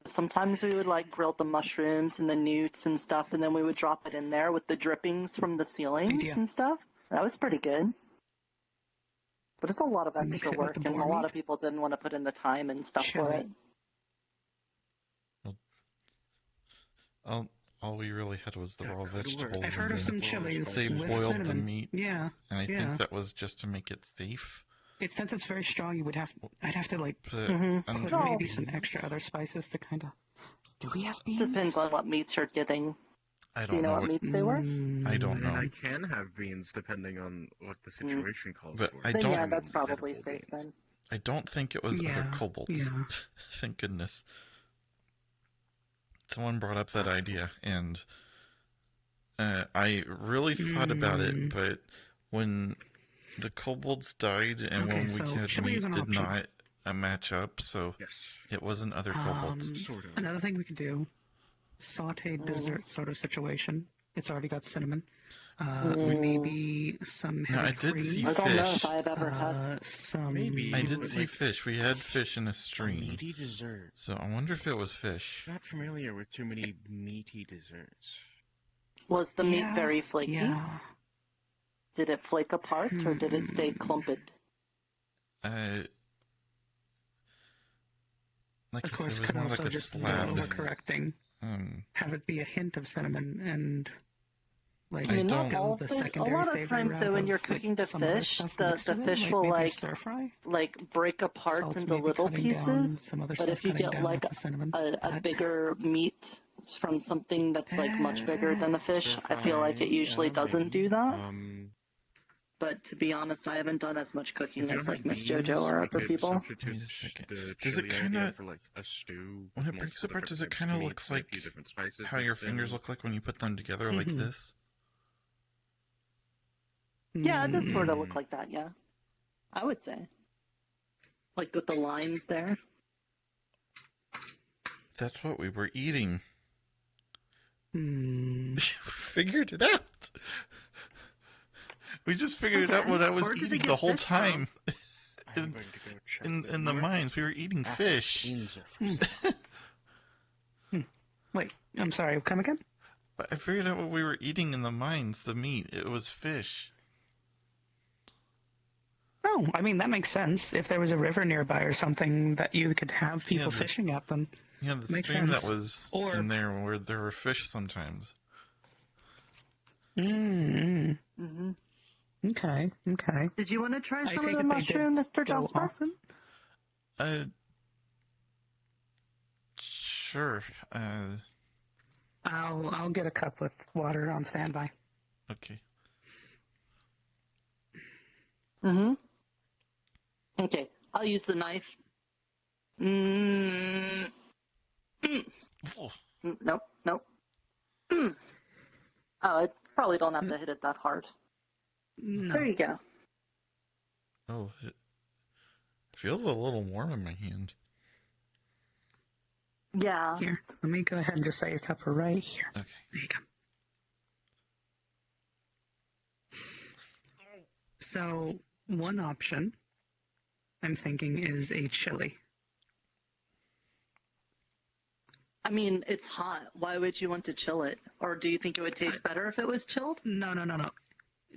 Sometimes we would like grill the mushrooms and the newts and stuff, and then we would drop it in there with the drippings from the ceilings Idea. and stuff. That was pretty good. But it's a lot of Mix extra it with work, the and a boar lot meat? of people didn't want to put in the time and stuff for Chili. it. All we really had was the raw vegetables. I've heard of and some then chilies They with boiled cinnamon. the meat. Yeah, And I yeah. think that was just to make it safe. Since it's very strong, I'd have to like But, put Well- maybe some extra other spices to kind of. Do we have beans? Depends on what meats you're getting. I Do you don't know know what meats they were? I don't And know. I can have beans depending on what the situation calls But for. I Then don't. yeah, that's probably safe then. I don't think it was other Yeah, kobolds. yeah. Thank goodness. Someone brought up that idea, and I really thought about it, but when the kobolds died and Okay, when so we had chili meat is an did option. not match up, so it wasn't other kobolds. Another thing we could do, sautéed dessert sort of situation. It's already got cinnamon. Maybe some No, heavy I did cream. see I don't know fish. if I've ever had. Some I did see fish. We had fish in a stream. Meaty dessert. So I wonder if it was fish. Not familiar with too many meaty desserts. Was the meat Yeah, very flaky? yeah. Did it flake apart, or did it stay clumped? Like Of I course, said, it could was more also like a just slab. overcorrecting. Have it be a hint of cinnamon and like I mean, not go all the fish. A secondary lot of savory times, route though, when of, you're like, cooking the some other fish, stuff the mixed with it, fish like will maybe a stir fry. like break apart Salt into maybe little cutting down, pieces. some other But stuff if you cutting get down like with the cinnamon. a bigger meat from something that's like much bigger than the fish, I feel like it usually doesn't do that. But to be honest, I haven't done as much cooking as like Miss JoJo or other people. Wait a second. Does it kind of, for like a stew? when it breaks apart, does it kind of look like how your fingers look like when you put them together like this? Yeah, it does sort of look like that. Yeah, I would say, like with the lines there. That's what we were eating. Hmm. Figured it out. We just figured it out what I was Where did they eating get the whole fish from? time. In the mines, we were eating fish. Wait, I'm sorry. Come again? But I figured out what we were eating in the mines. The meat. It was fish. Oh, I mean that makes sense. If there was a river nearby or something that you could have people the- fishing at, then Yeah, the makes stream sense. that was Or- in there where there were fish sometimes. Mm. Mm-hmm. Okay. Okay. Did you want to try I some of take the it they mushroom, did Mr. go Jasper? often? Sure. I'll get a cup with water on standby. Okay. Mm-hmm. Okay, I'll use the knife. Nope, nope. Oh, I probably don't have to hit it that hard. No. There you go. Oh, it feels a little warm in my hand. Yeah. Here, let me go ahead and just set your cup right here. Okay. There you go. So, one option I'm thinking is a chili. I mean, it's hot. Why would you want to chill it? Or do you think it would taste better if it was chilled? No.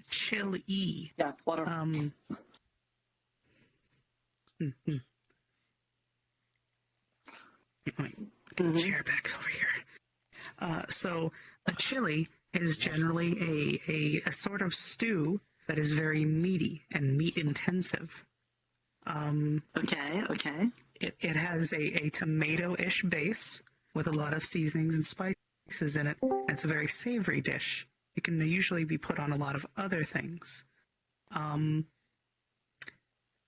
Chili. Yeah, water. Let me get the chair back over here. So a chili is generally a sort of stew that is very meaty and meat intensive. Okay. It has a tomato-ish base with a lot of seasonings and spices in it. And it's a very savory dish. It can usually be put on a lot of other things.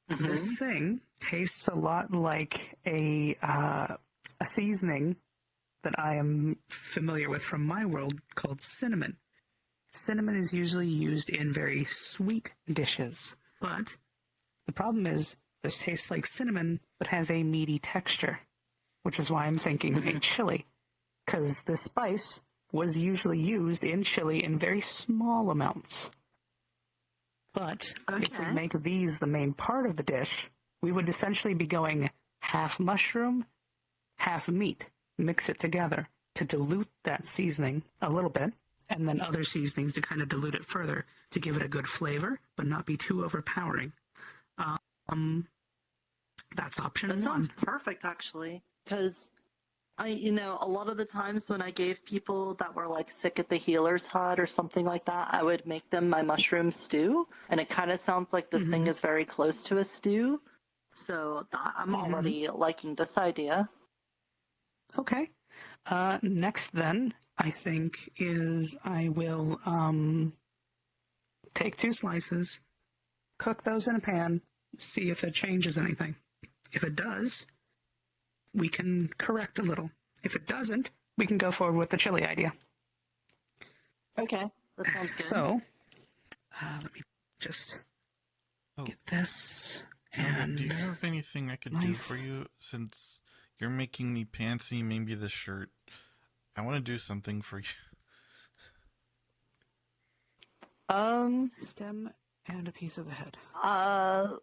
This thing tastes a lot like a seasoning that I am familiar with from my world called cinnamon. Cinnamon is usually used in very sweet dishes, but the problem is this tastes like cinnamon but has a meaty texture, which is why I'm thinking a chili, because this spice was usually used in chili in very small amounts. But if we make these the main part of the dish, we would essentially be going half mushroom, half meat. Mix it together to dilute that seasoning a little bit, and then other seasonings to kind of dilute it further to give it a good flavor, but not be too overpowering. That's option one. That sounds perfect, actually, because a lot of the times when I gave people that were like sick at the healer's hut or something like that, I would make them my mushroom stew, and it kind of sounds like this thing is very close to a stew. So I'm already liking this idea. Okay. Next, then, I think, is I will take 2 slices, cook those in a pan, see if it changes anything. If it does, we can correct a little. If it doesn't, we can go forward with the chili idea. Okay, that sounds good. So, let me just get this. And do you have anything I could do for you? Since you're making me pantsy, maybe the shirt. I want to do something for you. Stem and a piece of the head.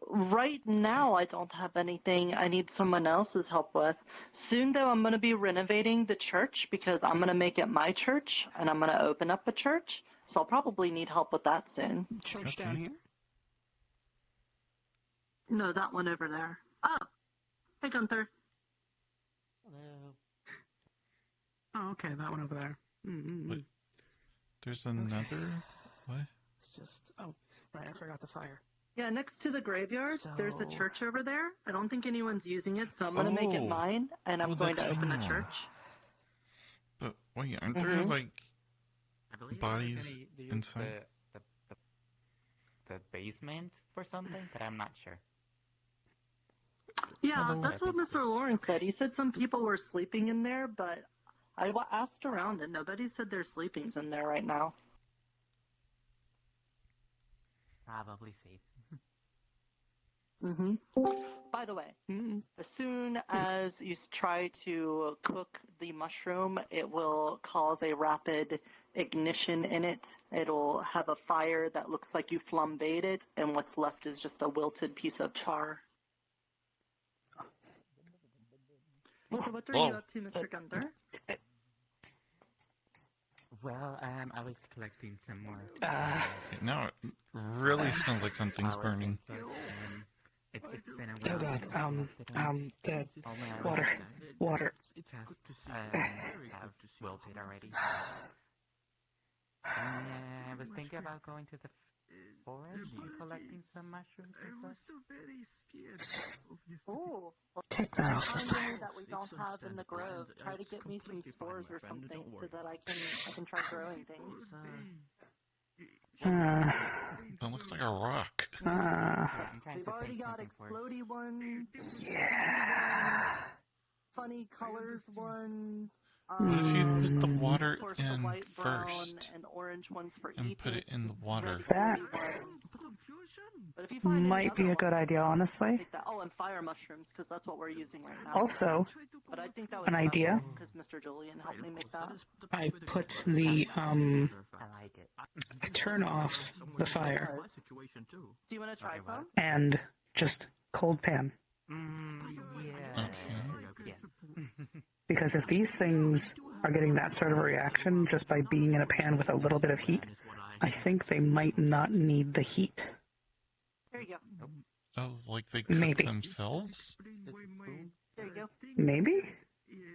Right now I don't have anything I need someone else's help with. Soon, though, I'm going to be renovating the church because I'm going to make it my church, and I'm going to open up a church. So I'll probably need help with that soon. Church down here? No, that one over there. Oh, hey, Gunther. Oh, okay, that one over there. Wait, there's another? What? It's just... Oh, right, I forgot the fire. Yeah, next to the graveyard, there's a church over there. I don't think anyone's using it, so I'm going to make it mine, and I'm going to open a church. But wait, aren't there, like, bodies inside? The basement or something, but I'm not sure. Yeah, that's what Mr. Lawrence said. He said some people were sleeping in there, but I asked around and nobody said there's sleepings in there right now. Probably safe. By the way, as soon as you try to cook the mushroom, it will cause a rapid ignition in it. It'll have a fire that looks like you flambéed it, and what's left is just a wilted piece of char. So what are you up to, Mr. Gunther? Well, I was collecting some more. Now it really smells like something's burning. It's been a while. Oh god, the water. Just have wilted already. I was thinking about going to the forest and collecting some mushrooms and such. Ooh, take that off the fire. That we don't have in the grove. Try to get me some spores or something so that I can try growing things. That looks like a rock. We've already got explodey ones. Yeah. Funny colors ones. What if you put the water Of course, the in white, brown, first and orange ones for and eating. put it in the water? That But if you find any might be other a good ones, idea, honestly. take that. Oh, and fire mushrooms, because that's what we're using right now. Also, but I think that was an idea. because Mr. Julian helped me make that. I put the I turn off the fire Do you want to try some? and just cold pan. Yes. Because if these things are getting that sort of a reaction just by being in a pan with a little bit of heat, I think they might not need the heat. There you go. Oh, like they cook Maybe. themselves? There you go. Maybe?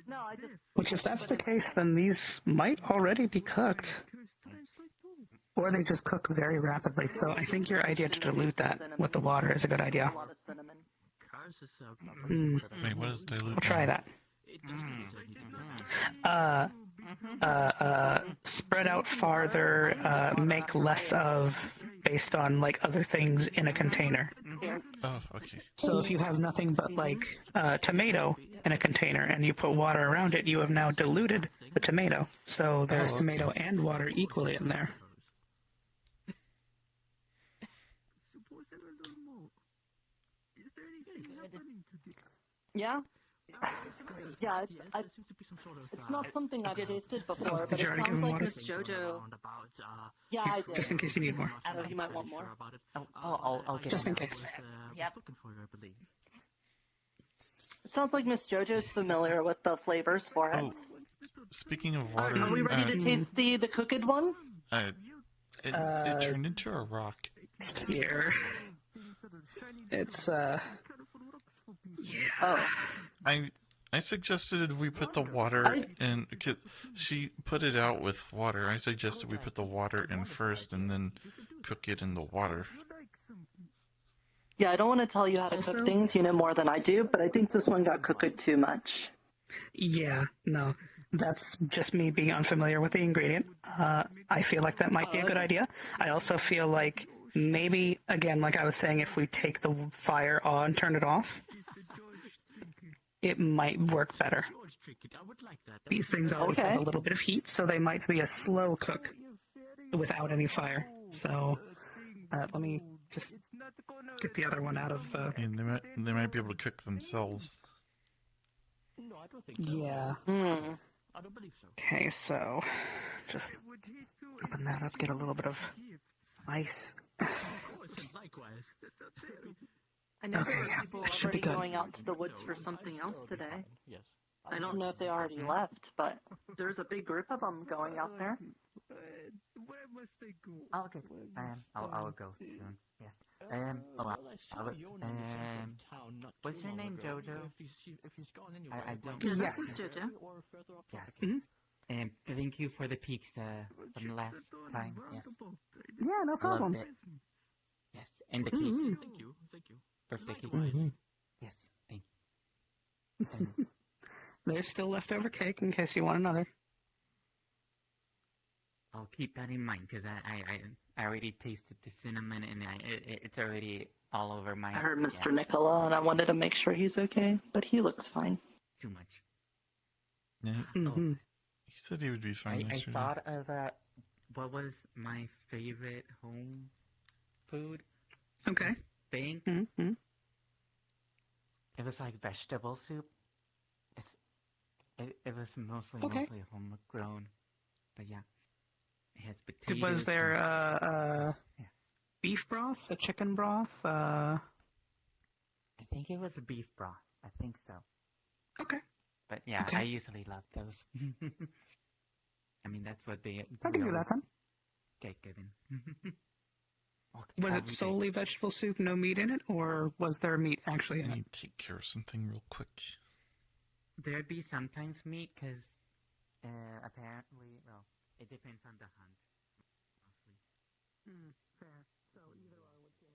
No, I just. Which, if that's the case, then these might already be cooked. Or they just cook very rapidly. So I think your idea to dilute that with the water is a good idea. Wait, what is dilute? We'll try that. Spread out farther, make less of based on like other things in a container. Oh, okay. So if you have nothing but like tomato in a container and you put water around it, you have now diluted the tomato. So there's tomato and water equally in there. Yeah. Yeah, it's not something I've tasted before, but Did you it already give sounds him like water? Miss JoJo. Yeah, I did. Just in case you need more. Oh, you might want more. I'll get Just it in now. case. Yep. It sounds like Miss JoJo's familiar with the flavors for it. Speaking of water, Are we ready to taste the cooked one? It turned into a rock. Here. It's Oh. I suggested we put the water in. She put it out with water. I suggested we put the water in first and then cook it in the water. Yeah, I don't want to tell you how to cook things. You know more than I do, but I think this one got cooked too much. Yeah, no. That's just me being unfamiliar with the ingredient. I feel like that might be a good idea. I also feel like maybe, again, like I was saying, if we take the fire on, turn it off, it might work better. These things always have a little bit of heat, so they might be a slow cook without any fire. So let me just get the other one out of... And they might be able to cook themselves. Yeah. Okay, so just open that up, get a little bit of ice. I know Okay, there yeah, are people that should be already good. going out to the woods for something else today. I don't know if they already left, but there's a big group of them going out there. Oh, okay. I'll go soon. Yes. What's your name, Jojo? I don't. Yeah, that's Miss JoJo. Yes. Mm-hmm. And thank you for the pizza from the last time. Yes. Yeah, no problem. I loved it. Yes, and the cake. Mm-hmm. Thank you. Birthday cake. Mm-hmm. Yes, thank you. There's still leftover cake in case you want another. I'll keep that in mind because I already tasted the cinnamon and it's already all over my. I heard Mr. Nicola, and I wanted to make sure he's okay, but he looks fine. Too much. Yeah. Mm-hmm. He said he would be fine I yesterday. thought of what was my favorite home food. Okay. Think Mm-hmm. it was like vegetable soup. It was mostly homegrown, but yeah, it has potatoes. Was there beef broth, a chicken broth? I think it was a beef broth. I think so. Okay. But yeah, Okay. I usually love those. I mean, that's what they. I can do that then. Get given. Was it solely vegetable soup, no meat in it, or was there meat actually in I it? need to take care of something real quick. There'd be sometimes meat, because apparently, well, it depends on the hunt. Mostly. Fair. So either or would feel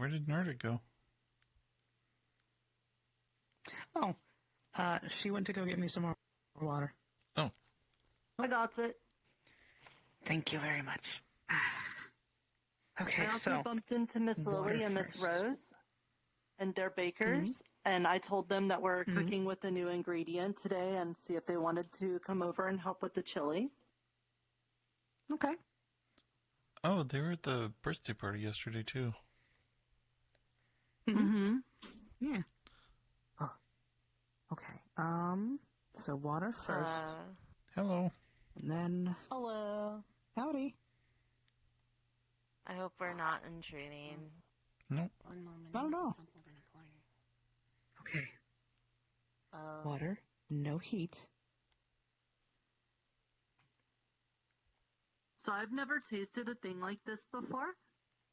Where did Nerda go? Oh, she went to go get me some more water. Oh. I got it. Thank you very much. Okay, I also so bumped into Miss water Lily and Miss first. Rose, and they're bakers, and I told them that we're cooking with a new ingredient today and see if they wanted to come over and help with the chili. Okay. Oh, they were at the birthday party yesterday, too. Mm-hmm. Yeah. Oh. Okay. So water first. Hello. And then... Hello. Howdy. I hope we're not intruding. Nope. Not at all. Okay. Water, no heat. So I've never tasted a thing like this before.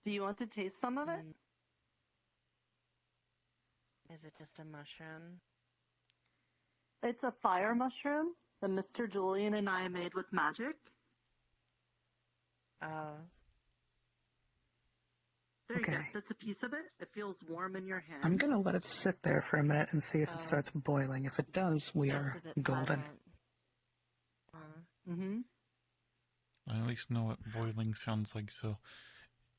Do you want to taste some of it? Is it just a mushroom? It's a fire mushroom that Mr. Julian and I made with magic. There you go. Okay. That's a piece of it. It feels warm in your hand. I'm gonna let it sit there for a minute and see if it starts boiling. If it does, we are golden. Mm-hmm. I at least know what boiling sounds like, so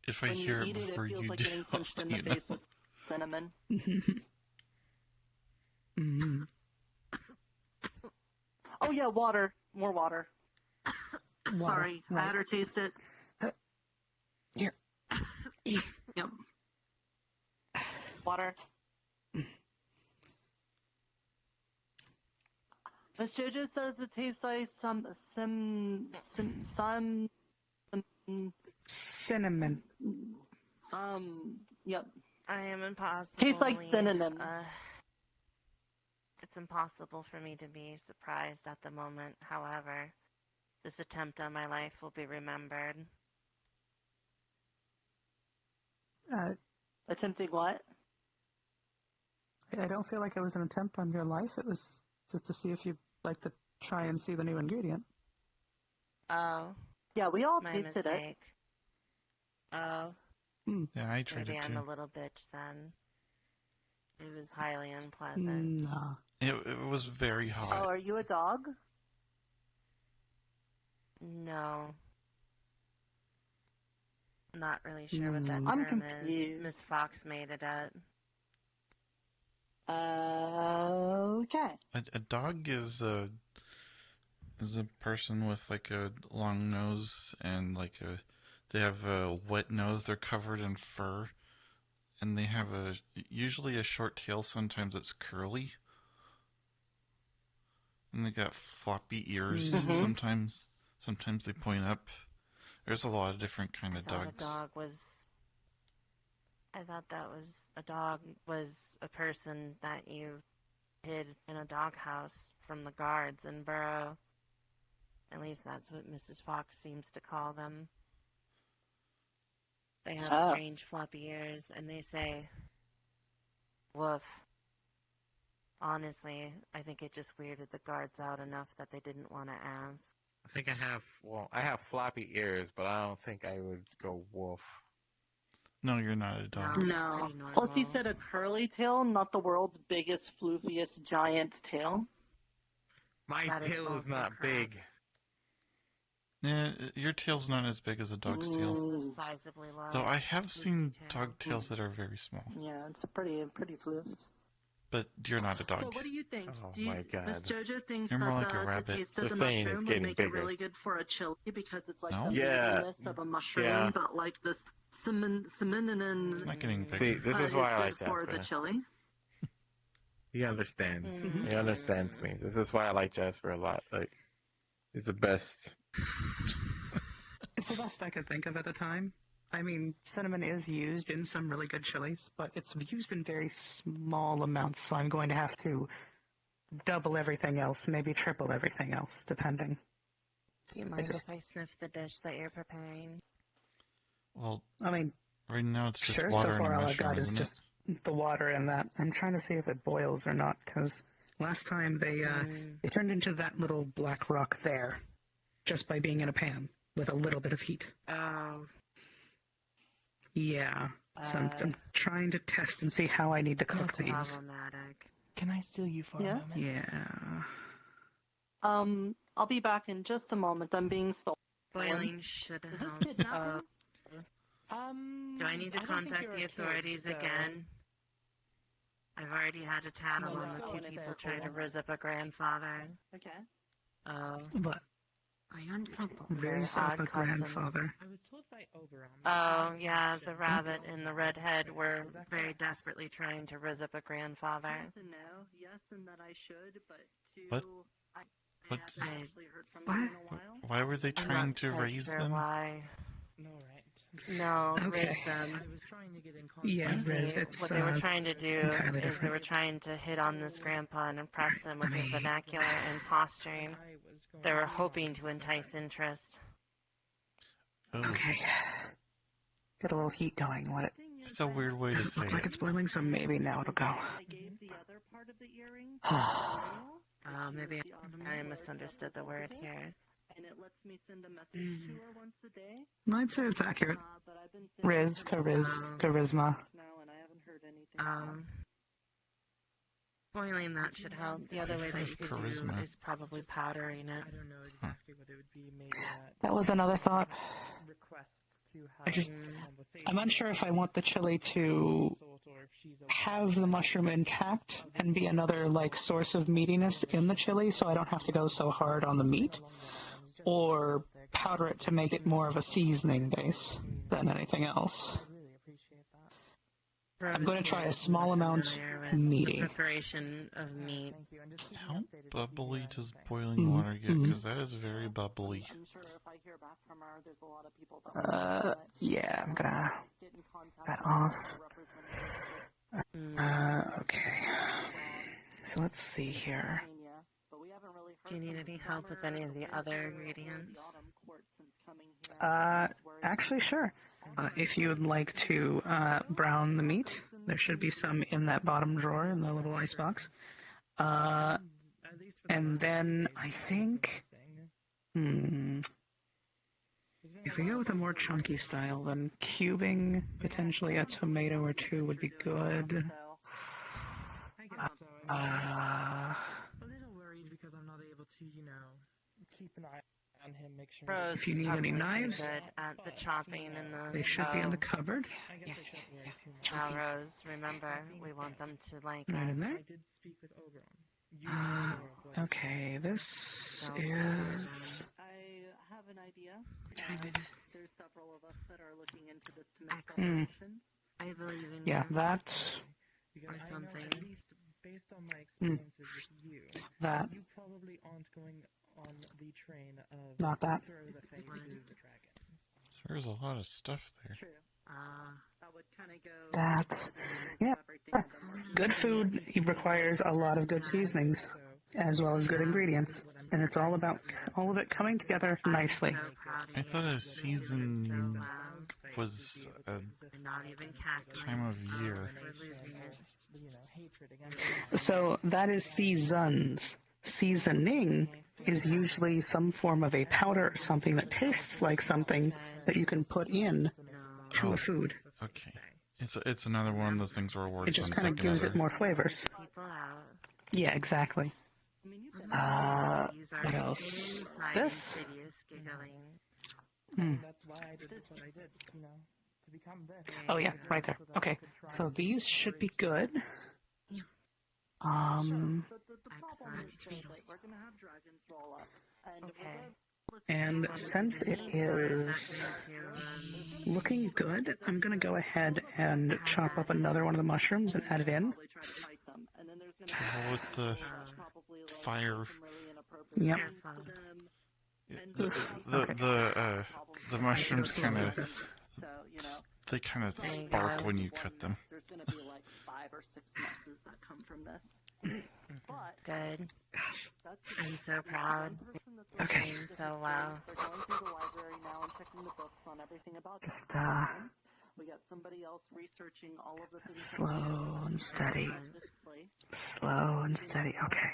if I When hear you it eat before it feels you like do, getting I'll punched in let the you face know. with cinnamon. Oh yeah, water. More water. Sorry, I had her taste it. Here. Yep. Water. Miss JoJo says it tastes like cinnamon. Yep. I am impossible. Tastes like synonyms. It's impossible for me to be surprised at the moment. However, this attempt on my life will be remembered. Attempting what? I don't feel like it was an attempt on your life. It was just to see if you'd like to try and see the new ingredient. Oh. Yeah, we all My tasted mistake. it. Oh. Yeah, I tried Maybe it I'm too. a little bitch then. It was highly unpleasant. No. It was very Oh, hot. are you a dog? No. I'm not really sure what that I'm term confused. is. Miss Fox made it up. Okay. A dog is a person with like a long nose and they have a wet nose. They're covered in fur, and they have usually a short tail. Sometimes it's curly, and they got floppy ears. Sometimes they point up. There's a lot of different kind of dogs. I thought a dog was a person that you hid in a doghouse from the guards in Burrow. At least that's what Mrs. Fox seems to call them. They have strange floppy ears, and they say, woof. Honestly, I think it just weirded the guards out enough that they didn't want to ask. I think I have floppy ears, but I don't think I would go wolf. No, you're not a dog. No. Plus, he said a curly tail, not the world's biggest, floofiest, giant tail. My tail is not big. Yeah, your tail's not as big as a dog's tail. Sizably large. Though I have seen dog tails that are very small. Yeah, it's a pretty floofed. But you're not a dog. So what do you think? Oh my God. Miss JoJo thinks You're that more like a the rabbit. taste of The the saying is mushroom would getting make bigger. it really good for a chili because it's like No? the Yeah. meatiness of a mushroom, Yeah. but like this cinnamon It's not getting bigger. See, this is why I like good for the Jasper. chili. He understands. Mhm. He understands me. This is why I like Jasper a lot. Like, he's the best. It's the best I could think of at the time. I mean, cinnamon is used in some really good chilies, but it's used in very small amounts, so I'm going to have to double everything else, maybe triple everything else, depending. Do you mind if I sniff the dish that you're preparing? Well, I mean, right now it's just sure, water so far and a all I've mushroom, got is isn't just the water and that. I'm trying to see if it boils or not, because last time they turned into that little black rock there, just by being in a pan with a little bit of heat. Oh. Yeah. So I'm trying to test and see how I need to cook these. Problematic. Can I steal you for Yes? a moment? Yeah. I'll be back in just a moment. I'm being stolen. Boiling should Is this help. kidnapping? Do I need to contact the authorities again? I've already had to tattle on the two people trying to riz up a grandfather. Okay. Oh. What? Very Riz odd up a customs. grandfather. I was told by Oberon. Oh, yeah, the rabbit and the redhead were very desperately trying to riz up a grandfather. Yes and no. Yes, and that I should, but two, What? I What's- haven't actually heard from them in a while. Why were they I'm trying not to quite raise sure them? why. No, right. No, Okay. raise them. I was trying to get in contact. Yeah, You see, Riz, it's what they were trying to do entirely is they different. were trying to hit on this grandpa and impress them with their vernacular and posturing. They were hoping to entice interest. Okay. Get a little heat going. Let it. It's a weird way to Doesn't say look like it. it's boiling, so maybe now it'll go. I gave the other part of the earring. Maybe I misunderstood the word here. And it lets me send a message to her once a day. I'd say it's accurate. But I've been sending Riz, charisma. now, and I haven't heard anything. Boiling that should help. The other way that you could do Charisma. is probably powdering it. I don't know exactly what it would be. Maybe That was another thought. requests to have I just, conversation. I'm unsure if I want the chili to have the mushroom intact and be another like source of meatiness in the chili, so I don't have to go so hard on the meat, or powder it to make it more of a seasoning base than anything else. I'm going to try a small amount meaty. Preparation of meat. How bubbly does boiling water get? Because that is very bubbly. I'm sure if I hear back from her, there's a lot of people that Yeah, I'm gonna get in contact that with off. representatives. Okay. So let's see here. But we haven't really Do you need any help with any of the other ingredients? Actually, sure. If you would like to brown the meat, there should be some in that bottom drawer in the little ice box. And then I think, if we go with a more chunky style, then cubing potentially a tomato or two would be good. A little worried because I'm not able to, keep an eye on him, make sure. Rose If you need probably any pretty knives, good at the chopping and the. they should be in the cupboard. Now, Rose, remember, we want them to like Right in us. there. I did speak with Oberon. Okay, this is... I have an idea. There's several of us that are looking into this to make Hmm. preparations. I believe in Yeah, you. that... Because Or I know, something. at least based on my experiences with you, That. you probably aren't going on the train of Not that. throw the face to the dragon. There's a lot of stuff there. That would kind of go. That. Yeah. Good food requires a lot of good seasonings, as well as good ingredients. And it's all about all of it coming together nicely. I thought a season was a Not even calculating. time of year. We're losing it. So that is seasons. Seasoning is usually some form of a powder or something that tastes like something that you can put in to a food. Okay. It's another one of those things where words It just sound kind of like gives another. it more flavors. People out. Yeah, exactly. Use our What else? inside This? insidious giggling. That's why I did what I did, to become this. Oh yeah, right there. Okay, so these should be good. The Excellent. problem is that, like, we're gonna have dragons roll up, and Okay. And since it is looking good, I'm going to go ahead and chop up another one of the mushrooms and add it in. Oh, with the fire. Yep. The mushrooms kind of they kind of spark when you cut them. there's gonna be like 5 or 6 messes that come from this. But Good. that's I'm so proud. Okay. Doing so well. they're going through the library now and checking the books on everything about Just, dragons. We got somebody else researching all of the things. slow and steady. Slow and steady. Okay.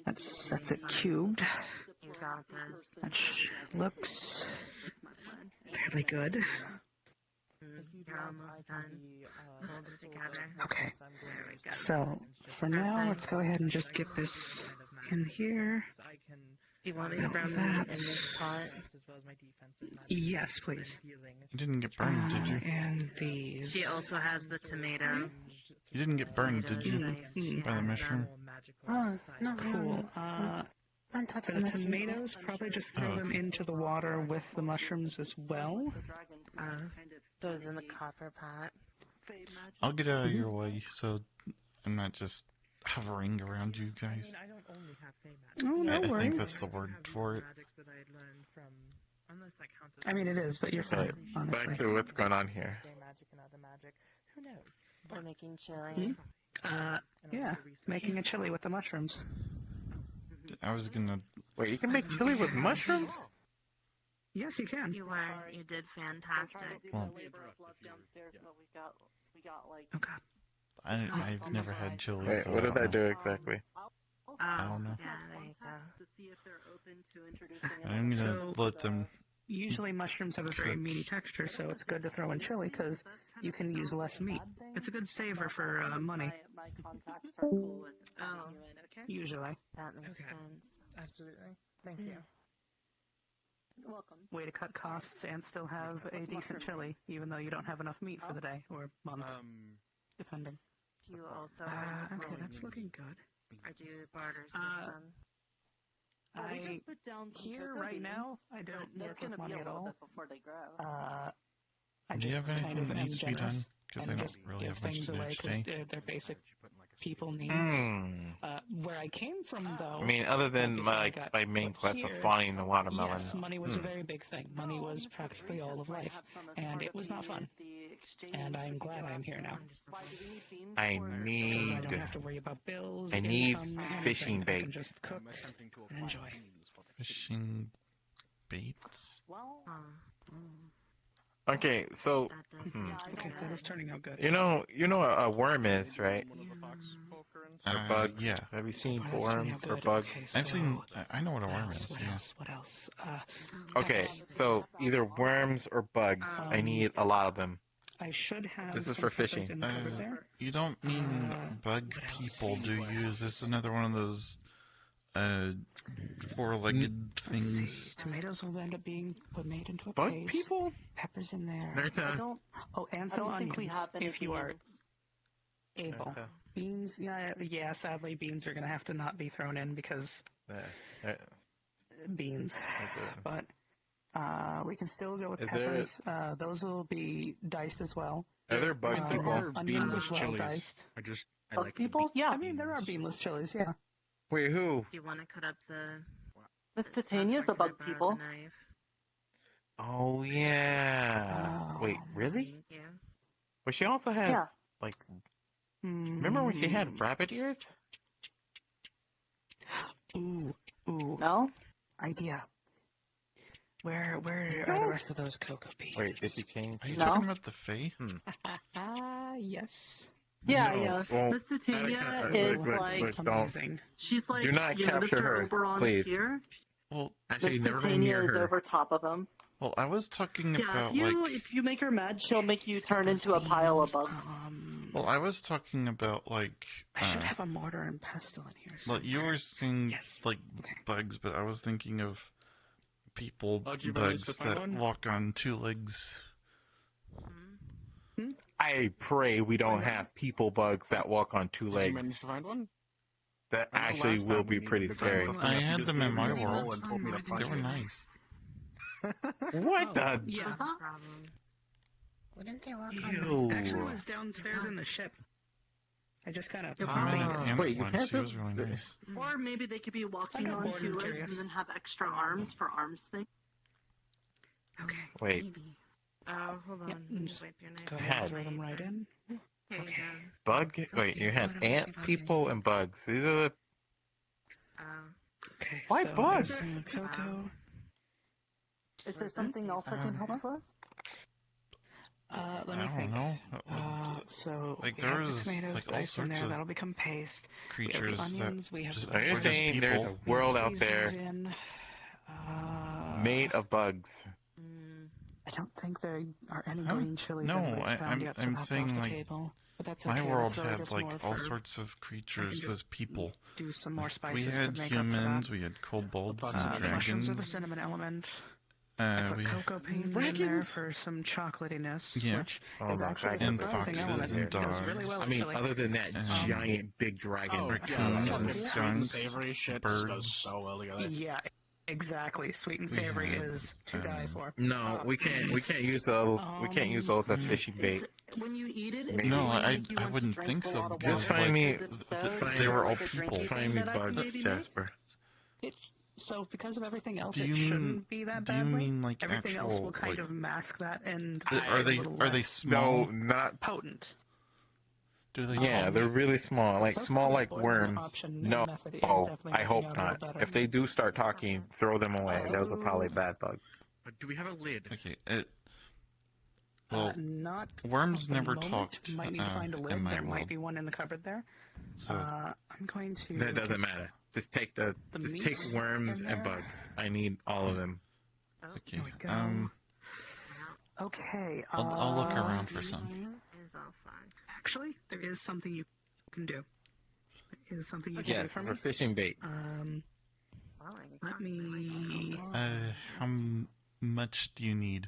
That sets it cubed. You got this. That looks fairly good. You're almost done. Hold it together. Okay. There we go. So, for now, let's go ahead and just get this in here. Do you want me to What brown was meat in that? this pot? Yes, please. You didn't get burned, did you? And these. She also has the tomato. You didn't get burned, did you? By the mushroom? Oh, no, cool. Don't touch For the the mushrooms. tomatoes, probably just throw them into the water with the mushrooms as well. Those in the copper pot. I'll get out of your way so I'm not just hovering around you guys. Oh, no I think worries. that's the word for it. I mean, it is, but you're fine, honestly. Back to what's going on here. We're making chili. Yeah, making a chili with the mushrooms. I was gonna... Wait, you can make chili with mushrooms? Yes, you can. You were. You did fantastic. Well, Okay. I've never had chili, Wait, so what did I don't do know. exactly? I don't know. Yeah, there you go. I'm gonna So- let them... Usually mushrooms have a very meaty texture, so it's good to throw in chili because you can use less meat. It's a good saver for money, Oh, usually. that makes Okay. sense. Absolutely. Thank you. Welcome. Way to cut costs and still have a decent chili, even though you don't have enough meat for the day or month, depending. Do you also Okay, that's looking good. or do you barter Uh, system? We I just put down some here cocoa right now. beans, I don't but that's work with gonna be money a at little all. bit before they grow. I Do you just have anything kind of that am needs to be generous done? Because I and don't just really give have much things to do away because today. they're basic people needs. Hmm. Where I came from, though. I mean, other than before I my, got my main put quest of here, finding the watermelon. Yes, money was a Hmm. very big thing. Money was practically all of life, and it was not fun. And I'm glad I'm here now. I Because I need... don't have to worry about bills, I need income, anything. fishing I bait. can just cook and enjoy. Fishing baits? Okay, so... Okay, that is turning out good. You know what a worm is, right? Or bugs. Yeah. Have you seen That's turning worms out or good. bugs? Okay, I've seen... so I know what a worm else, is, what yeah. else? What else? Okay, peppers. so either worms or bugs. I need a lot of them. I should have This is some for peppers fishing. in the cupboard there. You don't mean bug people, do you? Is this another one of those four-legged things? Tomatoes will end up being made into a Bug paste. people? Peppers in there. Narita. Oh, and I some don't think we onions, have any if you are beans. able. Narita. Beans, yeah. Sadly, beans are gonna have to not be thrown in because beans. But we can still go with Is there- peppers. Those will be diced as well. Are there bug people? Onions as well diced. Bug people? Yeah. I mean, there are beanless chilies. Yeah. Wait, who? Do you want to cut up the? Miss Titania's a bug people. Oh, yeah. Wait, really? Yeah. But she also has, Yeah. like... Remember when she had rabbit ears? Ooh. No? Idea. Where are the rest of those cocoa beans? Wait, did she change? Are you No. talking about the Fae? Yes. Yeah, No. yeah. Well, Miss Titania look, is look, like look, don't. Amazing. she's like Do not capture Mr. her, Oberon's please. here. Well, Miss Titania is over top of him. Well, I was talking Yeah, about, if you make her mad, she'll make you turn into a pile of bugs. Well, I was talking about, like... I should have a mortar and pestle in here. Well, you were saying, like, bugs, but I was thinking of people bugs that walk on two legs. I pray we don't have people bugs that walk on two Did legs. you manage to find one? That I know actually last will time be we pretty needed to find scary. something I up, you had just them in gave me my a roll world. and told me to They find were it. nice. What the? Yeah. Wouldn't they walk Ew. Actually, it was downstairs in the ship. I just kind of. Wait, you have She was really nice. Or maybe they could be walking got on bored two and legs curious. and then have extra arms for arms thing. Okay. Wait, Oh, hold on. Yep, just Wipe your go knife. ahead and Had- throw them right in. Here you go. bug? Wait, you had ant people and bugs. These are the... Okay. Why so bugs? there's some cocoa. Is there something else I can help us with? Let me I think. don't know. So Like, we have the there's, tomatoes like, all diced in sorts there. of That'll become paste. creatures we have the that onions. We have just- the Are you Or just saying there's a people. world out there seasons in. made of bugs? I don't think there are any Huh? green chilies No, anybody's found yet, so I'm that's saying off the like table. But that's my okay. world That's really had just like more all for- sorts of creatures just as people. do some more Like, spices we had to make up for humans, that. we had kobolds and Mushrooms dragons. are the cinnamon element. I put We cocoa beans in there for some chocolatiness, Yeah. which Oh is my actually a God, and surprising foxes element. and It goes really dogs. well I with mean, chili. other than that giant big dragon. raccoons and sweet and skunks, savory shit birds. goes so well together. Yeah, exactly. Sweet and We savory had, is to die for. No, we can't use those. We can't use those as fishing bait. When you eat it, Maybe. No, really I make you want to wouldn't drink think a so. lot of Because Just water? find me. Because if so, They were all like a people. drinky Find thing me that I can bugs, maybe Jasper. So because of everything else, Do it you mean- shouldn't be that do bad. you mean, like, everything else will actual, kind like- of mask that and Are make it a little they less small? No, not. potent. Do they? Yeah, they're really small, like So small, far, like spoiler worms. option No, method is definitely I making hope out a not. little better. If they do start talking, throw them away. Those are probably bad bugs. But do we have a lid? Okay. Well, Not worms at the never moment. talked. Might need to find a in lid. my There might world. be one in the cupboard there. So I'm going to. That doesn't matter. Just take The just meat take worms in and there? bugs. I need all of them. Okay. go. Okay. I'll look around for some. Is all fine. Actually, there is something you can do. There is something you can Yes, do for me. for fishing bait. Let me. How much do you need?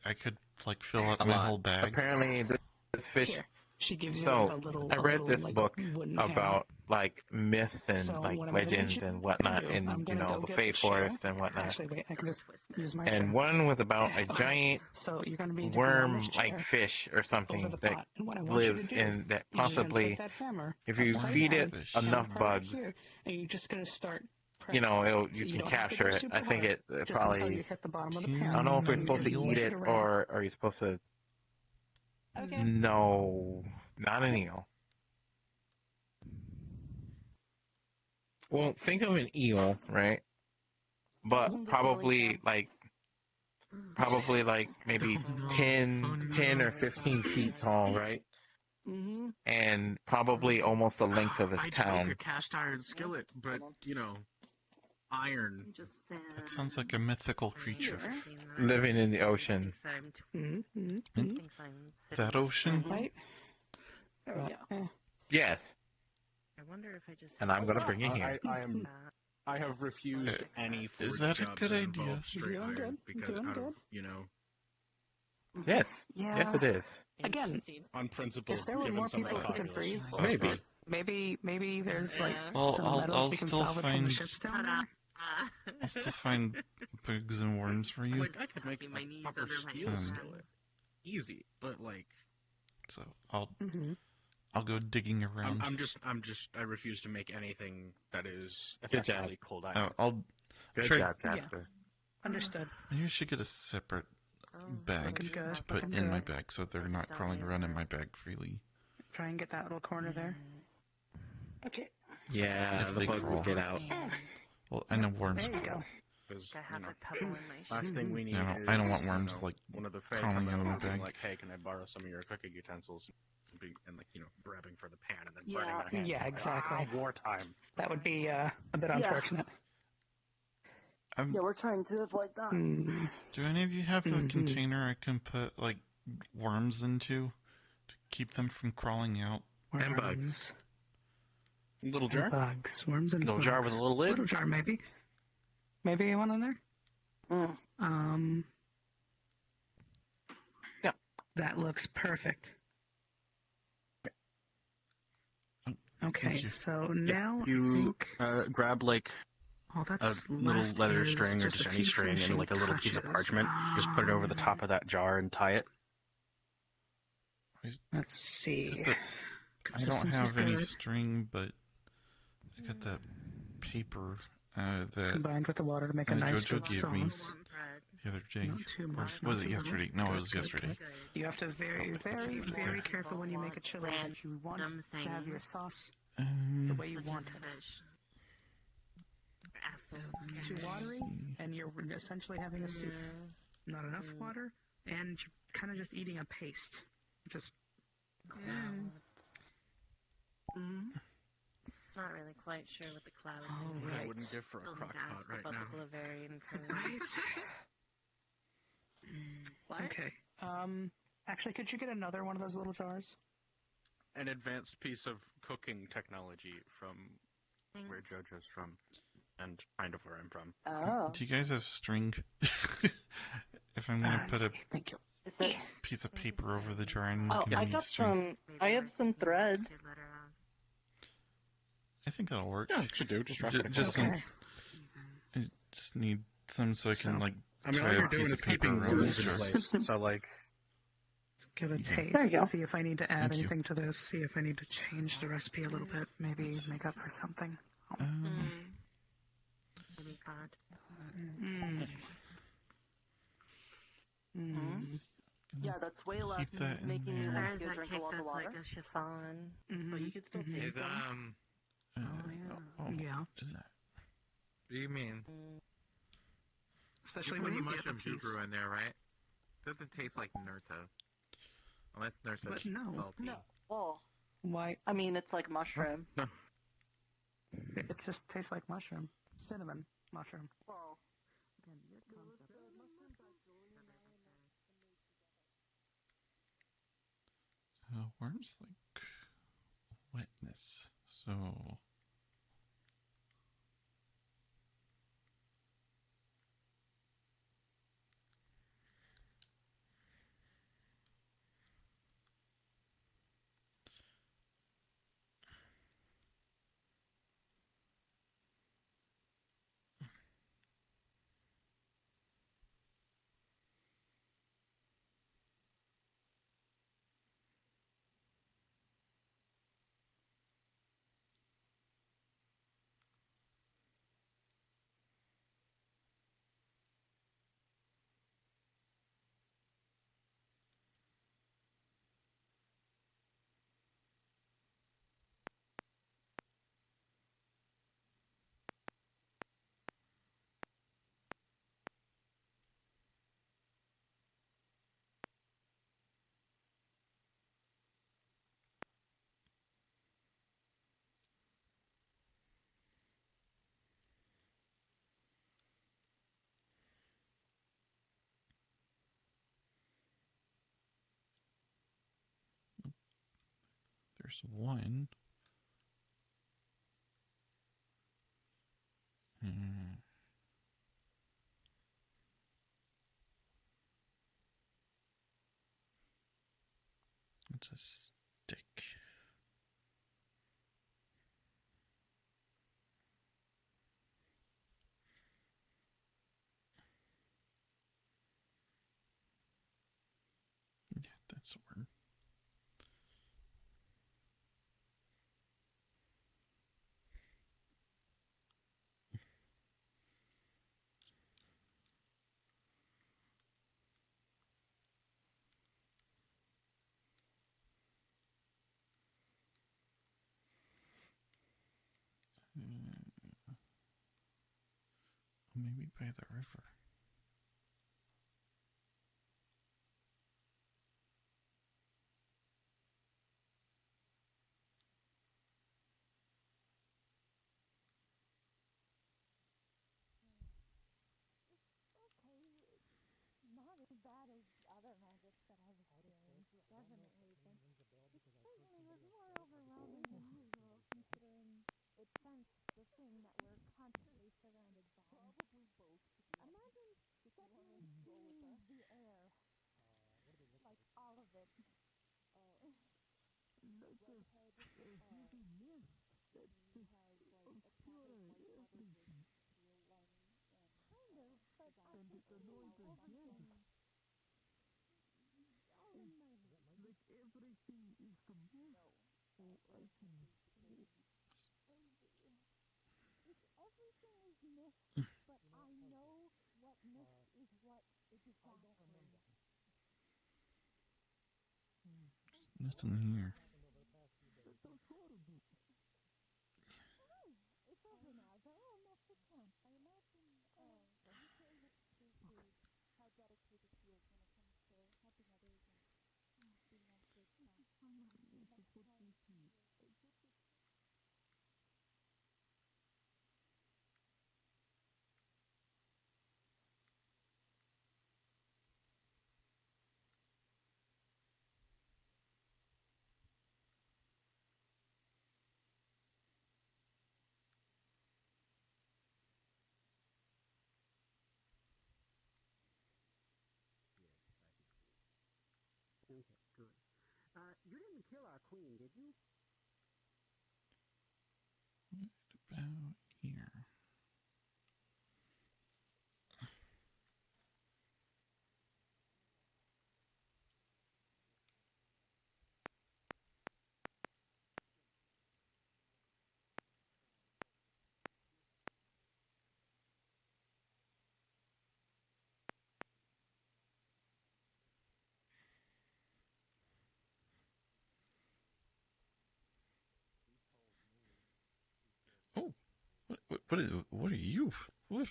I could like fill out A my lot. whole bag. Apparently, this fish. Here. She gives you So like a little. I read little, this like, book wooden hammer. about like myths and So like what I'm gonna need legends you and to whatnot, do, in I'm gonna go the get Fey the shell. Forest and whatnot. Actually, wait, I can just use my And shell. one was about a giant So you're gonna be dipping on this worm-like chair fish or over something the that pot. And what I want you to lives do, in that you're just gonna possibly, take that hammer if you upside feed down it and enough put it bugs, here, and you're just gonna start. you know, So you you can don't have to capture go it. super I think hard, it just probably. until you hit the bottom of the pan. I don't know if we're and you supposed to just eat push it around. or are you supposed to. Okay. No, not an eel. Well, think of an eel, right? But Isn't this probably like maybe 10 or 15 feet tall, right? Mm-hmm. And probably almost the length of his I'd make town. a cast iron skillet, but iron. That sounds like a mythical creature. Living in the ocean. In that ocean? Right? There we go. Yes. I wonder if I just. And I'm gonna bring it here. I have refused any forge Is that a jobs good that idea? involve straight Doing iron good. because Doing out good. of Yes. Yeah. Yes, it is. Again, on principle, if there were given more some of people the who could populace. breathe, maybe there's like Well, some I'll metals we can still salvage from the find- ships down there. I'll still find bugs and worms for you. Like I could make a proper steel skillet, easy, but like. So I'll go digging around. I refuse to make anything that is Good job. effectively cold iron. I'll Good try. job, Jasper. Understood. Maybe I should get a separate bag Looking good, to put looking in my good. bag so they're not crawling around in my bag freely. Try and get that little corner there. Okay. Yeah, If the they bugs will crawl. get out. Well, I know worms. There you go. Because I have a pebble in my last thing we need Yeah, is I don't want worms, you know, like, one of the Fae crawling coming out of my over and bag. like, hey, can I borrow some of your cooking utensils? And like grabbing for the pan and then Yeah. burning their hand. Yeah, exactly. Wartime. That would be a bit unfortunate. Yeah, we're trying to avoid that. Do any of you have a container I can put like worms into to keep them from crawling out? And bugs. Little And jar? bugs. Worms and Little bugs. jar with a little lid? Little jar, maybe. Maybe one in there? Yeah. That looks perfect. Okay, Thank you. so now I You think... grab like all a that's little left leather is string or just just a any few string and finishing like a little piece of touches. parchment. Just put it over the top of that jar and tie it. Let's see. I don't Consistency's have any good. string, but I got that paper that Combined with the water to make a nice Jojo good gave me sauce. the other day. Not too Or much. was not it too yesterday? much. No, Good, it was good, yesterday. good. You have to very careful when you make a chili that you want to have your sauce the way you want it. Too watery, and you're essentially having a soup. Not enough water, and you're kind of just eating a paste. Just Not really quite sure what the clouds What I wouldn't give for a crock pot right now. Bavarian curve. Right. Okay. Actually, could you get another one of those little jars? An advanced piece of cooking technology from where JoJo's from, and kind of where I'm from. Oh. Do you guys have string? If I'm gonna put a thank you. piece of paper over the jar, and Oh, I got some. I have some thread. I think that'll work. Yeah, it should do. Just wrap it in Just cotton. I just need some so I can like. I mean, all tie you're a doing piece is of paper keeping around rules the in jar. place. So, like, Let's give it a taste. There you go. See if I need to add Thank you. anything to this. See if I need to change the recipe a little bit. Maybe make up for something. Maybe God. Yeah, that's way less Keep that in making you there. want There's to go a drink a cake lot of that's water. like a chiffon. But you could still taste them. Yeah. What is that? What do you mean? Especially you when put you the get the mushroom piece. juju in there, right? Doesn't taste like Naruto. Unless Naruto's But no. salty. No. Well, Why? I mean, it's like mushroom. It just tastes like mushroom. Cinnamon mushroom. Well, Worms like wetness, so. There's one. It's a stick. Yeah, that's a word. Maybe by the river. Not as bad as other magics that I've experienced, definitely, but it certainly was more overwhelming than usual, considering it sensed the thing that we're constantly surrounded by. Probably both. Imagine suddenly seeing the air, like all of it. Kind of, but also all in my head. Everything is the mist. Everything is mist, but I know what mist is what exactly. Nothing here. It's over now. They're almost at camp. I imagine, you say how dedicated he is when it comes to helping others and being on good Good. You didn't kill our queen, did you? About here. Oh, what are you? What?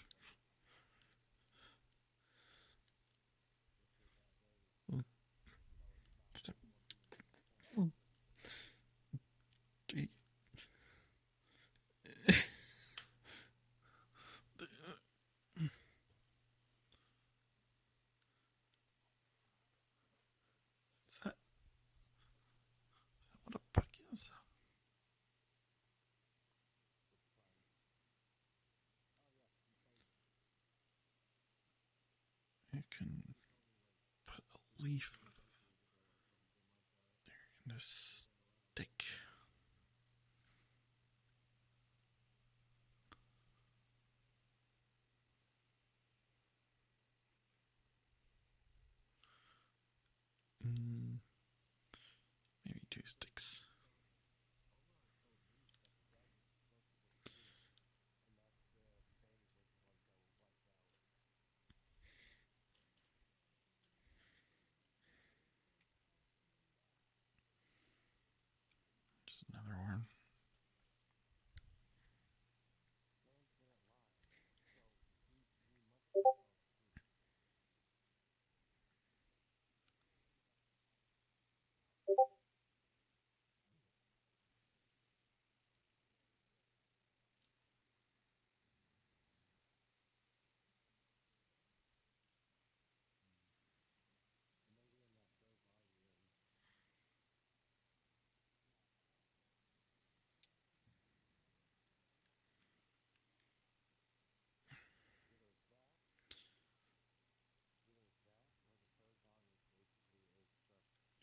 Is that what a bug is? I can put a leaf there in a stick. Maybe 2 sticks. Just another one.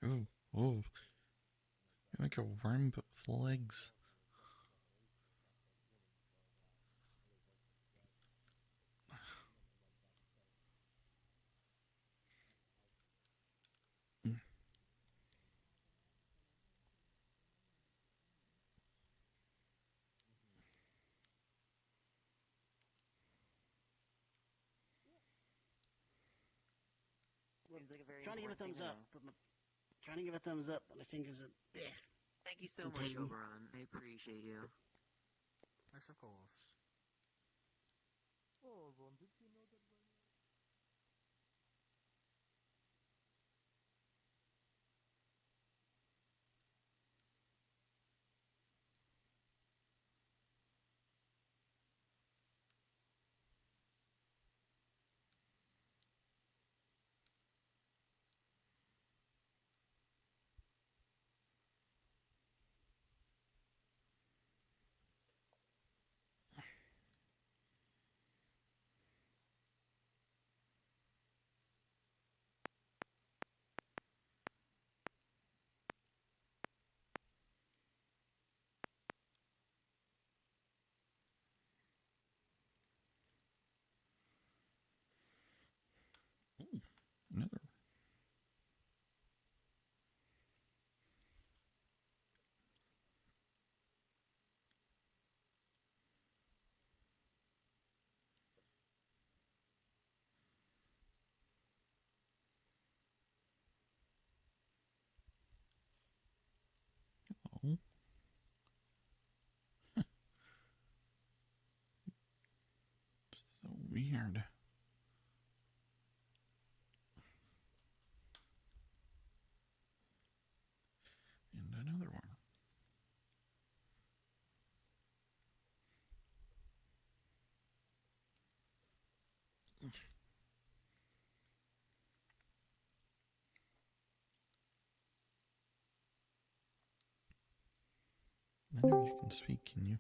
Ooh, ooh. Like a worm but with legs. Seems like a very Trying to give a important thumbs thing up, but my fingers are. Thank you so I'm much, pain. Oberon. I appreciate you. I suppose. Oh, Ron, did you know that? Ooh, another. Oh. So weird. And another one. None of you can speak, can you?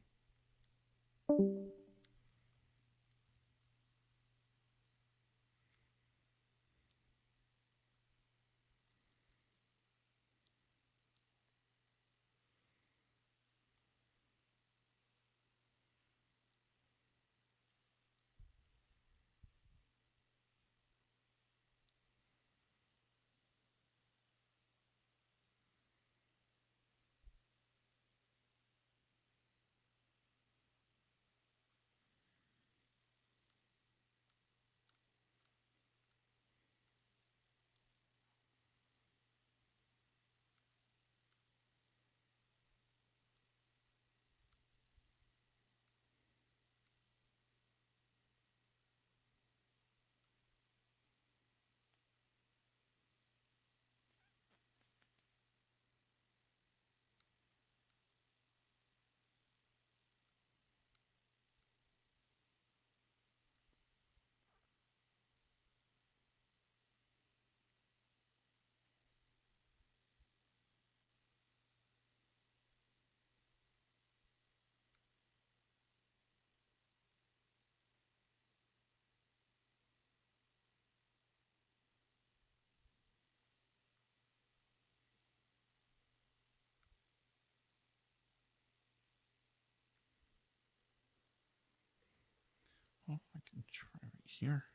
Well, I can try right here.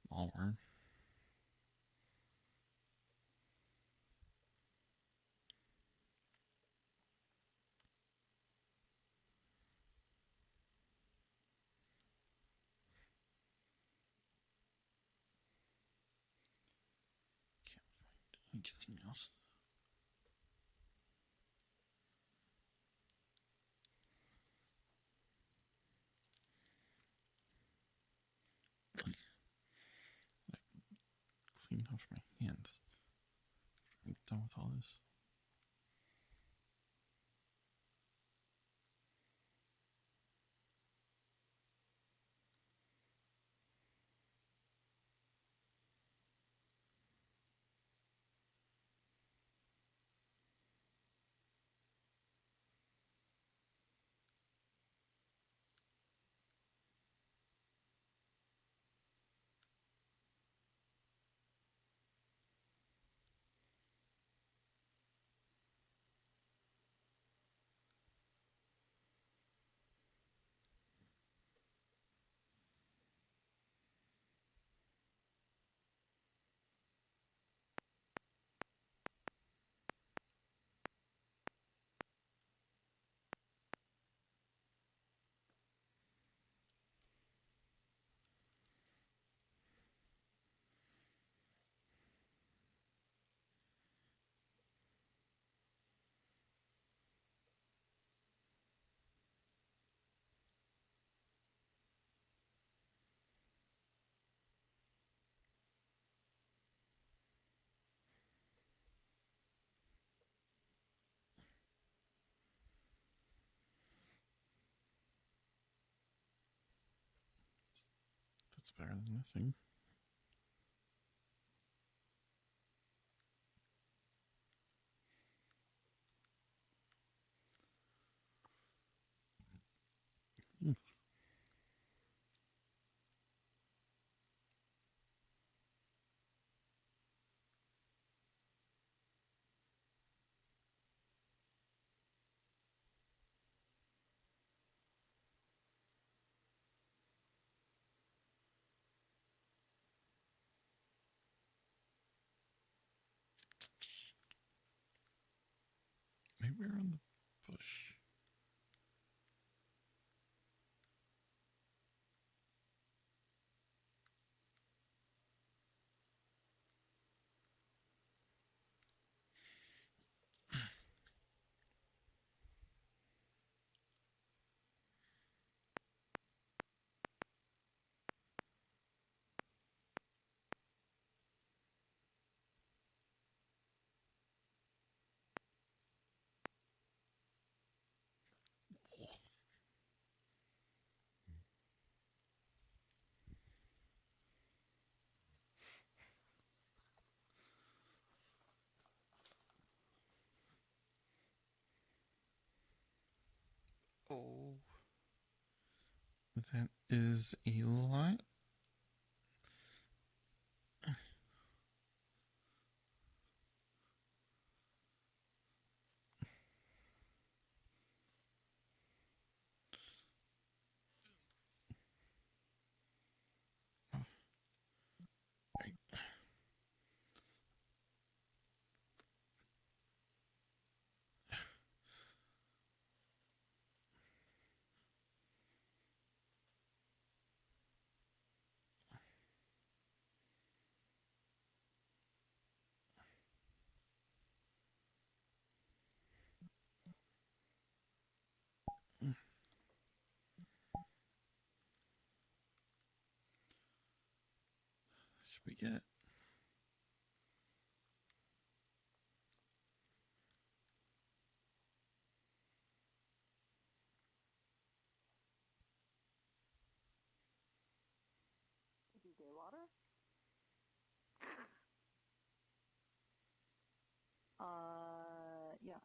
Smaller. Anything else? Clean off my hands. I'm done with all this. That's better than nothing. Maybe around the bush. Oh, that is a lot. we get? DJ water? Yeah.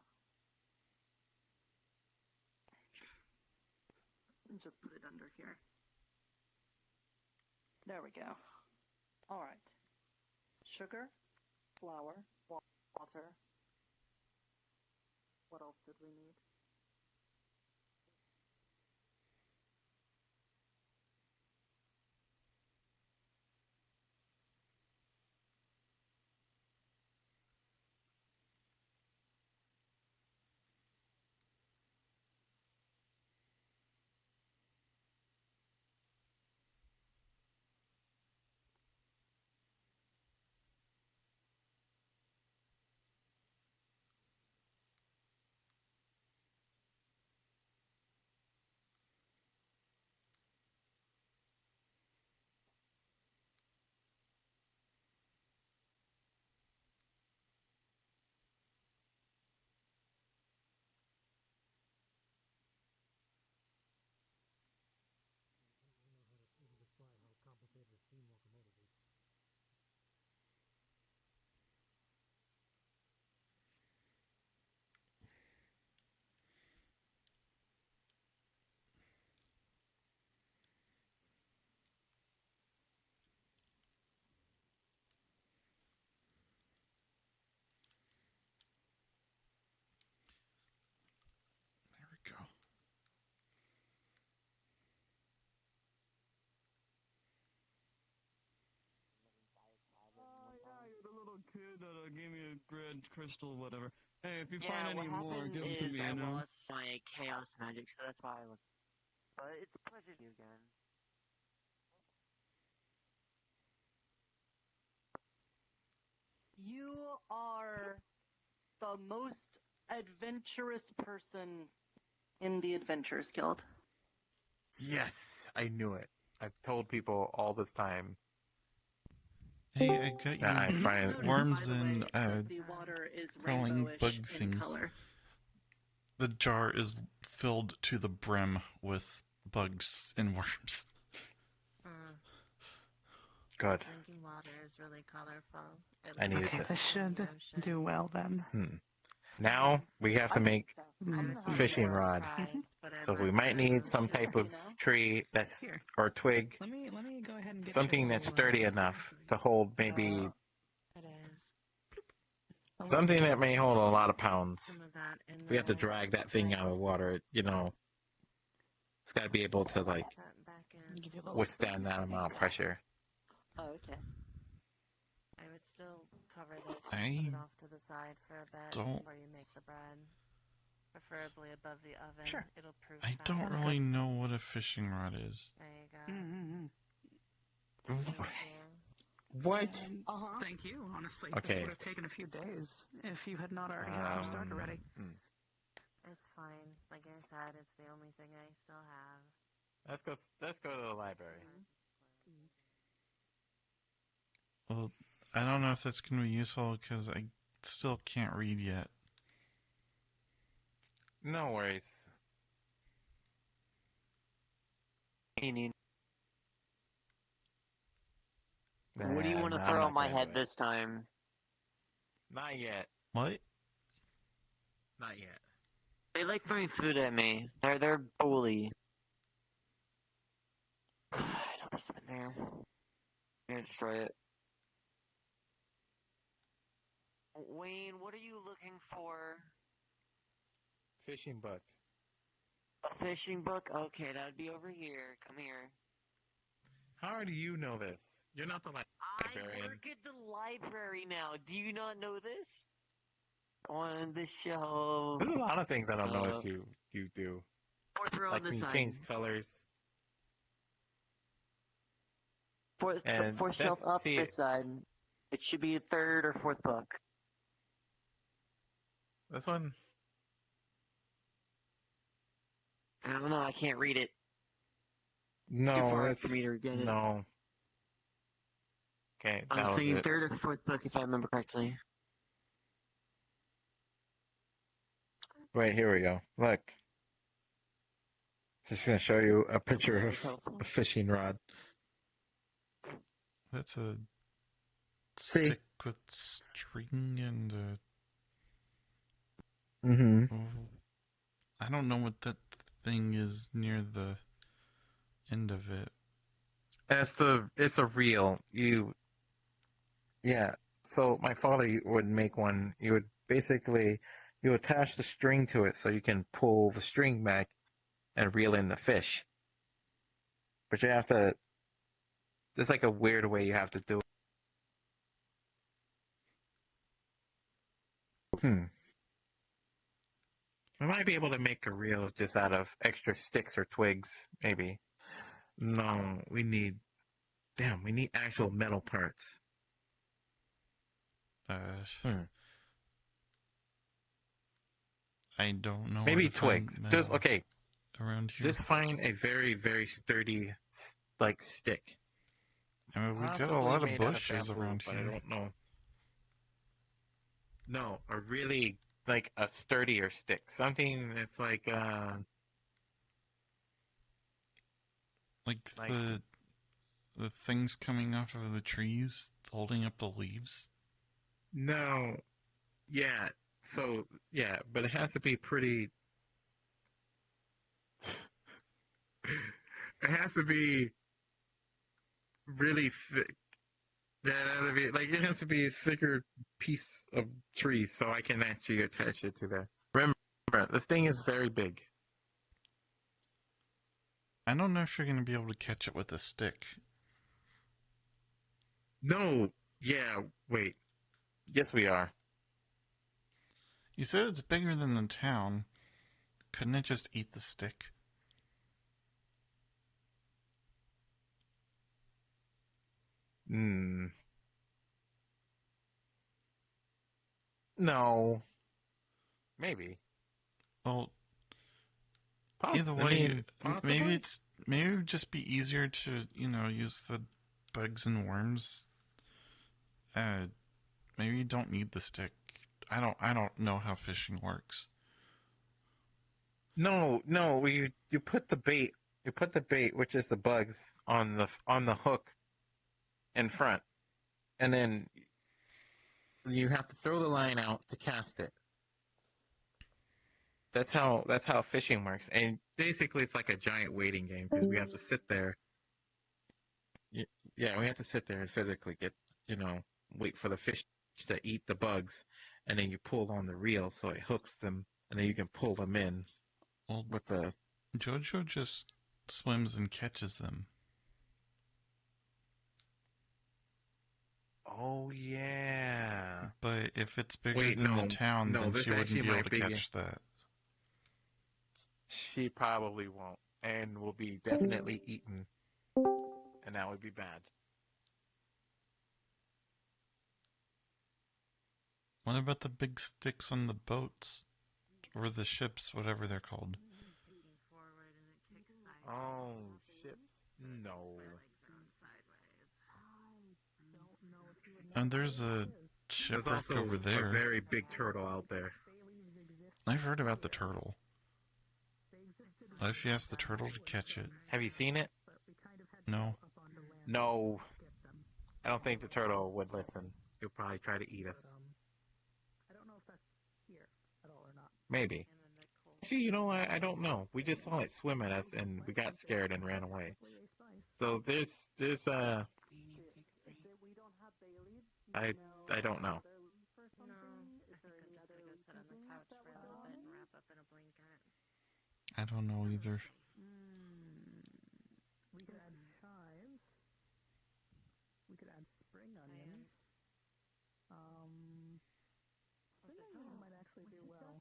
Just put it under here. There we go. All right. Sugar, flour, water. What else did we need? There we go. The little kid that gave me a red crystal, whatever. Hey, if you Yeah, find what any more, happened give them to is me, I you know? lost my chaos magic, so that's why I was. But it's a pleasure to see you again. You are the most adventurous person in the Adventurers Guild. Yes, I knew it. I've told people all this time. Hey, I got that I you find worms and The water is crawling rainbowish bug in things. color. The jar is filled to the brim with bugs and worms. Good. Drinking water is really colorful. I needed Okay, this. this should do well then. Now we have to make Mm. fishing rod. So we might need some type of tree that's or twig, Let me go ahead and get something you a that's little, sturdy enough to hold maybe It is. something that may hold a lot of pounds. Some of that in We have to there. drag that thing out of the water. You know, it's got to be able to like That back in. withstand that amount of pressure. Oh, okay. I would still cover this, I put it off to the side for a bit don't- before you make the bread. Preferably above the oven. Sure. It'll proof I faster. don't really know what a fishing rod is. There you go. What? Thank you, honestly. Okay. This would have taken a few days if you had not already had some starter ready. It's fine. Like I said, it's the only thing I still have. Let's go to the library. Well, I don't know if that's going to be useful because I still can't read yet. No worries. What do you want to I'm throw not on my gonna head do it. this time? Not yet. What? Not yet. They like throwing food at me. They're bully. I don't put some in there. I'm gonna destroy it. Wayne, what are you looking for? Fishing book. A fishing book? Okay, that would be over here. Come here. How do you know this? You're not the I work at the library now. Do you not know this? On the shelf. There's a lot of things I don't know if you do. Fourth row Like on the when you side. change colors. The And fourth shelf that's- up see, this side. It should be a third or fourth book. This one? I don't know. I can't read it. No, Too far that's for me to get it. no. Okay, I that was was thinking it. third or fourth book, if I remember correctly. Wait, here we go. Look. Just gonna show you a picture of a fishing rod. That's a See? stick with string and Mm-hmm. I don't know what that thing is near the end of it. It's a reel. Yeah. So my father would make one. You would basically, you attach the string to it so you can pull the string back and reel in the fish. But you have to, there's like a weird way you have to do it. We might be able to make a reel just out of extra sticks or twigs, maybe. No, we need actual metal parts. I don't know. Maybe where to twigs. Find Just metal okay. around here. Just find a very, very sturdy, like stick. I mean, we got a Possibly lot of made out bushes bamboo, around but here. I don't know. No, a really like a sturdier stick. Something that's like Like the things coming off of the trees holding up the leaves. No. Yeah. So yeah, but it has to be pretty. It has to be really thick. That has to be like it has to be a thicker piece of tree so I can actually attach it to that. Remember, this thing is very big. I don't know if you're going to be able to catch it with a stick. No. Yeah. Wait. Yes, we are. You said it's bigger than the town. Couldn't it just eat the stick? No. Maybe. Well, either way, maybe it would just be easier to use the bugs and worms. Maybe you don't need the stick. I don't know how fishing works. No. You put the bait. You put the bait, which is the bugs, on the hook in front, and then you have to throw the line out to cast it. That's how fishing works, and basically it's like a giant waiting game because we have to sit there. Yeah, we have to sit there and physically wait for the fish to eat the bugs, and then you pull on the reel so it hooks them, and then you can pull them in. Well, with the Jojo just swims and catches them. Oh yeah. But if it's bigger than the town, then she wouldn't be able to catch that. She probably won't, and will be definitely eaten, and that would be bad. What about the big sticks on the boats? Or the ships, whatever they're called? Oh, ships? No. And there's a shipwreck over there. A very big turtle out there. I've heard about the turtle. What if you ask the turtle to catch it? Have you seen it? No. No. I don't think the turtle would listen. He'll probably try to eat us. I don't know if that's here at all or not. Maybe. Actually, I don't know. We just saw it swim at us, and we got scared and ran away. So there's I don't know. I don't know either. We could add chives. We could add spring onions. Spring onions might actually do well.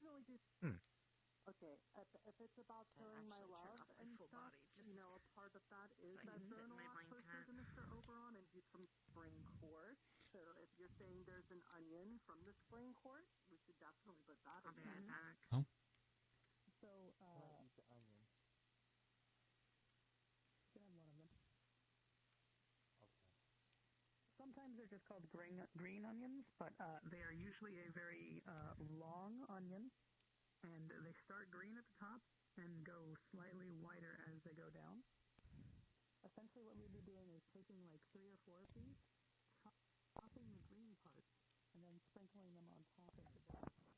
Okay, if it's about showing my love and stuff, a part of that is that journal closer to Mr. Oberon and do some spring court. So if you're saying there's an onion from the spring court, we should definitely put that in there. Oh. So, you can add one of them. Okay. Sometimes sometimes they're just called green onions, but they are usually a very long onion, and they start green at the top and go slightly whiter as they go down. Essentially what we'd be doing is taking like 3 or 4 of these, chopping the green parts, and then sprinkling them on top of the brown part.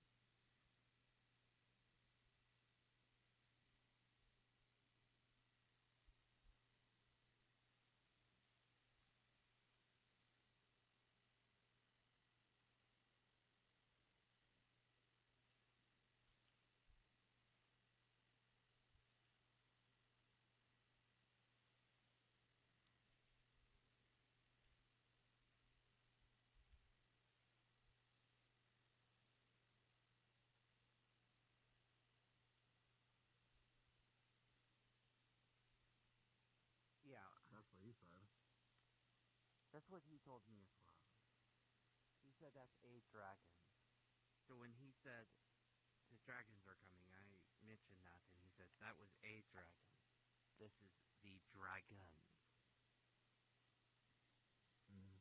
Yeah, that's what he said. That's what he told me as well. He said that's a dragon. So when he said the dragons are coming, I mentioned that, and he said that was a dragon. This is the dragon.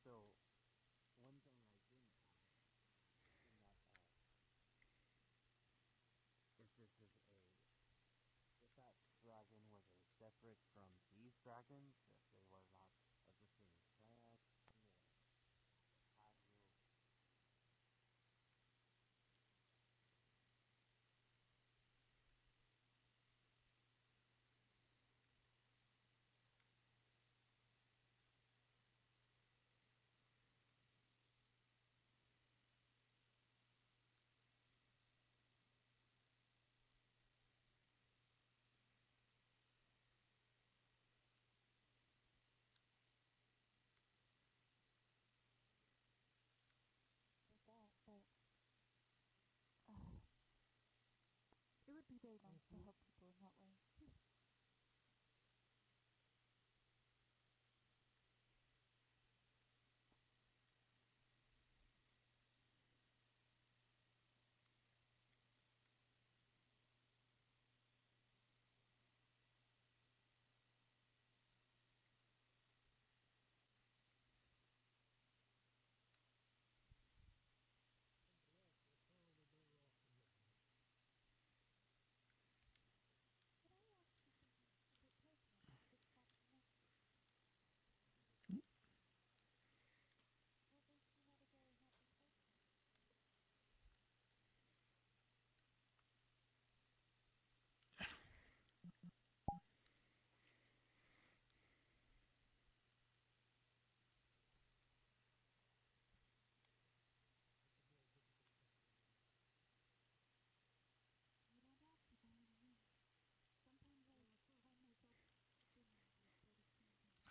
So one thing I didn't ask in that if this is if that dragon was a separate from these dragons, if they were not of the same clan, or have you. With that, but it would be very nice to help people in that way.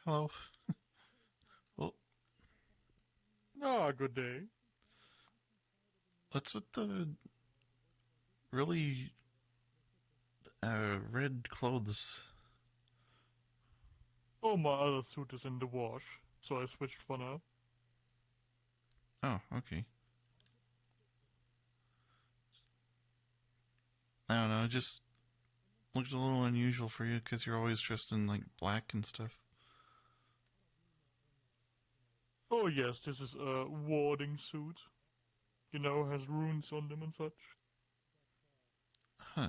Hello. Well, Good day. what's with the really red clothes? Oh, my other suit is in the wash, so I switched for now. Oh, okay. I don't know, it just looks a little unusual for you because you're always dressed in like black and stuff. Oh yes, this is a warding suit. You know, has runes on them and such. Huh.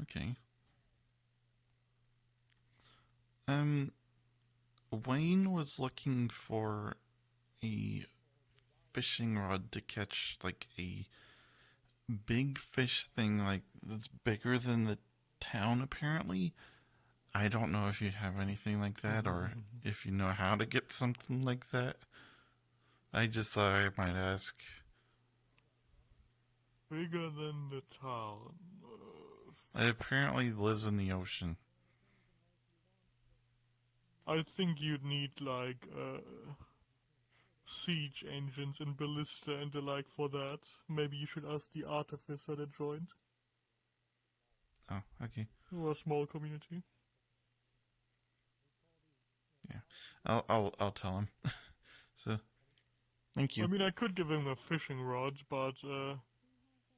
Okay. Wayne was looking for a fishing rod to catch like a big fish thing like that's bigger than the town apparently. I don't know if you have anything like that or if you know how to get something like that. I just thought I might ask. Bigger than the town. It apparently lives in the ocean. I think you'd need like siege engines and ballista and the like for that. Maybe you should ask the artificer that joined. Oh, okay. We're a small community. Yeah, I'll tell him. So, thank you. I mean, I could give him a fishing rod, but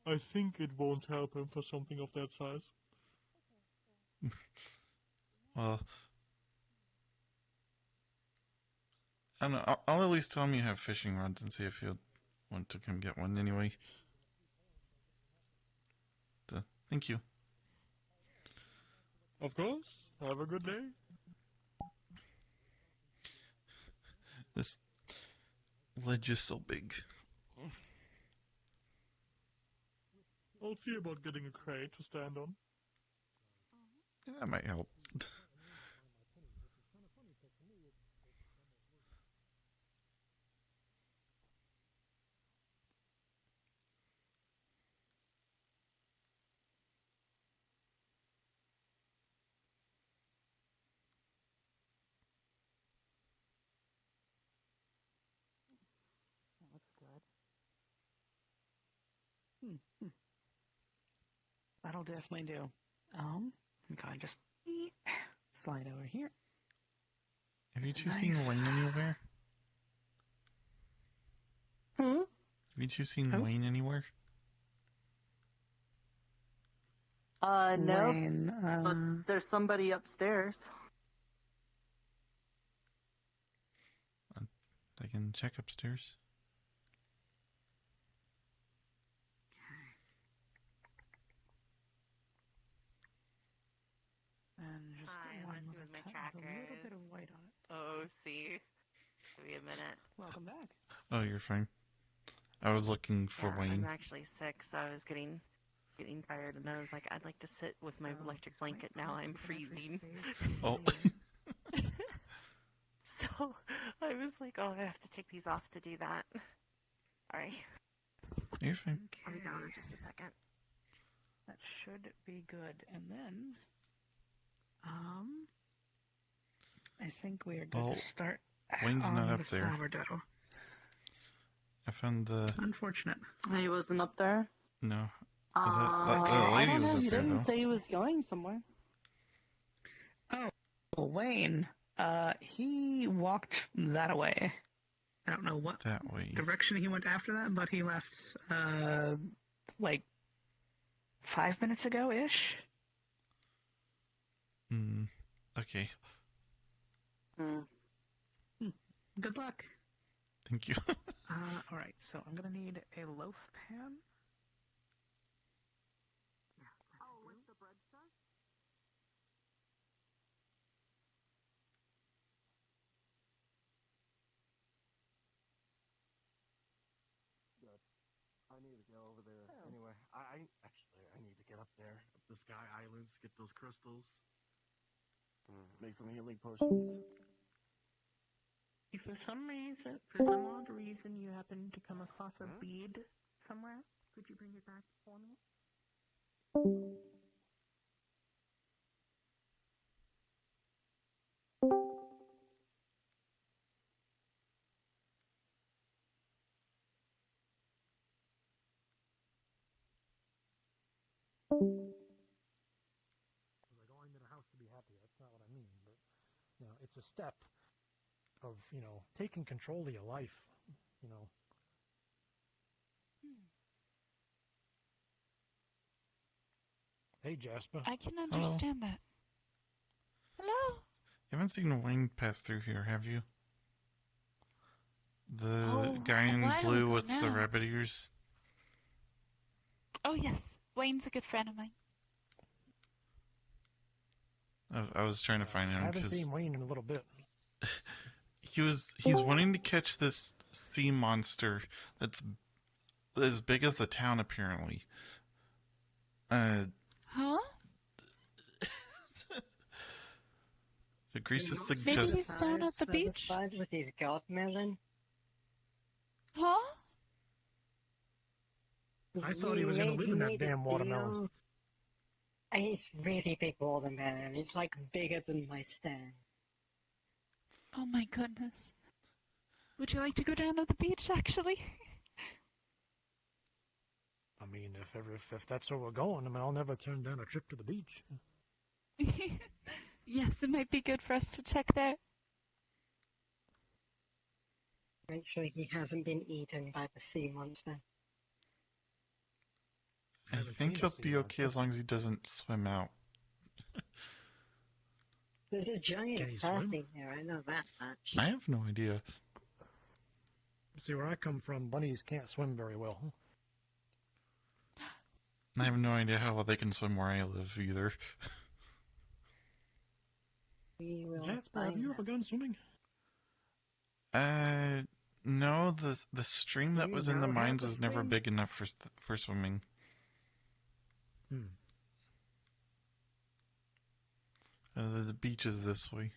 I think it won't help him for something of that size. Well, I don't know. I'll at least tell him you have fishing rods and see if he'll want to come get one anyway. Thank you. Of course. Have a good day. This ledge is so big. I'll see about getting a crate to stand on. That might help. That looks good. That'll definitely do. I'm going to just slide over here. Have you two seen Wayne anywhere? Hmm? Have you two seen Wayne anywhere? No. Wayne, But there's somebody upstairs. I can check upstairs. And just Hi, one let's see little what my cut tracker with a little is. bit of white on it. Oh, see. Give me a minute. Welcome back. Oh, you're fine. I was looking for Yeah, Wayne. I'm actually sick, so I was getting tired, and I was like, I'd like to sit with my electric blanket now. I'm freezing. Oh. So I was like, oh, I have to take these off to do that. Sorry. You're fine. I'll be down in just a second. That should be good. And then, I think we are going to start Wayne's on not the up there. sourdough. I found the... Unfortunate. He wasn't up there? No. I lady don't know. was He up there, didn't though. say he was going somewhere. Oh, Wayne. He walked that way. I don't know what that way direction he went after that, but he left like 5 minutes ago ish. Okay. Good luck. Thank you. All right, so I'm gonna need a loaf pan. Oh, what's the bread stuff? Good. I need to go over there. Anyway, I need to get up there. Up the Sky Islands, get those crystals. Make some healing potions. If for some odd reason, you happen to come across a bead somewhere, could you bring it back for me? Like going to the house to be happy. That's not what I mean. But it's a step of taking control of your life. Hey, Jasper. I can understand that. Hello? You haven't seen Wayne pass through here, have you? The Oh, guy a in while blue ago with the now. rabbit ears? Oh, yes. Wayne's a good friend of mine. I was trying to find I him haven't because seen Wayne in a little bit. he's wanting to catch this sea monster that's as big as the town, apparently. Huh? Grease is Maybe suggesting. he's down at the beach? Satisfied with his god melon? Huh? I thought he was going to live in that damn watermelon. It's really big watermelon. It's like bigger than my stand. Oh my goodness. Would you like to go down to the beach, actually? I mean, if that's where we're going, I'll never turn down a trip to the beach. Yes, it might be good for us to check there. Make sure he hasn't been eaten by the sea monster. I think he'll be okay as long as he doesn't swim out. There's a Can he giant swim? crab in there, I know that much. I have no idea. See, where I come from, bunnies can't swim very well. I have no idea how well they can swim where I live either. Jasper, have you ever gone swimming? No. The stream that You was in the know how mines to was never swim? big enough for swimming. The beach is this way.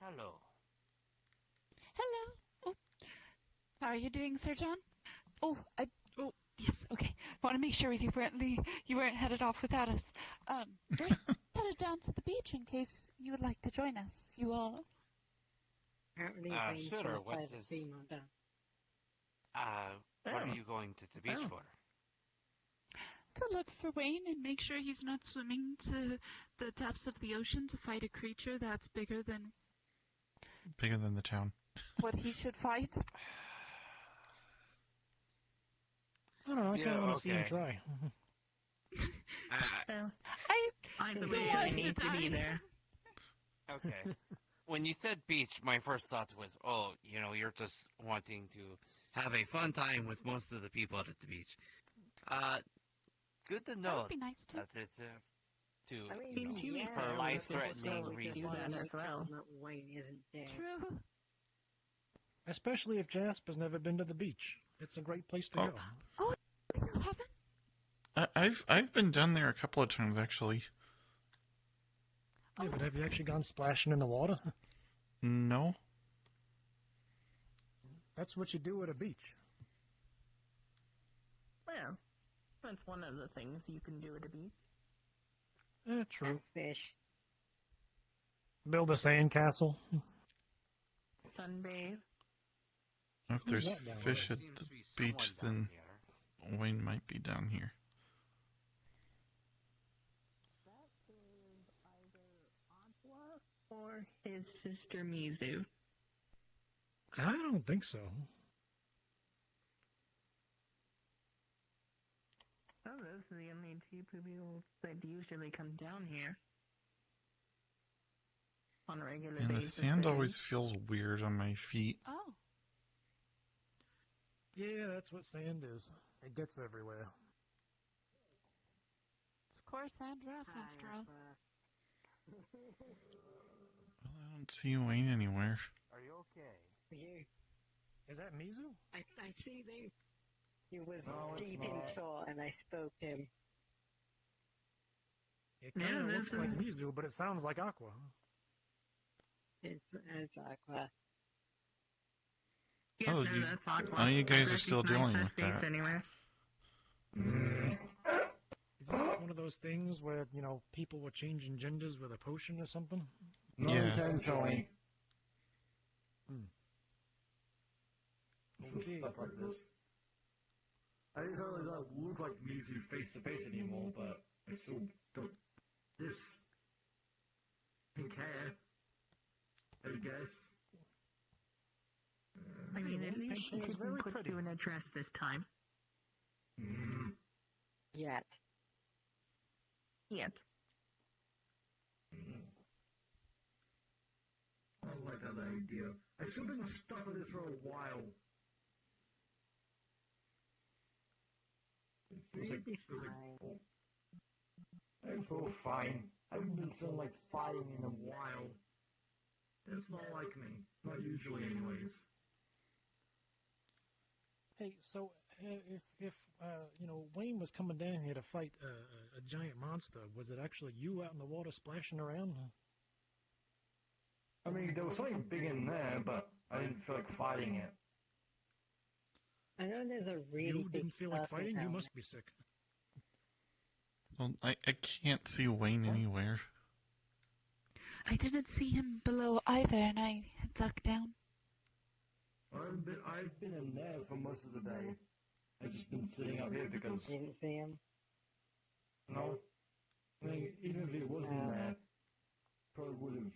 Hello. Hello. Oh, how are you doing, Sir John? Oh, yes. Okay. Want to make sure you weren't headed off without us. We're headed down to the beach in case you would like to join us. You all. Apparently, Wayne's Sure. got What quite a is? theme on that. What are you going to the beach for? To look for Wayne and make sure he's not swimming to the depths of the ocean to fight a creature that's bigger than Bigger than the town. what he should fight. I don't know. I kind of want to see him okay. try. I believe I need to be there. Okay. When you said beach, my first thought was, oh, you're just wanting to have a fun time with most of the people at the beach. Good to know That would be nice too. that it's for life-threatening reasons. That Wayne isn't there. True. Especially if Jasper's never been to the beach. It's a great place to go. Oh, you haven't? I've been down there a couple of times actually. Yeah, but have you actually gone splashing in the water? No. That's what you do at a beach. Well, that's one of the things you can do at a beach. True. Fish. Build a sandcastle. Sunbathe. If Who's there's that down fish there? at the beach, then Wayne might be down here. Or his sister Mizu. I don't think so. Oh, those are the only two people that usually come down here. On a regular And the basis. sand always feels weird on my feet. Oh. Yeah, that's what sand is. It gets everywhere. Of course, and rough after all. Well, I don't see Wayne anywhere. Are you okay? You. Is that Mizu? I see they. He was No, it's deep in not. thought, and I spoke to him. It kind of looks this like is- Mizu, but it sounds like Aqua. It's Aqua. Yes, Oh, no, that's Aqua. none of you guys I are still recognize dealing that with face that. anywhere. Is this one of those things where, people were changing genders with a potion or something? Not Yeah. intentionally. Okay. Stuff like this. I certainly don't look like Mizu face to face anymore, but I still got this pink hair. I guess. I mean, at least she didn't put you in a dress this time. Yet. Yet. I don't like that idea. I've still been stuck with this for a while. Feels like, I feel fine. I haven't been feeling like fighting in a while. It's not like me. Not usually, anyways. Hey, so if Wayne was coming down here to fight a giant monster, was it actually you out in the water splashing around? I mean, there was something big in there, but I didn't feel like fighting it. I know there's a really You big didn't feel like serpent fighting? You down must be sick. Well, I can't see Wayne anywhere. I didn't see him below either, and I ducked down. I've been in there for most of the day. I've just been sitting up here because... You didn't see him? No. I mean, even if he was in there, probably would have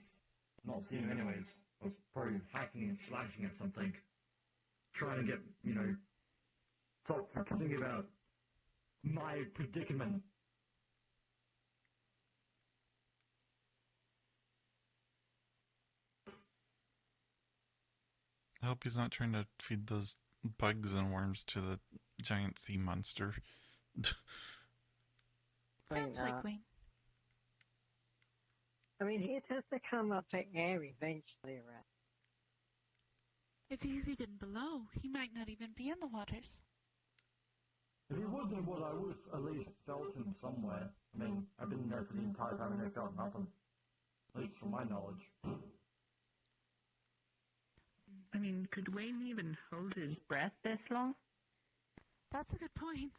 not seen him anyways. I was probably hacking and slashing at something. Trying to get, stop thinking about my predicament. I hope he's not trying to feed those bugs and worms to the giant sea monster. Sounds like Wayne. I mean, he has to come up for air eventually, right? If he's even below, he might not even be in the waters. If he wasn't what I would have at least felt him somewhere. I mean, I've been there for the entire time and I felt nothing. At least from my knowledge. I mean, could Wayne even hold his breath this long? That's a good point.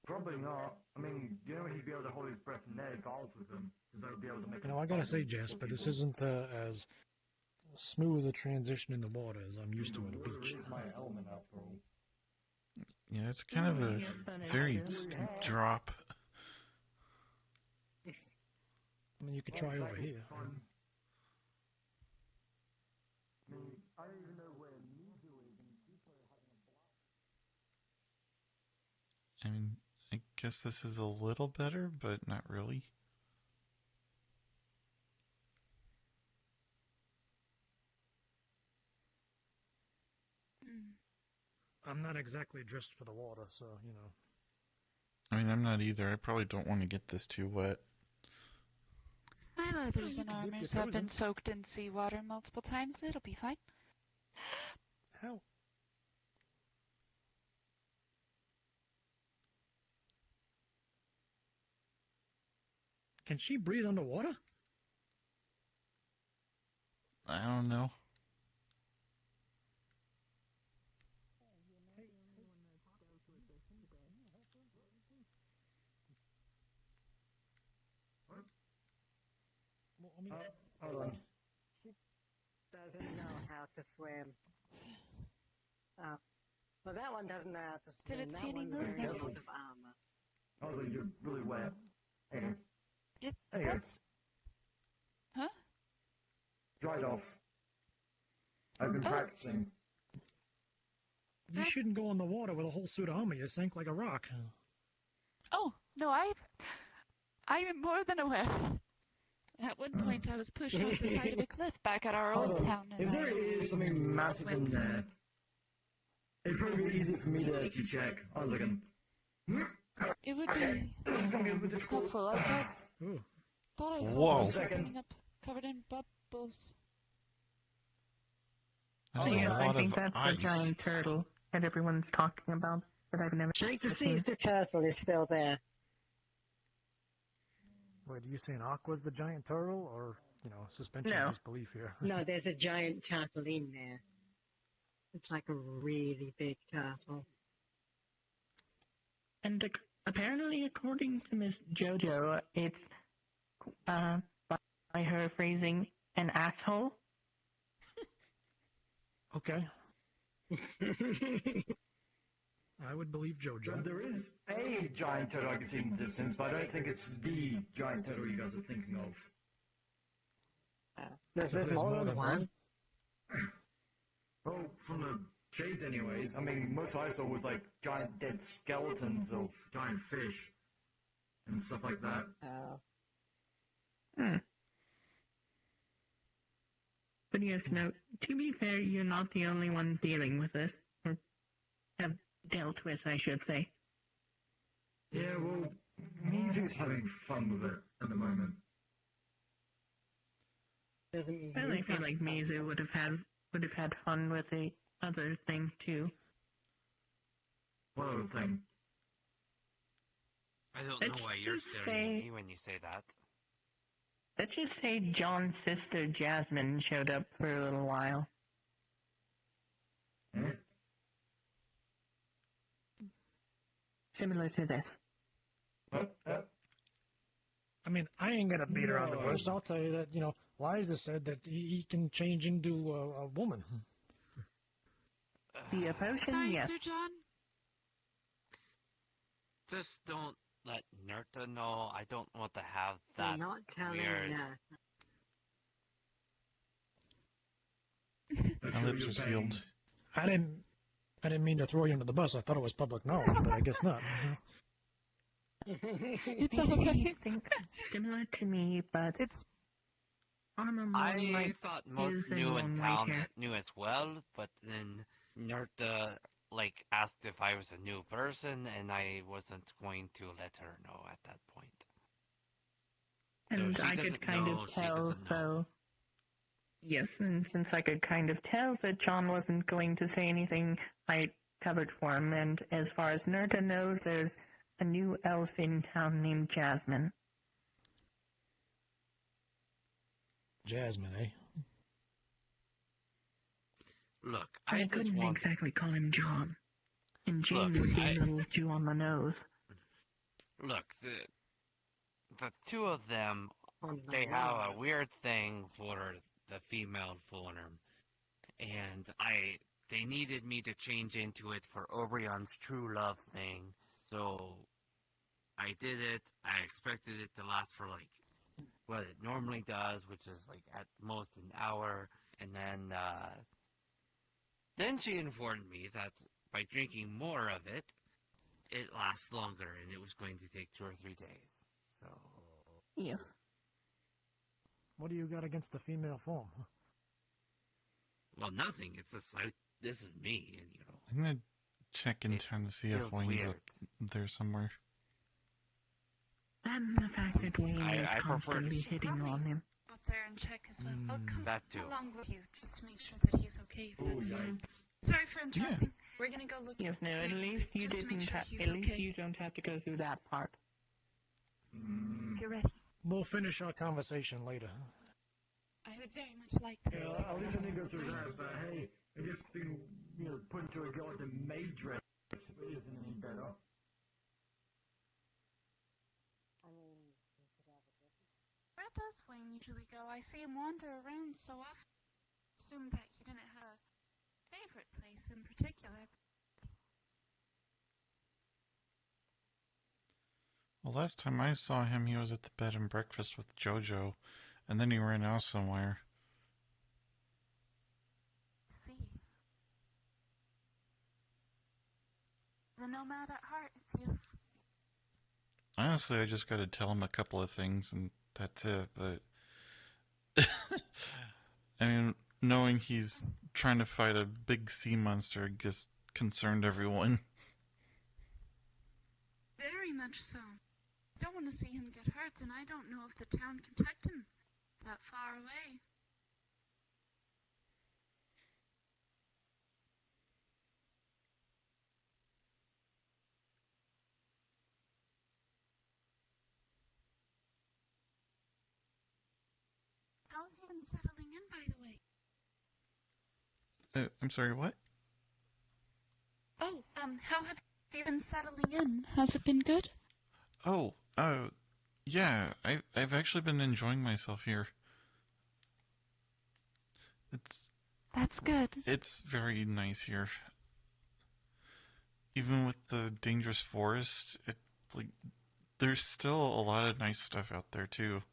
Probably not. I mean, you know he'd be able to hold his breath in there if I was with him, since I would be able to make. You know, I gotta say, Jess, but this isn't as smooth a transition in the water as I'm used to at a beach. It's my element after all. Yeah, it's kind of a very steep drop. I mean, you could try over here. I don't even know where Mizu is, and people are having a blast. I mean, I guess this is a little better, but not really. I'm not exactly dressed for the water, so, you know. I mean, I'm not either. I probably don't want to get this too wet. My leathers and armors have been soaked in seawater multiple times. It'll be fine. How? Can she breathe underwater? I don't know. Hold on. She doesn't know how to swim. Well, that one doesn't know how to swim. Did it that see any one's wearing movement? lots of armor. I was like, you're really wet. Hey. That's... Huh? Dried off. I've been practicing. You shouldn't go in the water with a whole suit of armor. You sink like a rock. Oh, no, I am more than aware. At one point, I was pushed off the side of a cliff back at our old town. If there is something massive in there, it'd probably be easy for me to actually check. I was like, it would be this is gonna be a bit difficult. helpful. I thought I saw Whoa. something coming up covered in bubbles. Yes, I think that's the giant turtle that everyone's talking about that I've never Check to see seen. if the turtle is still there. Wait, are you saying Aqua's the giant turtle, or, you know, suspension of disbelief here? No, there's a giant turtle in there. It's like a really big turtle. And apparently, according to Miss JoJo, it's, by her phrasing, an asshole. Okay. I would believe JoJo. There is a giant turtle I can see in the distance, but I don't think it's the giant turtle you guys are thinking of. There's more than one. Well, from the shades anyways, I mean, most I saw was like giant dead skeletons of giant fish and stuff like that. But yes, no, to be fair, you're not the only one dealing with this, or have dealt with, I should say. Yeah, well, Mizu's having fun with it at the moment. Well, I feel like Mizu would have had fun with the other thing too. What other thing? I don't know why you're staring at me when you say that. Let's just say John's sister Jasmine showed up for a little while. Similar to this. I mean, I ain't gonna beat around the bush. I'll tell you that, you know, Liza said that he can change into a woman. The potion, Sorry, yes. Sir John? Just don't let Nerta know. I don't want to have that You're not telling weird... My lips are sealed. I didn't mean to throw you under the bus. I thought it was public knowledge, but I guess not. It's I okay. think similar to me, but I'm a I moonlight thought most is in knew in moonlight town here. knew as well, but then Nerta asked if I was a new person, and I wasn't going to let her know at that point. So And she I could doesn't kind know. of She tell, doesn't know. so... Yes, and since I could kind of tell that John wasn't going to say anything, I covered for him, and as far as Nerta knows, there's a new elf in town named Jasmine. Jasmine, eh? Look, I couldn't exactly call him John. And Jane would be a little too on the nose. Look, the two of them, they have a weird thing for the female form, and they needed me to change into it for Obrion's true love thing, so I did it. I expected it to last for what it normally does, which is at most an hour, and then she informed me that by drinking more of it, it lasts longer, and it was going to take 2 or 3 days. So. Yes. What do you got against the female form? Well, nothing. It's just this is me, and I'm gonna check in town to see if Wayne's up there somewhere. And the fact that Wayne is I prefer constantly hitting on him. Up there and check as well. I'll come that too. along with you just to make sure that he's okay. If that's fine. Sorry for interrupting. We're gonna go look. Yes, no, at least you just to make didn't. sure he's At least okay. you don't have to go through that part. You're ready. We'll finish our conversation later. I would very much like that. Yeah, at least I didn't go through that, but hey, I just being, put into a girl with a maid dress isn't any better. Where does Wayne usually go? I see him wander around so often. I assume that he didn't have a favorite place in particular. Well, last time I saw him, he was at the bed and breakfast with JoJo, and then he ran out somewhere. See. He's a nomad at heart, it feels. Honestly, I just gotta tell him a couple of things, and that's it, but... I mean, knowing he's trying to fight a big sea monster just concerned everyone. Very much so. I don't want to see him get hurt, and I don't know if the town can protect him that far away. How have you been settling in, by the way? I'm sorry, what? Oh, how have you been settling in? Has it been good? Oh, yeah, I've actually been enjoying myself here. That's good. It's very nice here. Even with the dangerous forest, there's still a lot of nice stuff out there too.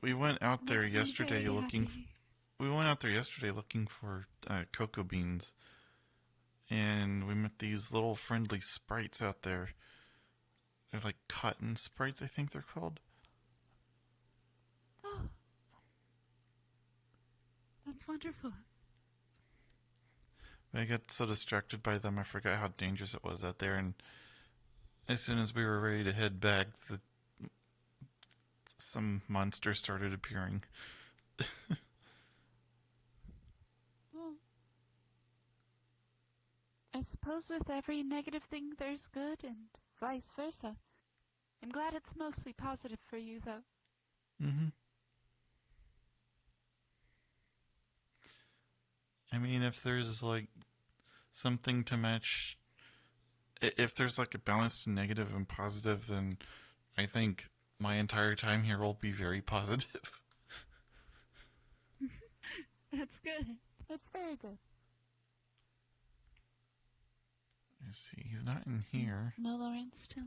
We went out there yesterday looking. We went out there yesterday looking for cocoa beans, and we met these little friendly sprites out there. They're like cotton sprites, I think they're called. Oh, that's wonderful. I got so distracted by them, I forgot how dangerous it was out there, and as soon as we were ready to head back, some monster started appearing. Well, I suppose with every negative thing there's good, and vice versa. I'm glad it's mostly positive for you, though. Mm-hmm. I mean, if there's something to match, if there's a balanced negative and positive, then I think my entire time here will be very positive. That's good. That's very good. Let's see, he's not in here. No Lawrence still.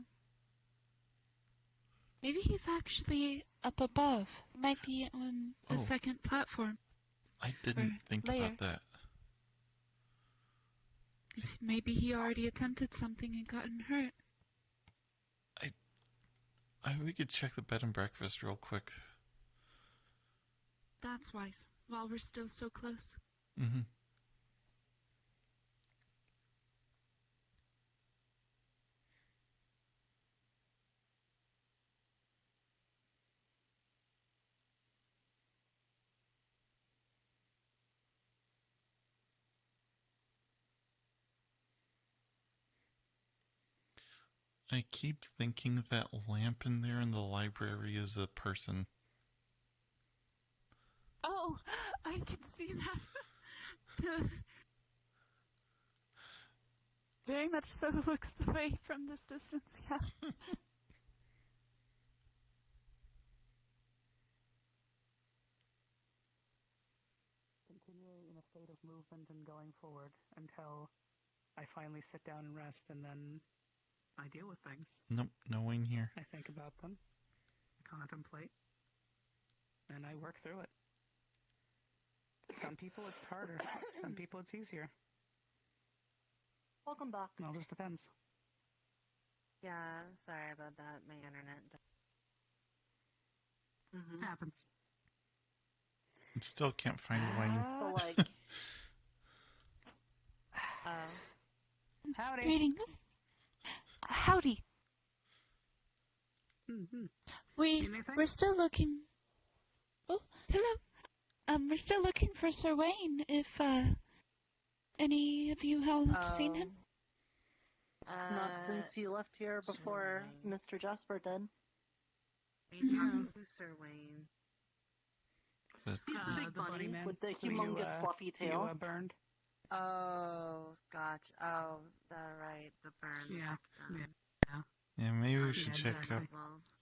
Maybe he's actually up above. Might be on the second platform. I didn't think about that. Maybe he already attempted something and gotten hurt. We could check the bed and breakfast real quick. That's wise. While we're still so close. Mm-hmm. I keep thinking that lamp in there in the library is a person. Oh, I can see that. Very much so looks the way from this distance, yeah. Continuing in a state of movement and going forward until I finally sit down and rest, and then I deal with things. Nope, no one here. I think about them, contemplate, and I work through it. Some people it's harder, some people it's easier. Welcome back. It all just depends. Yeah, sorry about that. My internet. It happens. I still can't find Wayne. So, like, howdy. Greetings. Howdy. Mm-hmm. We're still looking. Oh, hello. We're still looking for Sir Wayne. If any of you have seen him. not since he left here before Mr. Jasper did. Who's Sir Wayne? He's the big the bunny bunny man with the who you, humongous fluffy tail. You burned. Oh, gotcha. Oh, right, the burn Yeah. victim. Yeah, maybe we should check exactly.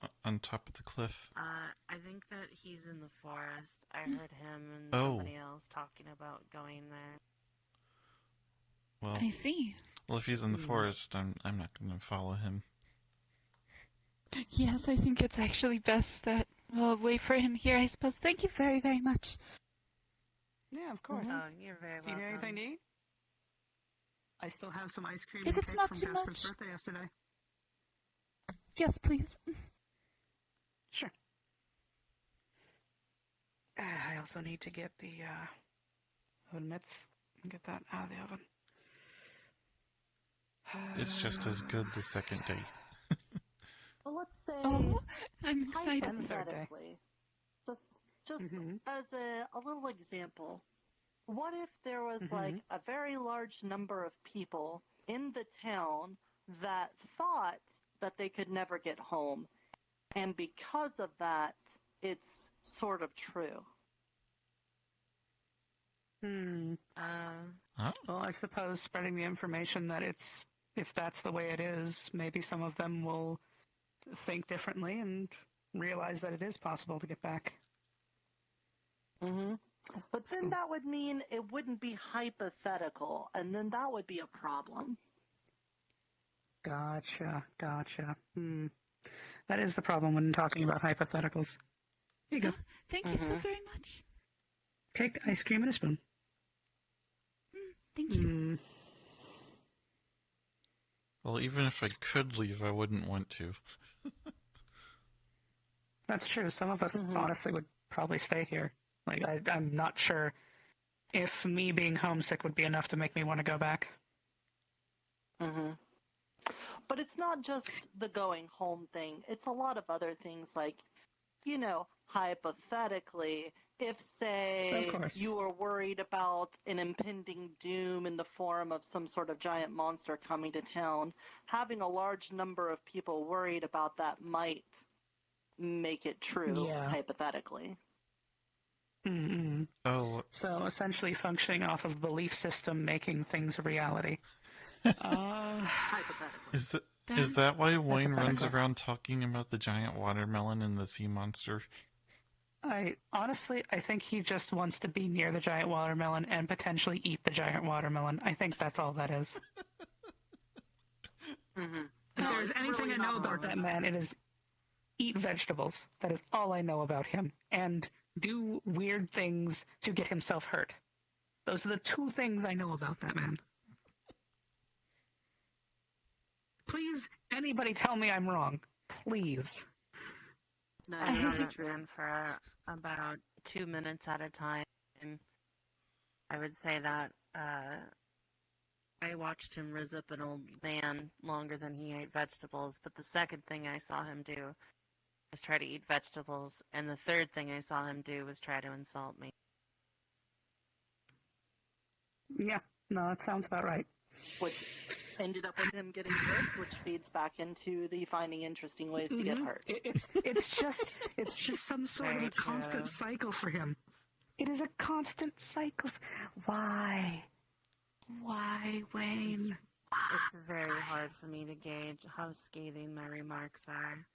up on top of the cliff. I think that he's in the forest. I heard him and Oh. somebody else talking about going there. Well, I see. Well, if he's in the forest, I'm not going to follow him. Yes, I think it's actually best that we'll wait for him here, I suppose. Thank you very, very much. Yeah, of course. Oh, you're very Do you welcome. need anything to eat? I still have some ice cream If and it's cake not from too Jasper's much. birthday yesterday. Yes, please. Sure. I also need to get the oven mitts and get that out of the oven. It's just as good the second day. Well, let's say Oh, I'm excited. hypothetically, just as a little example, what if there was like a very large number of people in the town that thought that they could never get home, and because of that, it's sort of true? Well, I suppose spreading the information that it's, if that's the way it is, maybe some of them will think differently and realize that it is possible to get back. But then that would mean it wouldn't be hypothetical, and then that would be a problem. Gotcha. That is the problem when talking about hypotheticals. Here you go. Thank you so very much. Cake, ice cream, and a spoon. Thank you. Well, even if I could leave, I wouldn't want to. That's true. Some of us honestly would probably stay here. Like, I'm not sure if me being homesick would be enough to make me want to go back. But it's not just the going home thing. It's a lot of other things like, you know, hypothetically, if, say, you were worried about an impending doom in the form of some sort of giant monster coming to town, having a large number of people worried about that might make it true, hypothetically. Oh. So essentially functioning off of belief system making things a reality. Hypothetically. Is that why Wayne runs around talking about the giant watermelon and the sea monster? I think he just wants to be near the giant watermelon and potentially eat the giant watermelon. I think that's all that is. If there's anything I know about that man, it is eat vegetables. That is all I know about him. And do weird things to get himself hurt. Those are the two things I know about that man. Please, anybody tell me I'm wrong. Please. I've known that man for about 2 minutes at a time. I would say that I watched him rizz up an old man longer than he ate vegetables, but the second thing I saw him do was try to eat vegetables, and the third thing I saw him do was try to insult me. Yeah, no, that sounds about right. Which ended up with him getting hurt, which feeds back into the finding interesting ways to get hurt. It's just some sort of Very a constant true. cycle for him. It is a constant cycle. Why? Why, Wayne? It's very hard for me to gauge how scathing my remarks are.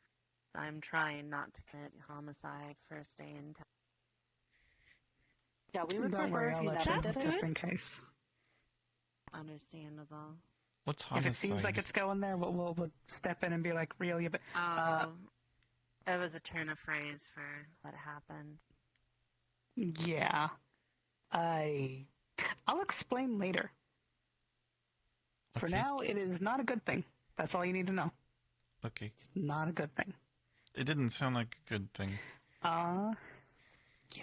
I'm trying not to commit homicide first day in town. Yeah, we would Don't prefer worry, if I'll you let you never know, did just it. in case. Understandable. What's If homicide? it seems like it's going there, we'll step in and be like, reel you back. It was a turn of phrase for what happened. Yeah. I'll explain later. For Okay. now, it is not a good thing. That's all you need to know. Okay. It's not a good thing. It didn't sound like a good thing. Yeah,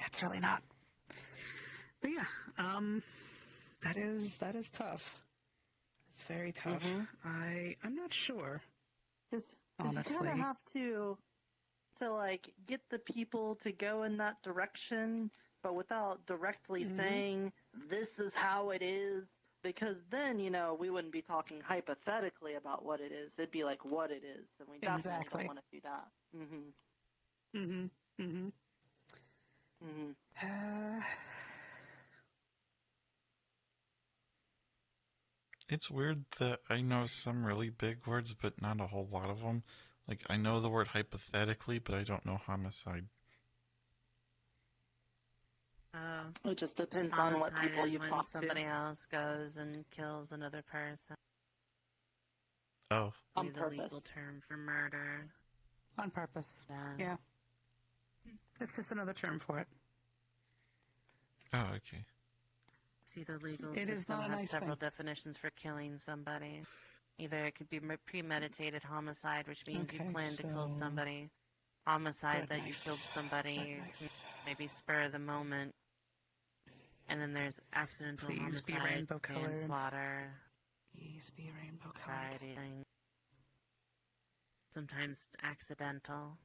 it's really not. But yeah, that is tough. It's very tough. I'm not sure. Because honestly. you kind of have to like get the people to go in that direction, but without directly saying this is how it is. Because then, we wouldn't be talking hypothetically about what it is. It'd be like what it is, and we definitely Exactly. don't want to do that. It's weird that I know some really big words, but not a whole lot of them. Like, I know the word hypothetically, but I don't know homicide. It just depends on what Homicide people is you've when talked somebody to. else goes and kills another person. Oh. On The legal purpose. term for murder. On purpose. Yeah. It's just another term for it. Oh, okay. See, the legal It is system not a has nice several thing. definitions for killing somebody. Either it could be premeditated homicide, which means you Okay, plan to kill so- somebody. Homicide, Bread that you knife. killed somebody, Bread knife. maybe spur of the moment. And then there's accidental Please be homicide, rainbow colored. manslaughter, Please be rainbow colored. variety of things. Sometimes accidental.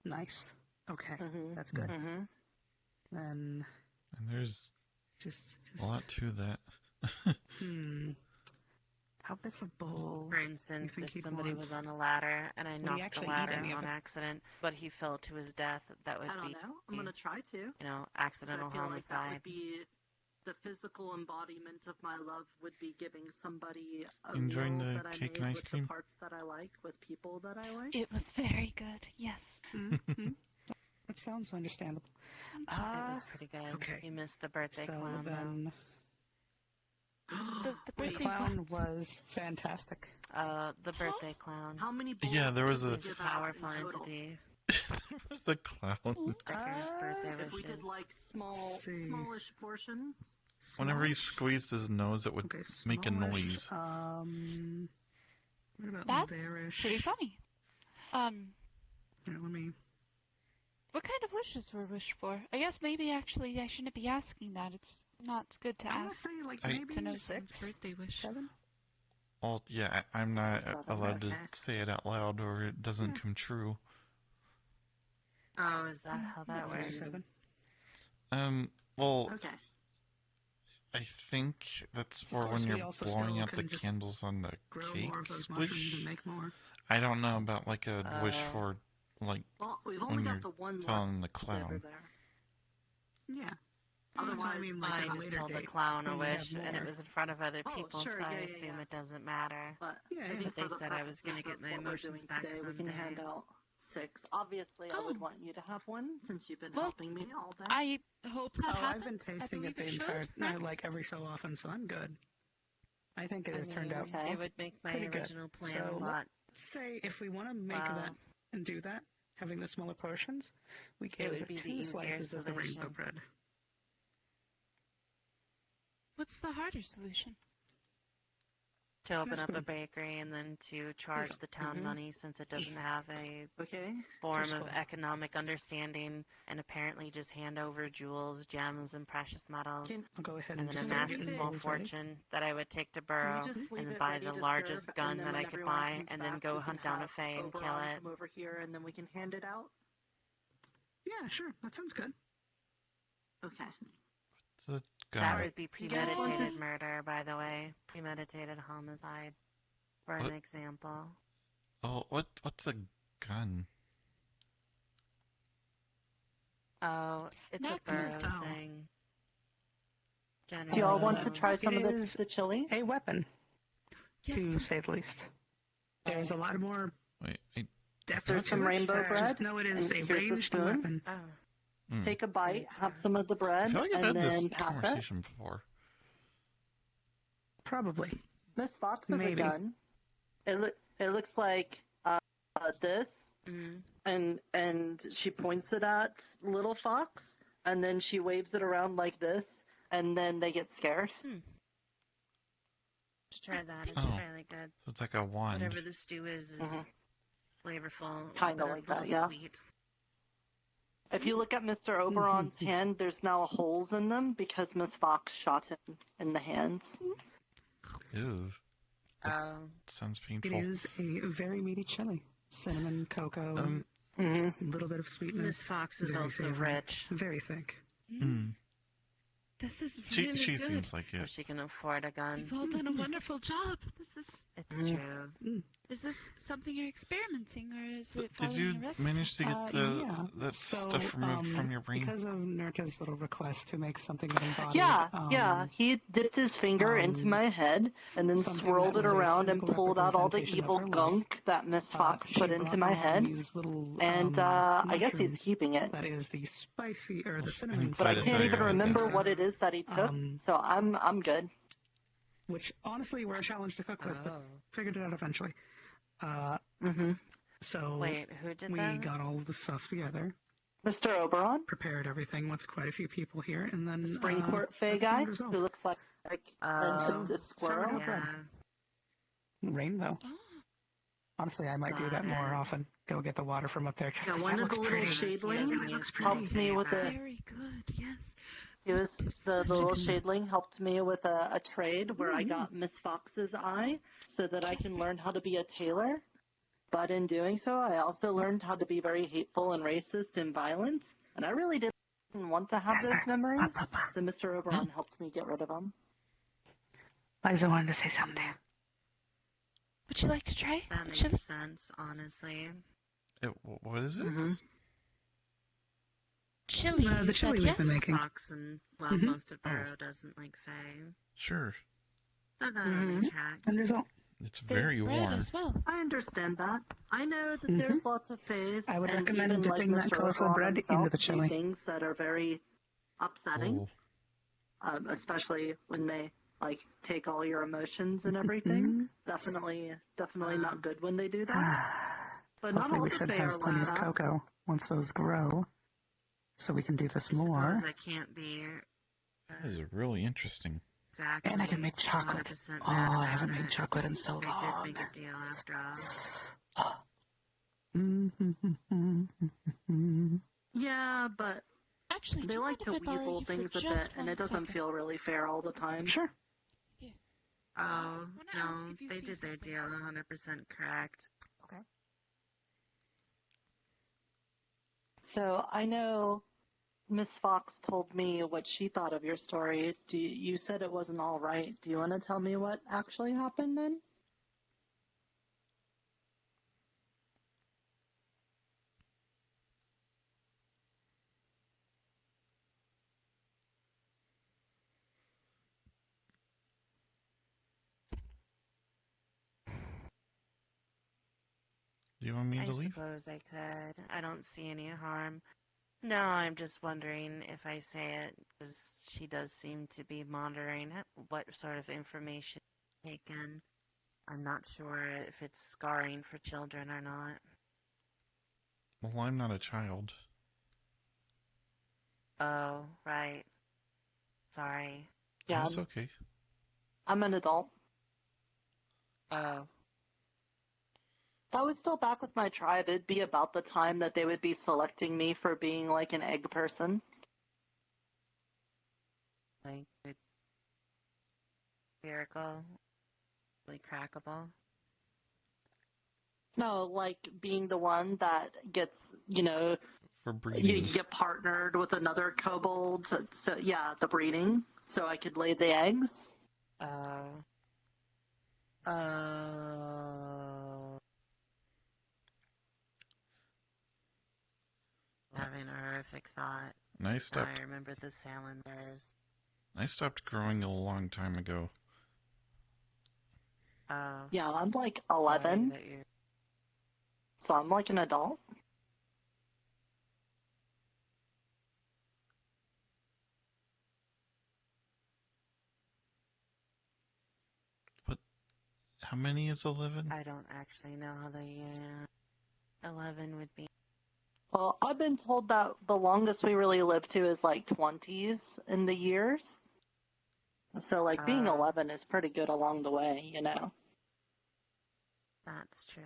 Nice. Okay, that's Mm-hmm. good. Then And there's just a lot to that. how big of a bowl? For instance, think if he'd somebody want? was on a ladder and I Would he knocked the actually eat ladder any of on it? accident, but he fell to his death, that would I don't be, know. I'm gonna try to. accidental 'Cause I feel like that homicide. would be the physical embodiment of my love. Would be giving somebody a Enjoying meal the that I cake made and ice with cream? the parts that I like, with people that I like. It was very good, yes. That sounds understandable. It was pretty good. okay. You missed the birthday So clown, then, The the birthday clown what? was fantastic. though. The birthday clown. How many bowls Yeah, there was did we a- give out Powerful in total? entity. There was the clown. Vicar's birthday If we did wishes. like see. smallish portions. Whenever he squeezed his nose, it would Okay, make a smallish, noise. What about That's there-ish? pretty funny. Here, let me. What kind of wishes were wished for? I guess maybe actually I shouldn't be asking that. It's not good to I'm gonna ask. say like I- maybe to know 6, someone's birthday wish. 7. Well, yeah, I'm not 7, allowed okay. to say it out loud or it doesn't come true. Oh, is that how that 6 or works? 7. Well, Okay. I think that's for course, when we you're also blowing still out the can just candles on the Grow cake more of those mushrooms wish. and make more. I don't know about like a wish for like Well, we've when only you're got the one telling the left over clown. there. Yeah. Otherwise, I mean, like I at a just later told the date, clown a when we have wish, and it more. was in front of other Oh, people, sure, so I yeah, yeah, assume yeah. it doesn't matter. But Yeah, I yeah. think But they for the said I was gonna purposes get of my what we're emotions doing back today, we can someday. hand out 6. Obviously, I would want you to have one since you've been Well, helping me all day. I hope that Oh, happens. I've been tasting I it the believe entire, should, right? like every so often, so I'm good. I think it I has turned out mean, it would make my pretty good. original plan So a lot. let's say if we want to make Wow. that and do that, having the smaller portions, we It give would be the 2 easier slices of the rainbow solution. bread. What's the harder solution? to open That's up a good. bakery and then to charge the town Mhm. money since it doesn't have a Okay. form First of of all- economic understanding and apparently just hand over jewels, gems, and precious metals. I'll go ahead And and then just amass start a getting small those ready. fortune that I would take to Can Burrow we just leave and then it buy ready the to largest serve, gun and then that when I could everyone buy, comes and then back, go we can hunt down a have fae and kill Oberon it. come over here, and then we can hand it out? Yeah, sure. That sounds good. Okay. The That gun. would be Do you guys want premeditated to- murder, by the way. Premeditated homicide, for an What? example. Oh, what's a gun? Oh, it's Not a Burrow good. Oh. thing. Do y'all want to Generally, try some It of is the chili? a weapon, Yes, to please. say the least. There's a lot more Wait, I depth There's to some it. rainbow bread, Just know it is and a here's a ranged spoon. weapon. Oh, mm. Take a bite, have some of the I bread, feel like I've and had this then pass it. conversation before. Probably. Miss Fox has a Maybe. gun. It looks like this, mm. and she points it at Little Fox, and then she waves it around like this, and then they get scared. Just try that. It's Oh. really good. So it's like a wand. Whatever the stew is flavorful. Kinda but like a little that, yeah. sweet. If you look at Mr. Oberon's hand, there's now holes in them because Miss Fox shot him in the hands. Ew. Oh. Sounds It painful. is a very meaty chili. Cinnamon, cocoa, a little bit of sweetness. Miss Fox is very also savory, rich. Very thick. Mm. This is She really she good. seems like So it. she can afford a gun. You've all done a wonderful job. This is. It's true. Is this something you're experimenting, or is it Did following you a recipe? manage to get Yeah. that So, stuff removed from your brain? Because of Nurka's little request to make something that embodied... Yeah. He dipped his finger into my head and then something swirled that it was a around and physical pulled out all the representation of evil her life. gunk that Miss Fox She put brought into my along head. these little, And I guess he's mushrooms. keeping it. That is the spicy, or the cinnamon... But I Put it can't so even you're remember guessing. what it is that he took, so I'm good. Which, honestly, were a challenge to cook with, but figured it out eventually. So Wait, who did we this? got all of the stuff together. Mr. Oberon? Prepared everything with quite a few people here, and then... Spring court fae that's the guy end result. who looks like a squirrel. sourdough bread. Rainbow. Honestly, I might do that more often. Go get the water from up there. Just Yeah, 'cause one that of the looks little pretty. shadlings helped me with a... Very good. Yes. It was the little shadling helped me with a trade where I got Miss Fox's eye so that I can learn how to be a tailor. But in doing so, I also learned how to be very hateful and racist and violent. And I really didn't want to have those memories. So Mr. Oberon helped me get rid of them. Liza wanted to say something. Would you like to try? That makes sense, honestly. What is it? Chili. The you chili said we've been yes? making. Fox and, well, Mhm. most of Burrow doesn't like fae. Sure. So that only tracks. End result. It's There's very bread warm. as well. I understand that. I know that there's lots of fays. I would and recommend even, dipping like that Mr. colorful Oberon bread himself, into the do chili. things that are very upsetting. Oh. Especially when they like take all your emotions and everything. Definitely not good when they do that. But not Hopefully all we the should fae are have plenty like of that. cocoa once those grow, so we can do this more. Suppose I can't be That is really interesting. exactly. And I can make chocolate. 100% Oh, mad I about haven't it. made chocolate in so I long. did make a deal after all. Yeah, but Actually, they do you like mind to if I borrow weasel you for things a just bit, and one it doesn't second? feel really fair all the time. Sure. Oh, wanna ask no, if you they see did their something. deal 100% correct. Okay. So I know Miss Fox told me what she thought of your story. You said it wasn't all right. Do you want to tell me what actually happened then? Do you want me I to leave? suppose I could. I don't see any harm. No, I'm just wondering if I say it, because she does seem to be monitoring what sort of information is taken. I'm not sure if it's scarring for children or not. Well, I'm not a child. Oh, right. Sorry. Yeah, It's okay. I'm an adult. Oh. If I was still back with my tribe, it'd be about the time that they would be selecting me for being like an egg person. Like, it's spherical, like crackable. No, like being the one that gets, you know, For you breeding. get partnered with another kobold. So yeah, the breeding. So I could lay the eggs. Having a horrific thought. And I Now stopped. I remember the salamanders. I stopped growing a long time ago. Yeah, I'm like Sorry 11, that you're... so I'm like an adult. How many is 11? I don't actually know how the 11 would be. Well, I've been told that the longest we really live to is like 20s in the years. So like being 11 is pretty good along the way, you know. That's true.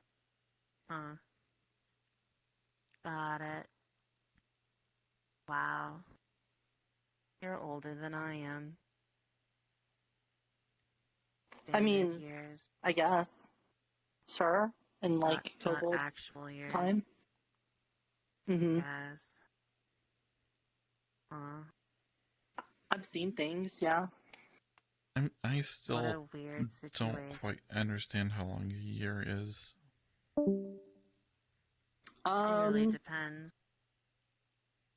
Huh. Got it. Wow. You're older than I am. I mean, Standard years. I guess. Sure. In like Not kobold actual years. time. Mm-hmm. Yes. I've seen things, yeah. I still What a weird don't situation. quite understand how long a year is. It really depends.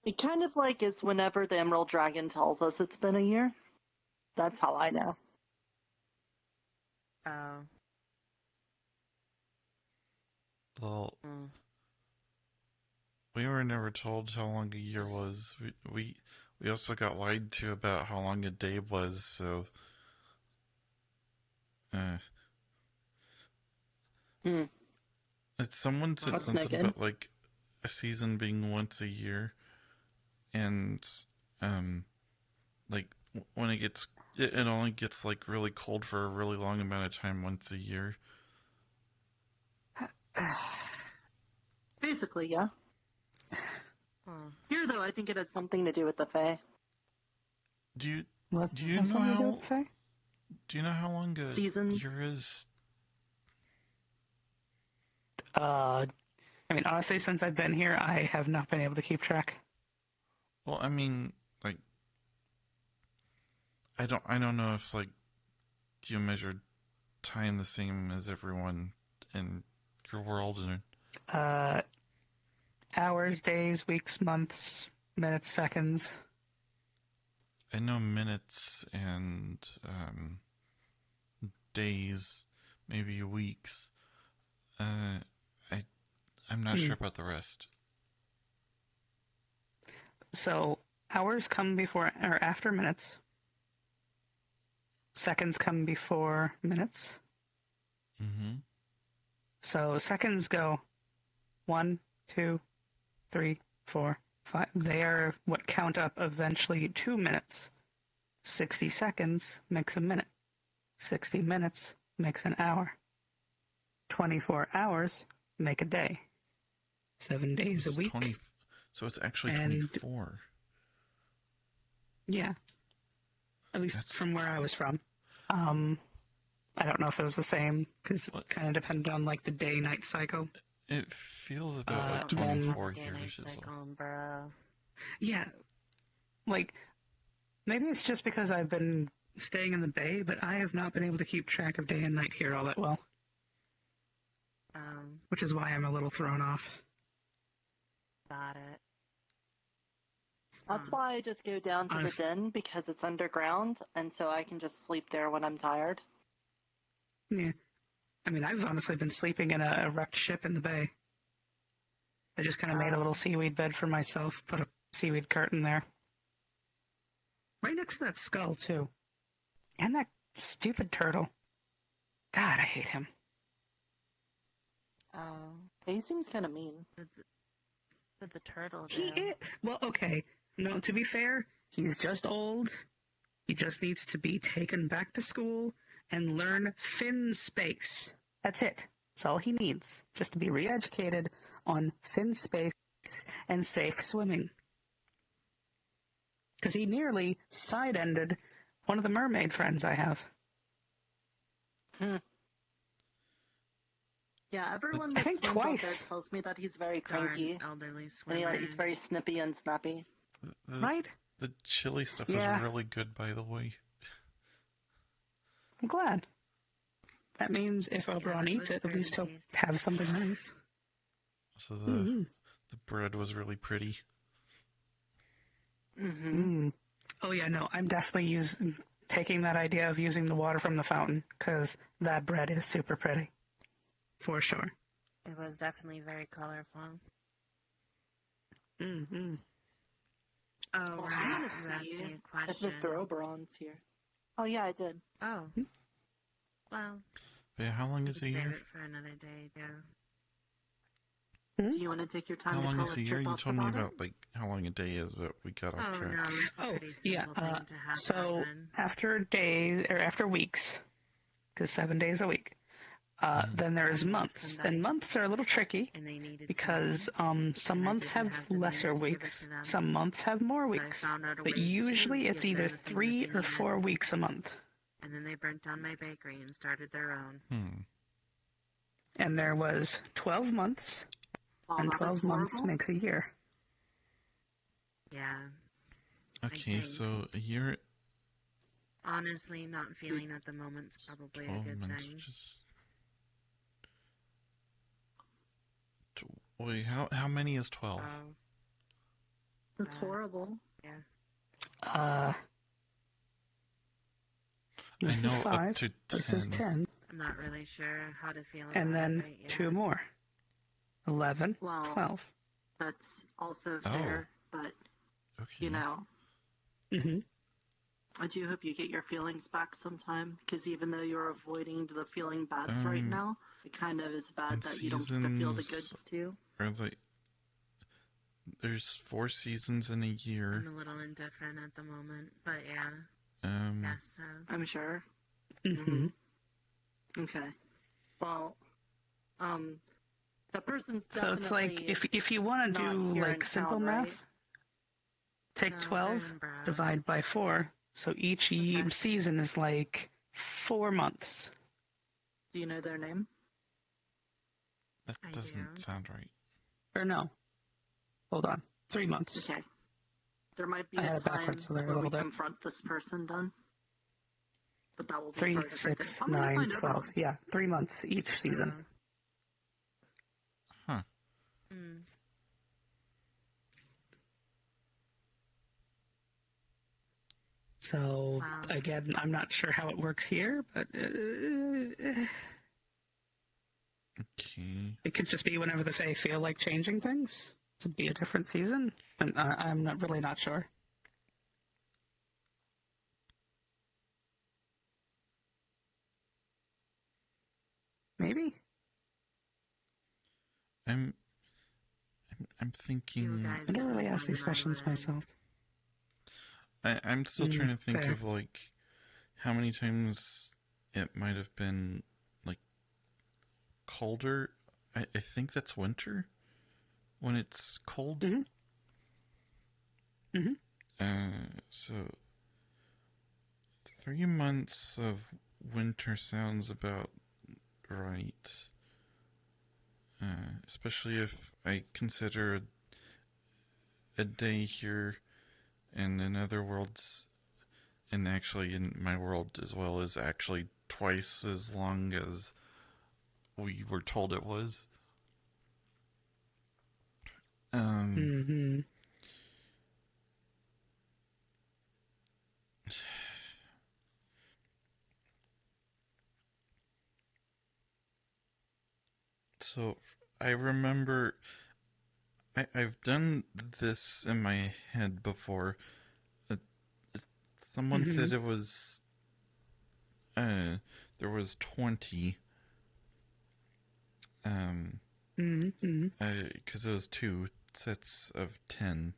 It kind of like is whenever the Emerald Dragon tells us it's been a year. That's how I know. Oh. Well, we were never told how long a year was. We also got lied to about how long a day was, so... Someone said What's something naked? about, like, a season being once a year, and, like, when it only gets, like, really cold for a really long amount of time once a year. Basically, yeah. Here, though, I think it has something to do with the Fae. Do you What do you has know something to do how with the Fae? do you know how long a Seasons? year is? I mean, honestly, since I've been here, I have not been able to keep track. Well, I mean, like, I don't know if, like, do you measure time the same as everyone in your world? And Hours, days, weeks, months, minutes, seconds. I know minutes and days, maybe weeks. I'm not sure about the rest. So hours come before or after minutes. Seconds come before minutes. Mm-hmm. So seconds go 1, 2, 3, 4, 5. They are what count up eventually 2 minutes. 60 seconds makes a minute. 60 minutes makes an hour. 24 hours make a day. 7 days a week. So it's actually and 24. Yeah. At least from where I was from. I don't know if it was the same, because it kind of depended on, like, the day-night cycle. It feels about like 24 years as well. Yeah. Like, maybe it's just because I've been staying in the Bay, but I have not been able to keep track of day and night here all that well. Which is why I'm a little thrown off. Got it. That's why I just go down to the den, because it's underground, and so I can just sleep there when I'm tired. Yeah. I mean, I've honestly been sleeping in a wrecked ship in the Bay. I just kind of made a little seaweed bed for myself, put a seaweed curtain there. Right next to that skull, too. And that stupid turtle. God, I hate him. He seems kind of mean. What did the turtle He do? is. Well, okay. No, to be fair, he's just old. He just needs to be taken back to school and learn fin space. That's it. That's all he needs, just to be re-educated on thin space and safe swimming. Because he nearly side-ended one of the mermaid friends I have. Yeah, everyone I that think swims out there twice. tells me that he's very Darn cranky. elderly And swimmers. he's very snippy and snappy. Right? The chili stuff Yeah. is really good, by the way. I'm glad. That means if Oberon eats it, at least he'll have something nice. So the bread was really pretty. Oh yeah, no, I'm definitely taking that idea of using the water from the fountain, because that bread is super pretty. For sure. It was definitely very colorful. Mm-hmm. Oh, Well, right. I'm You gonna asked see me a if question. Mr. Oberon's here. Oh yeah, I did. Oh. Well, Yeah, how long is a save year? it for another day, yeah. Do you want to take your time How to long is a collect year? your You thoughts told me about it? about like how long a day is, but we got off Oh, track. no, it's a pretty simple Yeah, thing to have so happen. after days, or after weeks, because 7 days a week, then there's months. And months are a little tricky, because some months have lesser weeks, some months have more weeks, but usually it's either 3 or 4 weeks a month. And then they burnt down my bakery and started their own. And there was 12 months, and that 12 is months horrible. makes a year. Yeah. Okay, so a year. Honestly, not feeling at the moment's probably a 12 good months, thing. Wait, how many is 12? That's horrible. Yeah. This I know is 5, up to 10. this is 10, I'm not really sure how to feel about and then it right yet. 2 more. 11, Well, 12. That's also Oh. fair, but you know, Mm-hmm. I do hope you get your feelings back sometime. Because even though you're avoiding the feeling bads right now, it kind of is bad and that you don't get to feel the seasons goods too. Are like, there's 4 seasons in a year. I'm a little indifferent at the moment, but yeah. Guess so. I'm sure. Mm-hmm. Okay. Well, the person's So it's like, definitely if you want to not do here in like simple town, math, right? take No, 12, they're in Brow. divide by 4, so each season is like 4 months. Do you know their name? That doesn't sound right. Or no. Hold on. 3 months. Okay. There might be I a had it time backwards there a where we little bit. confront this person then. But that will be 3, for a different day. 6, I'm gonna 9, find out 12. about it. Yeah, 3 months each season. Huh. So, again, I'm not sure how it works here, but Okay. it could just be whenever the Fae feel like changing things to be a different season. And I'm not sure. Maybe. I'm thinking. I don't really ask these questions myself. I'm still trying to think fair. of like how many times it might have been like colder. I think that's winter when it's cold. So 3 months of winter sounds about right. Especially if I consider a day here and in other worlds, and actually in my world as well, is actually twice as long as we were told it was. So I remember I've done this in my head before. Someone said it was there was 20 because it was 2 sets of 10,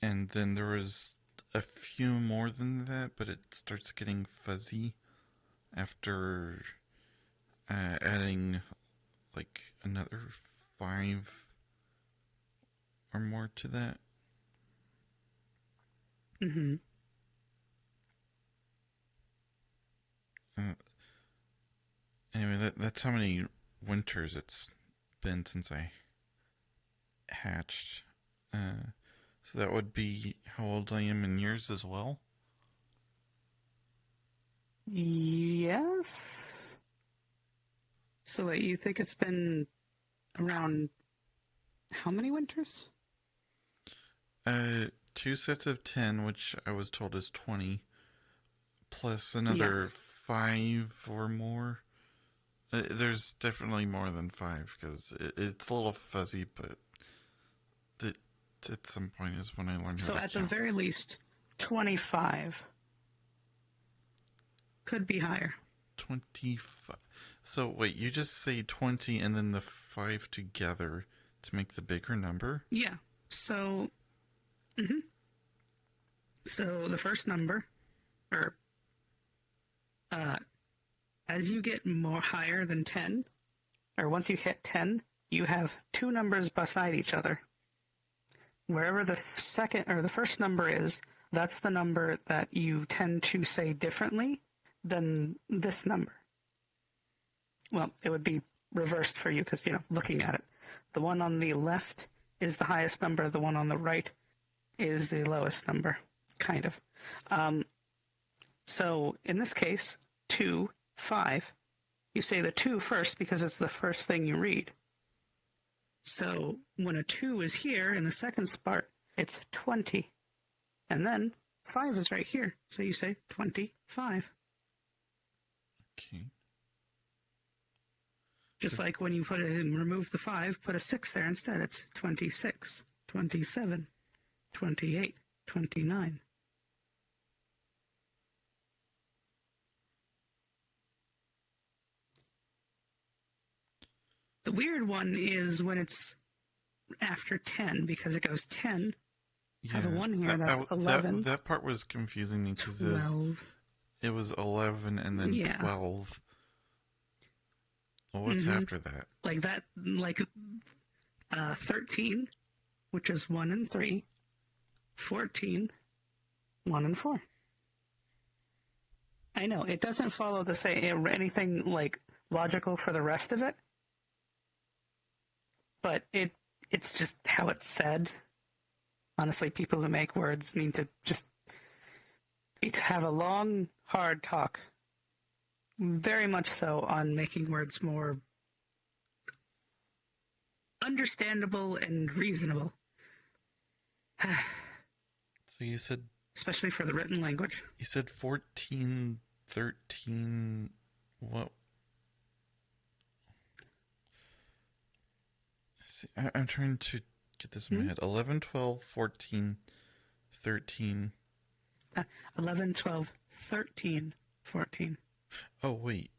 and then there was a few more than that, but it starts getting fuzzy after adding like another 5 or more to that. Mm-hmm. Anyway, that's how many winters it's been since I hatched. So that would be how old I am in years as well. Yes. So wait, you think it's been around how many winters? 2 sets of 10, which I was told is 20, plus another Yes. 5 or more. There's definitely more than 5 because it's a little fuzzy, but at some point is when I learned how So to at the count. very least, 25. Could be higher. 25. So wait, you just say 20 and then the 5 together to make the bigger number? Yeah. So, so the first number, or as you get more higher than 10, or once you hit 10, you have 2 numbers beside each other. Wherever the second or the first number is, that's the number that you tend to say differently than this number. Well, it would be reversed for you because, looking at it. The one on the left is the highest number. The one on the right is the lowest number, kind of. So in this case, 2, 5, you say the 2 first because it's the first thing you read. So when a 2 is here in the second part, it's 20. And then 5 is right here. So you say 25. Okay. Just like when you put it in, remove the 5, put a 6 there instead. It's 26, 27, 28, 29. The weird one is when it's after 10, because it goes 10. Have a 1 here, that's 11. That part was confusing me because 12. it was 11 and then 12. Well, what's after that? Like that, 13, which is 1 and 3. 14, 1 and 4. I know, it doesn't follow the same, anything like logical for the rest of it. But it's just how it's said. Honestly, people who make words need to just have a long, hard talk. Very much so on making words more understandable and reasonable. So you said... Especially for the written language. You said 14, 13... What? See, I'm trying to get this in my head. 11, 12, 14, 13... 11, 12, 13, 14. Oh, wait.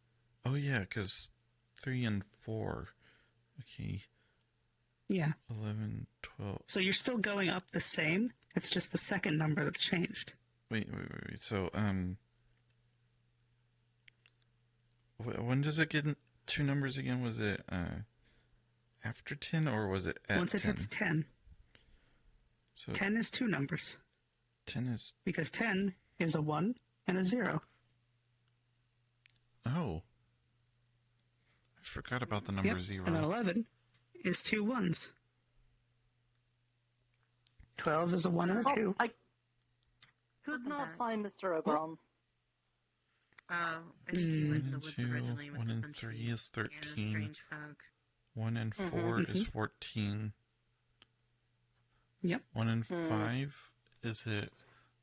Oh, yeah, because 3 and 4. Okay. Yeah. 11, 12... So you're still going up the same. It's just the second number that's changed. Wait. So, when does it get 2 numbers again? Was it, after 10 or was it at 10? Once it hits 10. So 10 is 2 numbers. 10 is... Because 10 is a 1 and a 0. Oh. I forgot about the number 0. And then 11 is 2 1s. 12 is a 1 and a 2. I could not find Mr. Ogron. I think he went to the woods 2, originally with 1 the and country 3 is 13. and strange folk. 1 and 4 is 14. Yep. 1 and 5, is it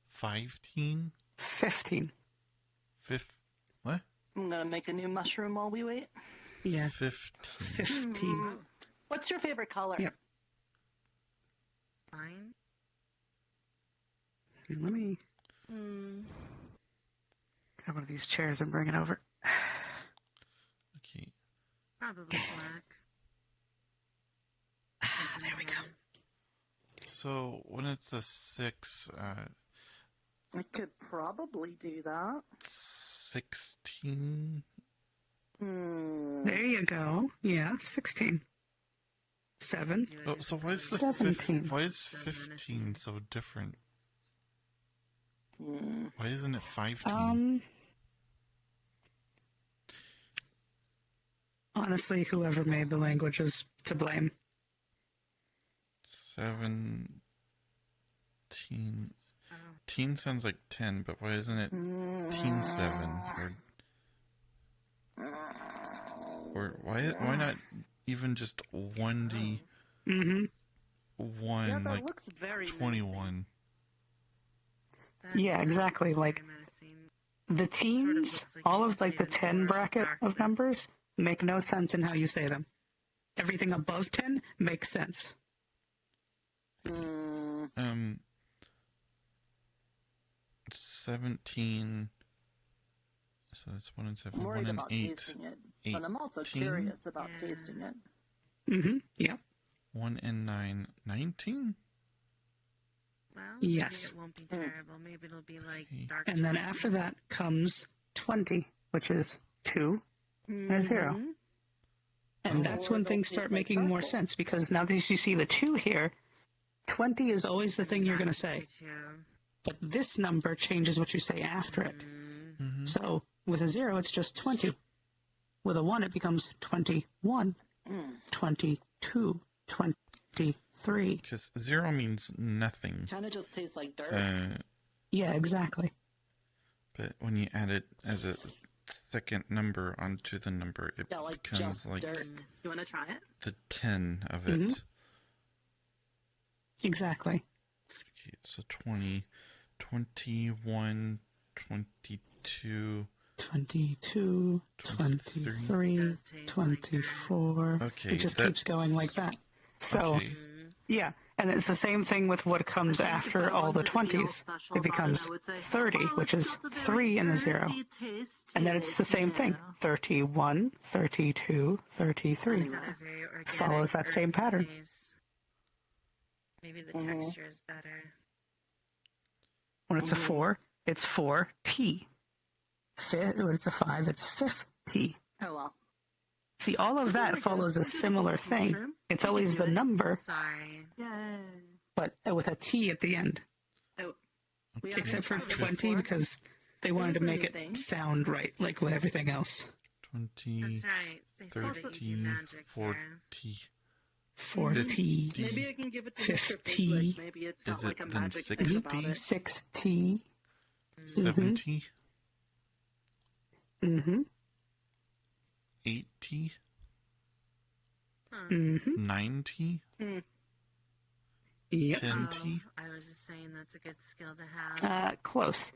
15? 15. What? I'm gonna make a new mushroom while we wait. Yeah. 15. What's your favorite color? Yep. Fine. Let me grab one of these chairs and bring it over. Okay. Probably black. There we go. So, when it's a 6, I could probably do that. 16. There you go. Yeah, 16. 7. Oh, so why is the 17. why is 15 so different? Why isn't it 15? Honestly, whoever made the language is to blame. 17. Teen sounds like 10, but why isn't it teen 7? Or why not even just 1D? Mm-hmm. 1, Yeah, that like looks very 21. Yeah, exactly. Like, the teens, all of like the 10 bracket of numbers make no sense in how you say them. Everything above 10 makes sense. 17. So that's 1 and 7. I'm worried 1 and about 8. tasting it, but I'm also 18? curious about tasting it. Mm-hmm. Yeah. 1 and 9. 19? Well, Yes. maybe it won't be terrible. Maybe it'll be like dark. And then after that comes 20, which is 2 and a 0. And that's when things start making more sense, because now that you see the 2 here, 20 is always the thing you're going to say. But this number changes what you say after it. So with a 0, it's just 20. With a 1, it becomes 21, 22, 23. Because 0 means nothing. Kind of just tastes like dirt. Yeah, exactly. But when you add it as a second number onto the number, it like becomes just like dirt. You want to try it? the 10 of it. Mhm. Exactly. Okay, so 20, 21, 22... 22, 23, 24. Okay, it just keeps going like that. So, yeah, and it's the same thing with what comes after all the 20s. It becomes 30, which is 3 and a 0. And then it's the same thing. 31, 32, 33. Follows that same pattern. Maybe the texture is better. When it's a 4, it's 4T. When it's a 5, it's 50. Oh, well. See, all of that follows a similar thing. It's always the number, Yay. but with a T at the end. Oh, Except for 20, because they wanted to make it sound right, like with everything else. 20, That's right. They say that you do 30, magic 40. 40, Maybe I can give it to Mr. 50. Big Leg. Maybe it's got Is like it a then magic 60? thing about it. 60. 70? Mm-hmm. 80? Mm-hmm. 90? Yep. 10T? I was just saying that's a good skill to have. Close.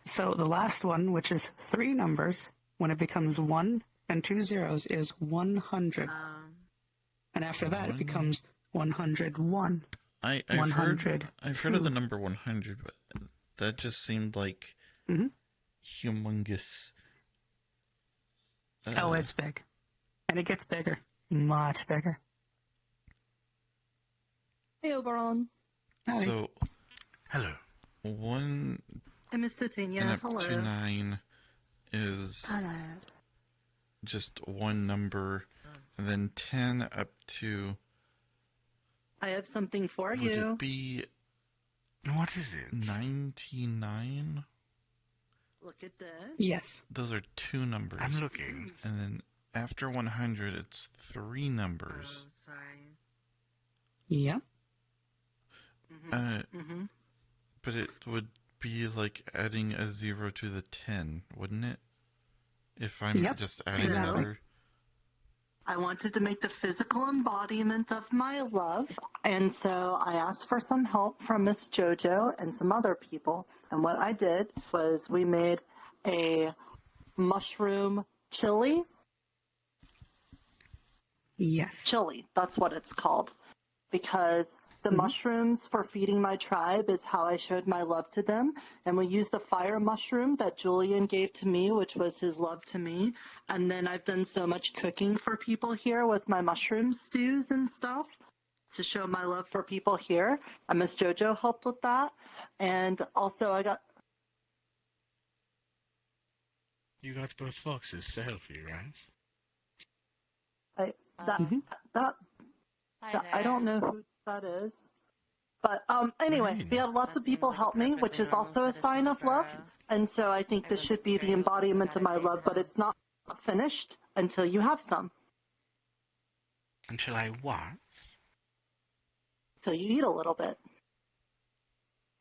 So the last one, which is 3 numbers, when it becomes 1 and 2 zeros, is 100. And after that, it becomes 101. I've 100. Heard of the number 100, but that just seemed like humongous. Oh, it's big. And it gets bigger. Much bigger. Hey, Oberon. So, hello. 1 Hey, Miss Titania. and up Hello. to 9 is just one number, and then 10 up to... I have something for Would you. it be... What is it? 99? Look at this. Yes. Those are 2 numbers. I'm looking. And then after 100, it's 3 numbers. Oh, sorry. Yep. But it would be like adding a 0 to the 10, wouldn't it? If I'm just adding another... I wanted to make the physical embodiment of my love, and so I asked for some help from Miss JoJo and some other people. And what I did was we made a mushroom chili. Yes. Chili, that's what it's called. Because the mushrooms for feeding my tribe is how I showed my love to them. And we used the fire mushroom that Julian gave to me, which was his love to me. And then I've done so much cooking for people here with my mushroom stews and stuff to show my love for people here. And Miss JoJo helped with that. And also I got... You got both foxes to help you, right? I don't know who that is. But anyway, we have lots of people help me, which is also a sign of love. And so I think this should be the embodiment of my love, but it's not finished until you have some. Until I what? Till you eat a little bit.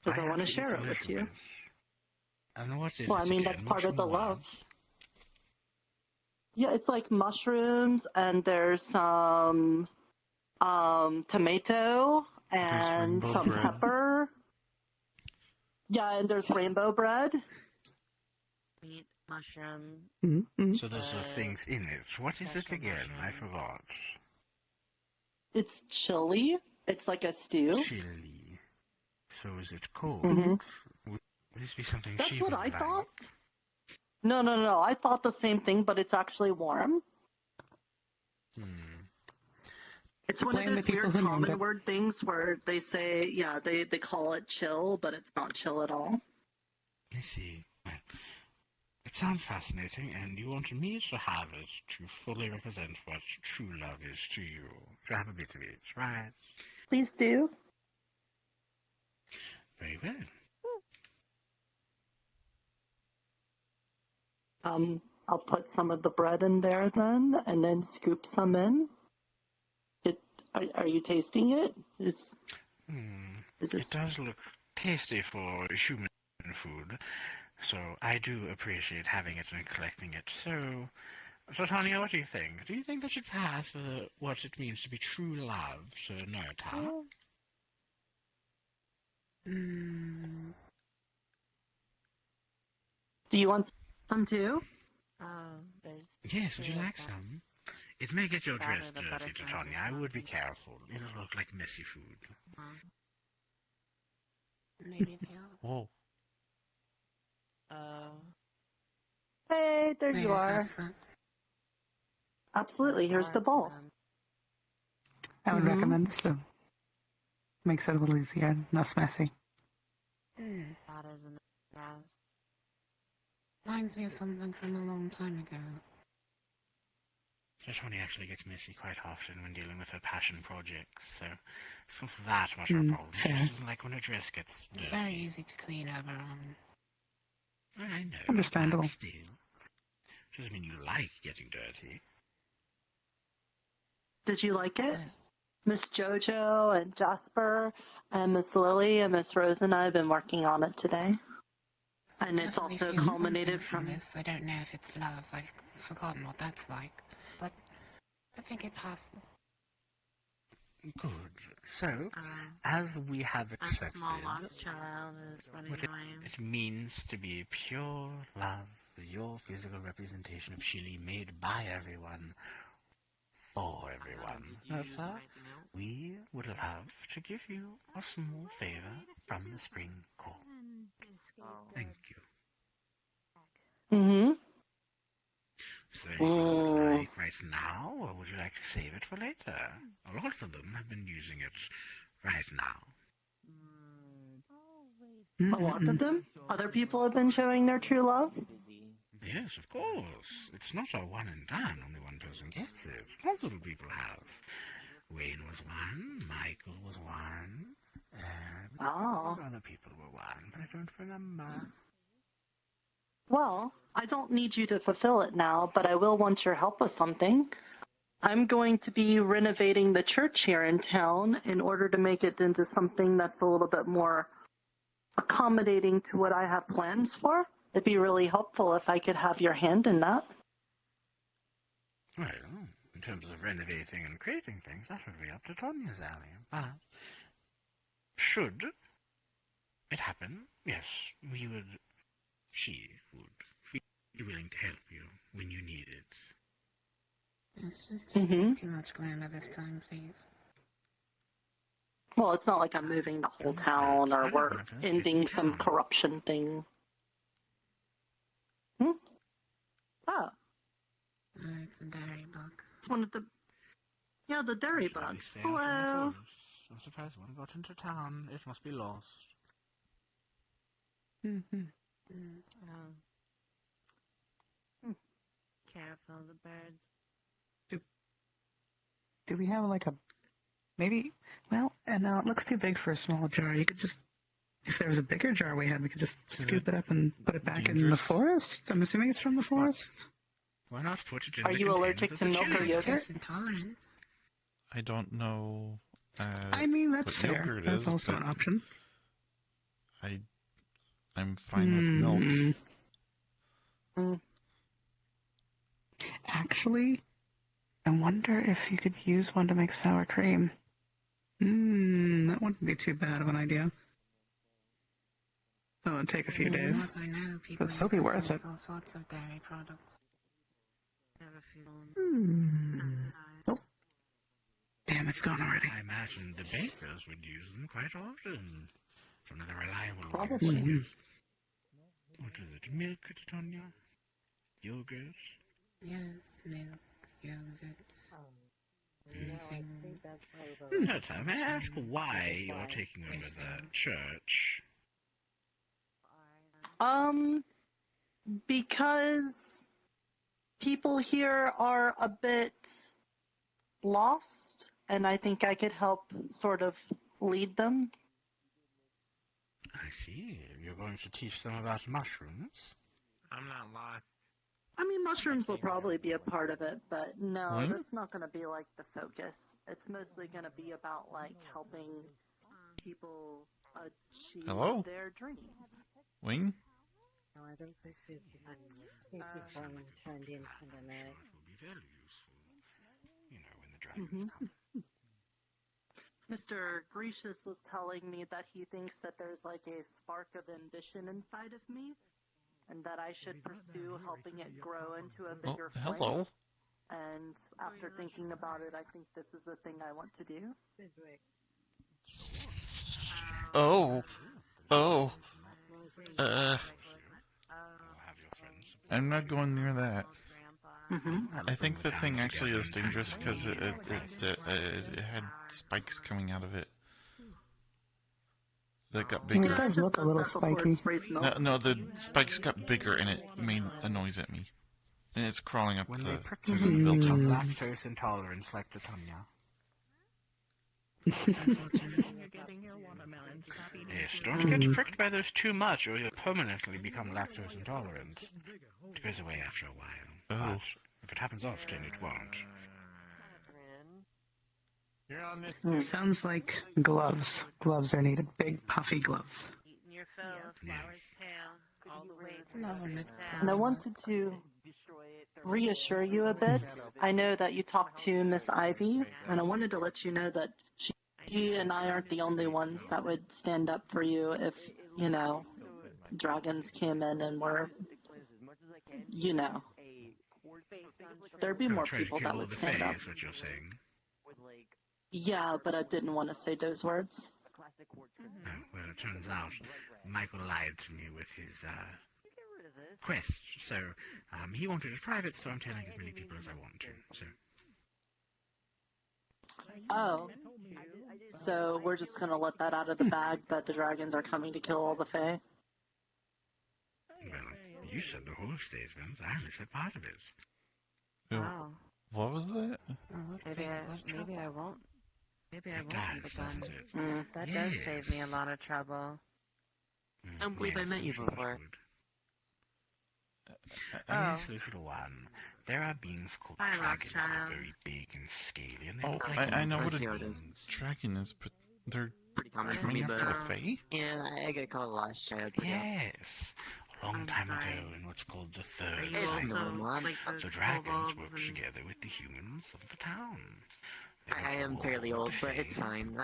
Because I want to share it with you. And what is Well, it I mean, again? that's part What's of the love. what? Yeah, it's like mushrooms, and there's some tomato and rainbow some bread. pepper. Yeah, and there's rainbow bread. Meat, mushroom. So those are things in it. What is it again? I forgot. It's chili. It's like a stew. Chili. So is it cold? Mhm. Would this be something That's she what would I like? thought. No. I thought the same thing, but it's actually warm. It's one of Blame the those people weird who named common it. word things where they say, yeah, they call it chill, but it's not chill at all. I see. Well, it sounds fascinating, and you want me to have it to fully represent what true love is to you. To have a bit of it, right? Please do. Very well. I'll put some of the bread in there then, and then scoop some in. Are you tasting it? Is this... It does look tasty for human food, so I do appreciate having it and collecting it. So Tanya, what do you think? Do you think that should pass for what it means to be true love to Nerta? Do you want some too? Yes, would you like some? It may get your dress the dirty, Tanya. I would be careful. It'll look like messy food. Maybe the Whoa. Hey, there May you I are. have some? Absolutely, here's the bowl. I would Mhm. recommend the spoon. Makes it a little easier, less messy. That isn't yes. Reminds me of something from a long time ago. Tanya actually gets messy quite often when dealing with her passion projects, so it's not that much of a problem. She fair. just doesn't like when her dress gets It's dirty. very easy to clean over on. I know. Understandable. But still. Doesn't mean you like getting dirty. Did you like it? Miss Jojo and Jasper and Miss Lily and Miss Rose and I have been working on it today. And it's Definitely also feel culminated something from... this. I don't know if it's love. I've forgotten what that's like. But I think it passes. Good. So, as we have A accepted small lost child is running what away. it means to be pure love, your physical representation of Chile made by everyone, for everyone. Nerta, we would love to give you a small favor from the Spring Court. Thank you. Mm-hmm. Is there anything you would like right now, or would you like to save it for later? A lot of them have been using it right now. A lot of them? Other people have been showing their true love? Yes, of course. It's not a one and done. Only one person gets it. Multiple people have. Wayne was one. Michael was one. Other people were one, but I don't remember. Well, I don't need you to fulfill it now, but I will want your help with something. I'm going to be renovating the church here in town in order to make it into something that's a little bit more accommodating to what I have plans for. It'd be really helpful if I could have your hand in that. Well, in terms of renovating and creating things, that would be up to Tanya's alley. But should it happen, yes, she would be willing to help you when you need it. It's just don't take too much glamour this time, please. Well, it's not like I'm moving the whole town or we're ending some corruption thing. Oh. It's a dairy bug. It's one of the... Yeah, the dairy bug. Hello. I'm surprised one got into town. It must be lost. careful of the birds. Do we have like a maybe? Well, and now it looks too big for a small jar. You could just, if there was a bigger jar we had, we could just scoop it up and put it back in the forest. I'm assuming it's from the forest. Why not put it in Are the you allergic container to that the milk or chili yogurt? is? Intolerant. I don't know. I mean, that's what fair. yogurt That's is, also but an option. I'm fine with milk. Actually, I wonder if you could use one to make sour cream. That wouldn't be too bad of an idea. Oh, it'd take a few days. What I know, people But still be use it worth to it. make all sorts of dairy products. I have a feeling. Oh. Damn, it's gone already. I imagine the bakers would use them quite often. It's one of the reliable Probably. ones. What is it? Milk, Tanya? Yogurt? Yes, milk, yogurt. Anything. Nota, may I ask why you're taking over the church? Because people here are a bit lost, and I think I could help sort of lead them. I see. You're going to teach them about mushrooms? I'm not lost. I mean, mushrooms will probably be a part of it, but no, What? that's not going to be like the focus. It's mostly going to be about like helping people achieve Hello? their dreams. Wing? No, I don't think she's turned in for the night. It will be very useful. You know, when the dragons come. Mr. Gracious was telling me that he thinks that there's like a spark of ambition inside of me, and that I should pursue helping it grow into a bigger flame. Hello. And after thinking about it, I think this is the thing I want to do. Oh. I'm not going near that. I think the thing actually is dangerous because it had spikes coming out of it that got bigger. It does look a little spiky. No, the spikes got bigger and it made a noise at me. And it's crawling up When the they prick to me, the built up. lactose intolerance like Titania. Yes, don't get pricked by those too much or you'll permanently become lactose intolerant. It goes away after a while. But if it happens often, it won't. You're on this. Sounds like gloves. Gloves are needed. Big, puffy gloves. Eating your fill of flower's tail, all the way to And I wanted to reassure you a bit. I know that you talked to Miss Ivy, and I wanted to let you know that she and I aren't the only ones that would stand up for you if, you know, dragons came in and were, you know, there'd be more Try to people kill that all would the stand fae up. is what you're saying. Yeah, but I didn't want to say those words. Oh, well, it turns out Michael lied to me with his quest. So he wanted it private, so I'm telling as many people as I want to. So Oh. So we're just gonna let that out of the bag that the dragons are coming to kill all the Fae? well, you said the whole statement. I only said part of it. Wow. What was that? Maybe I won't. Maybe I won't does, need a gun. doesn't it? That does save me a lot of trouble. I don't believe I met you before. Yes, little one. There are beings called Hi, dragons that are Rothschild. very big and scaly, and they Oh, look like I know what a unicorns. dragon is, but they're Pretty common for coming me, after but the Fae? yeah, I get called a lost child. Yes, a long time ago in what's called the Are Third you Cycle, also like the the dragons kobolds worked and... together with the humans of the town. I am fairly old, but it's fine.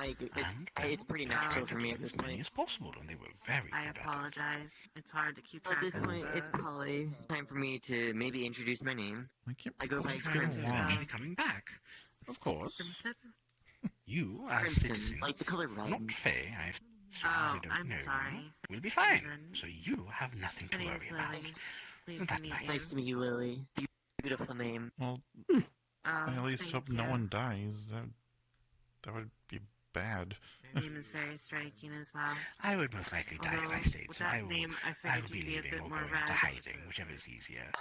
It's pretty natural for me at this As many point. as possible, and they were very I good at it. apologize. It's hard to keep track At this of point, it's probably time for me to maybe introduce my name. I go by Crimson is Crimson. actually coming back. Of course. Crimson? You, as Crimson, citizens, like the color red. not Fae, I suppose Oh, I don't I'm know, sorry. will be fine. Crimson. So you have nothing to My name's worry about. Lily. Pleased Isn't to that meet nice? you. Nice to meet you, Lily. Beautiful name. Well, Oh, I at least thank hope no you. one dies. That would be bad. Your name is very striking as well. I would most likely die if I Although, stayed, with so that I will, name, I I figured will be you'd be a leaving bit or more going red. into hiding, whichever is easier.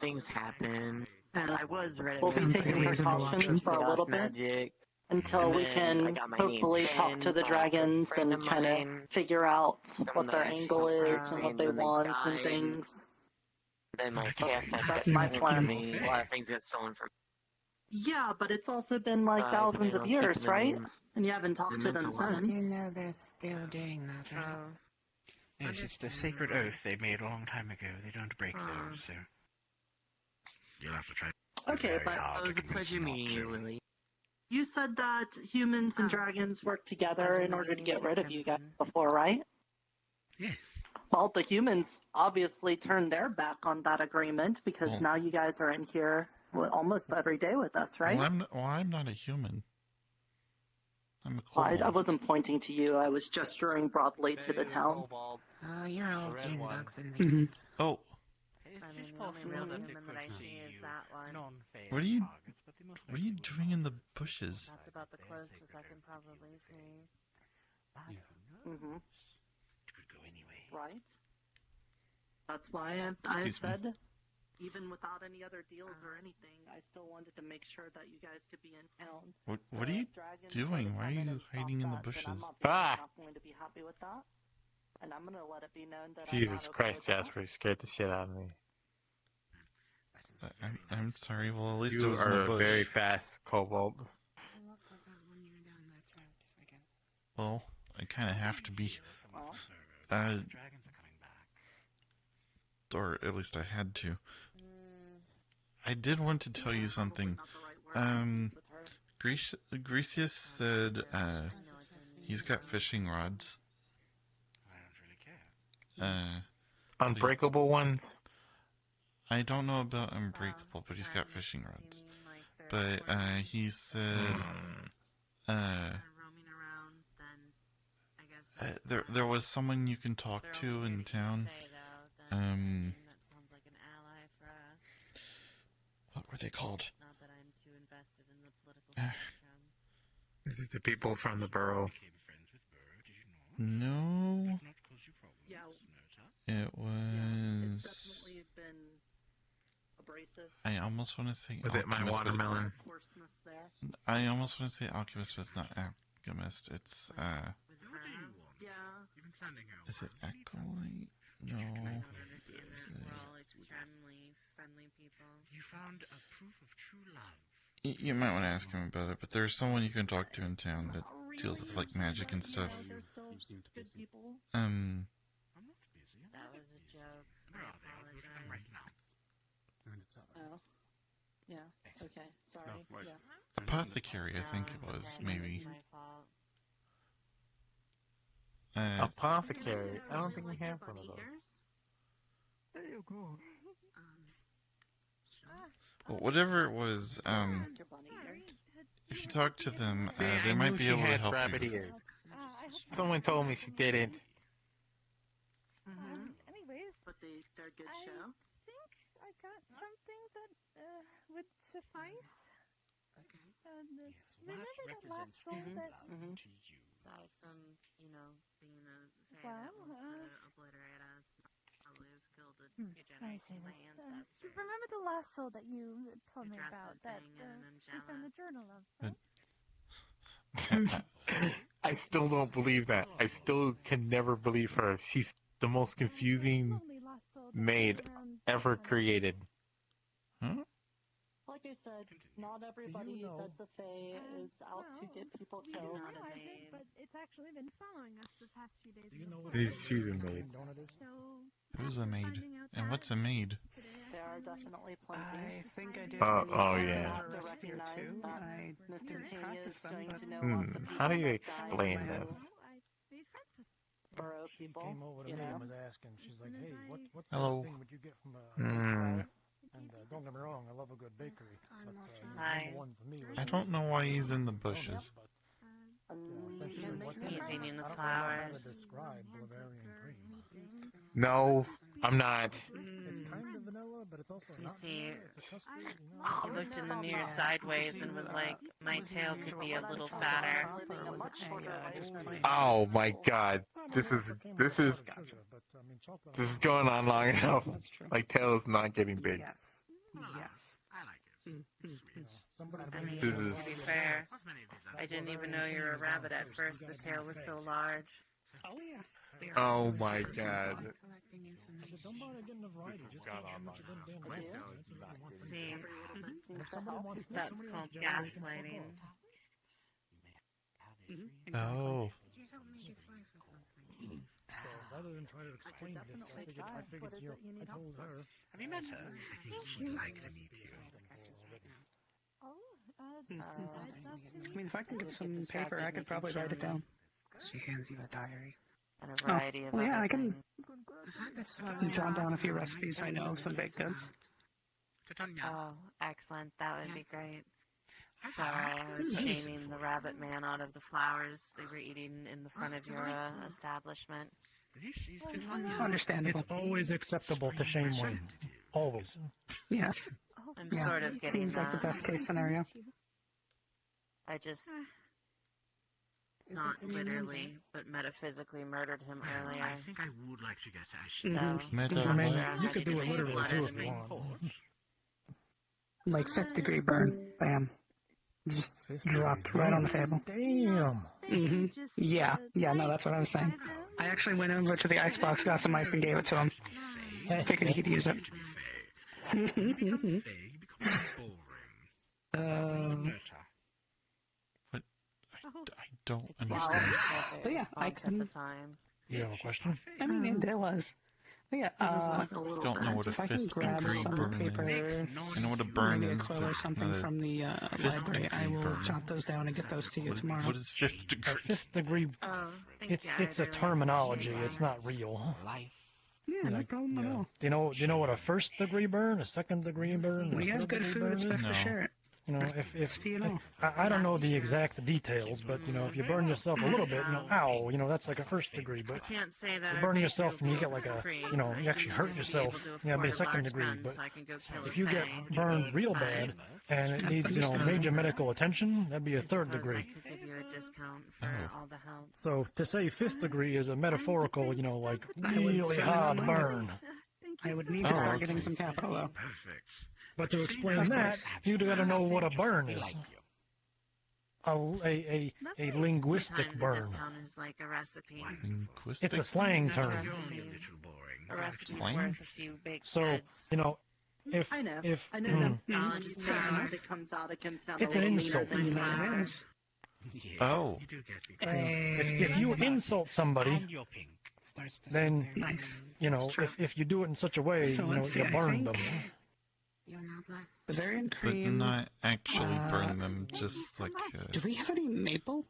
Things happen. Yeah. I was ready. We'll be Sounds like taking a reasonable precautions option. for a little bit Magic. until And we then can I got my name hopefully talk to pinned the by a dragons friend and of kind of mine. figure out Someone what that their actually angle took my is and what name, they then they want and died. things. Then my That's, cash that's got my stolen plan. from me. A lot of things got stolen from me. Yeah, but it's also been like I thousands plan of on years, keeping the right? name. And you haven't talked to them How do you since. know they're still doing that, though? Yes, it's the sacred oath they made a long time ago. They don't break those, so you'll have to try Okay, very but hard It was to a convince pleasure them not meeting to. you, Lily. you said that humans and dragons work together in order to get rid of you guys before, right? Yes. Well, the humans obviously turned their back on that agreement because Well- now you guys are in here almost every day with us, right? Well, I'm not a human. I'm a I kobold. wasn't pointing to you. I was gesturing broadly to the town. Oh, you're all June bugs and Mhm. things. Oh, I mean, the only real human that I see is that one. what are you doing in the bushes? That's about the closest I can probably see. Mm-hmm. Could go anyway. Right. That's why I Excuse me. said, even without any other deals or anything, I still wanted to make sure that you guys could be in town. What are you doing? Why are you hiding in the bushes? I'm not going to be happy with that. And I'm going to let it be known that I'm Jesus not okay Christ, with that. Jasper, you scared the shit out of me. I'm sorry. Well, at least it You was in are a a bush. very fast kobold. Well, I kind of have to be. Or at least I had to. I did want to tell you something. Grecius said he's got fishing rods. Unbreakable ones? I don't know about unbreakable, but he's got fishing rods. But he said there was someone you can talk to in town. What were they called? Not that I'm too invested in the political spectrum. Is it the people from the borough? No. Yeah. It was. It's definitely been abrasive. I almost want to say. Was it my alchemist, but watermelon? Coarseness there. I almost want to say alchemist, but it's not alchemist. It's Yeah. Is it acolyte? No. We're all extremely friendly people. You found a proof of true love. You might want to ask him about it, but there's someone you can talk to in town that deals with like magic and stuff. They're still good people. That was a joke. I apologize. Right now. Oh. Yeah. Okay. Sorry. No, wait. Yeah. Apothecary, I think it was, maybe. My fault. Apothecary? I don't think we have one of those. There you go. Well, whatever it was, if you talk to them, they might be able to help rabbit you. ears. Someone told me she didn't. Anyways, But they're a good I show. think I got something that would suffice. Okay. Remember that last soul that? Aside from, being a fae Well, that wants to obliterate us, probably was killed a How do I say generation of my this? ancestors. Remember the last soul that you told me Who dresses about that being in and we found the jealous. journal of? I still don't believe that. I still can never believe her. She's the most confusing maid ever created. Huh? Like I said, not everybody that's a fae is out to get people We didn't killed. realize it, but it's actually been following us the past few days. Do you know what She's a maid. Who's a maid? And what's a maid? There are definitely plenty. I think I did. Oh, yeah. have to recognize that I Mr. didn't Tanya practice is them, going but to know lots of people How do you that died explain through this? Borough She people, came over to you me and know. was asking. She's like, "Hey, what's Hello. the thing would you get from a Hmm. And don't get me wrong, I love a good bakery. But Hi. number one for me was I don't know why he's in the bushes. He's eating the I don't know how to flowers. describe Bavarian cream. No, I'm not. It's kind of vanilla, but it's also You not see, vanilla. It's a custard, you know? he looked in the mirror sideways and was like, my tail could be a little fatter. Oh my god. This is going on long enough. My tail is not getting big. Yes. Yes. I like it. It's sweet. I mean, This to is- be fair, I didn't even know you were a rabbit at first. The tail was so large. Oh yeah. Oh my god. Don't bother getting a variety. Just get how much of them damn I things. do. That's what everybody wants to See, do. And if somebody wants, if that's somebody called wants Jedi, they can fuck gaslighting. off. Oh. So rather than try to explain it, I figured, you know, I told her. Have you met her? I think she would like to meet you. I mean, if I can get some paper, I could probably write it down. She hands you a diary. And a variety of well, yeah, other I can things. jot down a few recipes I know of some baked goods. Oh, excellent. That would be great. Sorry, I was shaming the rabbit man out of the flowers they were eating in the front of your establishment. Understandable. It's always acceptable to shame Wayne. Always. Yes. I'm Yeah. sort of getting Seems like the that. best case scenario. I just not literally, but metaphysically murdered him earlier. I think I would like to get So, I mean, you could do it literally too if you want. Like 5th degree burn. Bam. Just dropped right on the table. Damn. Yeah. Yeah, no, that's what I was saying. I actually went over to the icebox, got some ice, and gave it to him. I figured he'd use it. I don't understand. But yeah, I can. You have a question? I mean, there was. But yeah, Don't know what a if I can fifth grab degree some burn paper, is. I know what a burn maybe is, a quill but or something not a from the fifth library, I degree will burn. jot those down and get those to you tomorrow. What is fifth degree? Fifth degree. It's a terminology. It's not real. Yeah, no problem at all. Do you know what a first degree burn, a second degree burn? When a you have third good degree food, burn it's is? best to share it. You know, if P&O. I don't know the exact details, but you know, if you burn yourself a little bit, you know, ow, you know, that's like a first degree. But can't say that you our burn big yourself group and you will get like a, free. you know, you actually hurt yourself. Yeah, it'd be a second degree. But if you get burned real bad and it needs, you know, major medical attention, that'd be a third degree. I could give you a discount for all the help. So to say fifth degree is a metaphorical, you know, like I would really say hard no. burn. I would need to start getting some capital, though. But to explain that, you'd got to know what a burn is. A linguistic Sometimes a burn. discount is like a recipe. It's a slang term. A recipe's worth a few baked So, goods. you know, if I know. if I know mm, that saying that comes out, it can sound it's a an little meaner insult. than it is. Oh. If you insult somebody, then you know if you do it in such a way, So you know let's see, you I burn think- them. Bavarian But cream. not actually burn them, just like. Do we have any maple?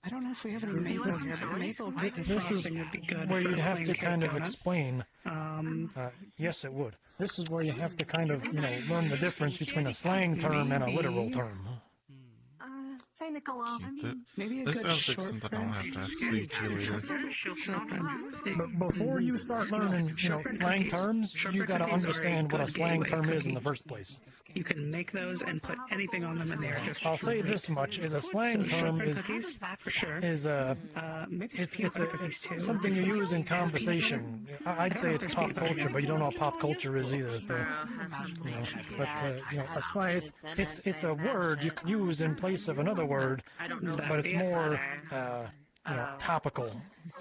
I don't know if we have any maple here. Maple This is frosting would be good where for you'd a have plain to cake kind of donut. explain. Yes, it would. This is where you have to kind of, you know, learn the difference between a slang term and a literal term. Hey, Nicola. Maybe a This good sounds like something I'll have to actually do later. But before you start learning, you know, slang terms, you got to understand what a slang term is in the first place. You can make those and put anything on them, and they are just. I'll say this much: is a slang So term shortbread is cookies, for sure. is maybe it's peanut a, butter cookies too. something you use in conversation. I'd say it's pop culture, but you don't know what pop culture is either. So, you know, but you know, a slang it's a word you can use in place of another word, but it's more you know, topical.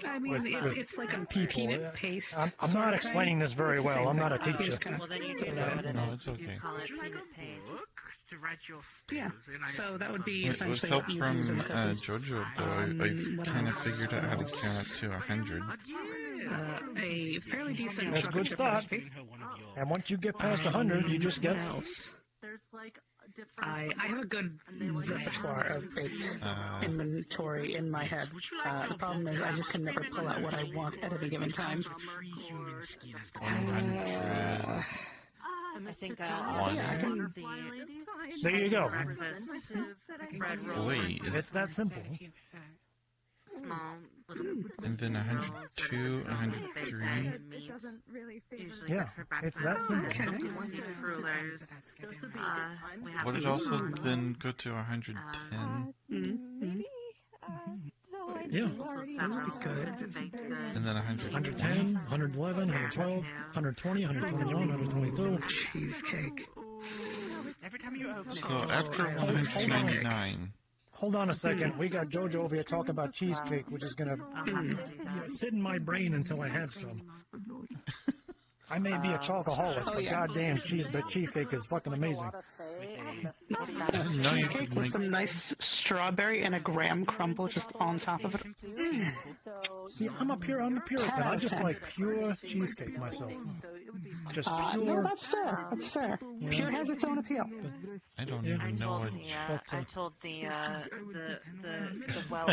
I mean, it's like a people. peanut paste. I'm not explaining this very well. I'm not a teacher. Well, then you do know what it No, is. it's You do okay. call it peanut paste. Yeah, so that would be With essentially help what you from use in the cookies. Jojo, though, I've what kind of else? figured out how to count to 100. A fairly decent That's a chocolate good chip start. recipe. And once you get past 100, you just get. What else? There's like different. I have a good repertoire of baked inventory in my head. The problem is I just can never pull out what I want at any given time. 100. I think One. Yeah, I can. There you go. breakfast bread roll. Wait, It's that simple. small little And then rolls that are 102, baked 103. in It meat. doesn't really favor Usually Yeah, good for breakfast. it's that simple. Seed crullers. We have Would it beef also ones. then go to 110? Maybe. Yeah, Also already several have good. kinds of baked goods. And then 120? 110, 111, 112, 120, 121, 122. Cheesecake. Every time you open it, So after Hold on. 199, Hold on a second. We got JoJo over here talking about cheesecake, which is gonna sit in my brain until I have some. I may be a chocoholic, but goddamn cheesecake is fucking amazing. Cheesecake with some nice strawberry and a graham crumble just on top of it. See, I'm a Puritan. I just like pure cheesecake myself. Just pure. No, that's fair. That's fair. Yeah. Pure has its own appeal. I don't even know what. I told the I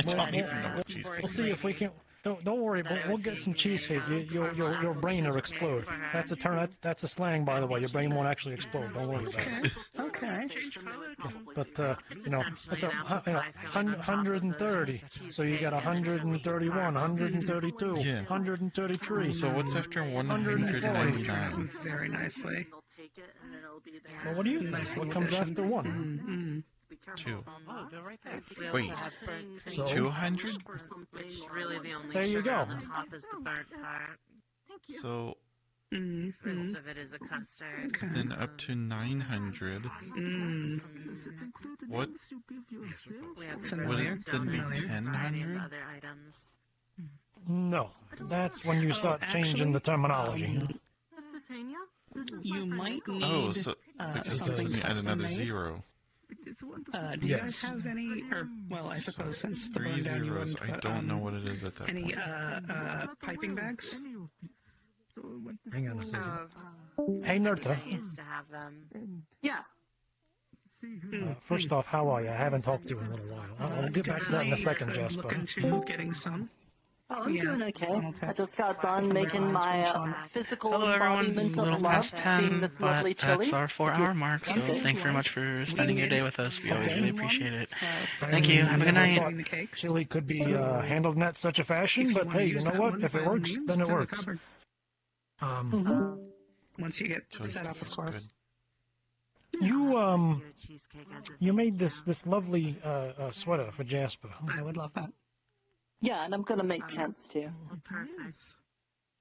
don't even know what cheesecake We'll see if we can. Don't worry. We'll get some cheesecake. Your brain will explode. That's a term. That's a slang, by the way. Your brain won't actually explode. Don't worry about it. Okay. But that's a 130. So you got 131, 132, Yeah. 133. So what's after 199? Very nicely. Well, what do you think? What comes after one? 2. Oh, they're right there. Wait, So- 200? Which really the only There you sugar go. on the top is the burnt part. So The rest of it is a custard. then up to 900. What We have would it then be? variety of 1000? other items. No, that's when you start changing the terminology. You might need Oh, so because something then you add custom another made. 0. Do you Yes. guys have any, or, well, I suppose since the 3 burn down you zeros. wouldn't I put, don't know what it is at that any, point. piping bags? Hang on a second. Oh, Hey, Nerta. I used to have them. Yeah. First off, how are you? I haven't talked to you in a little while. I'll get back to that in a second, Jasper. Look into getting some. Oh, I'm Yeah, doing okay. funnel I text. just got done making my physical Hello, everyone. embodiment A of little love, past 10, being this but lovely chili. that's our 4-hour mark, so thank you very much for spending your day with us. We always really appreciate it. Thank you. Have a good night. Chili could be handled in that such a fashion, but hey, you know what? If it works, then it works. Once you get set up, of course. You made this lovely sweater for Jasper. I would love that. Yeah, and I'm gonna make pants too. Perfect.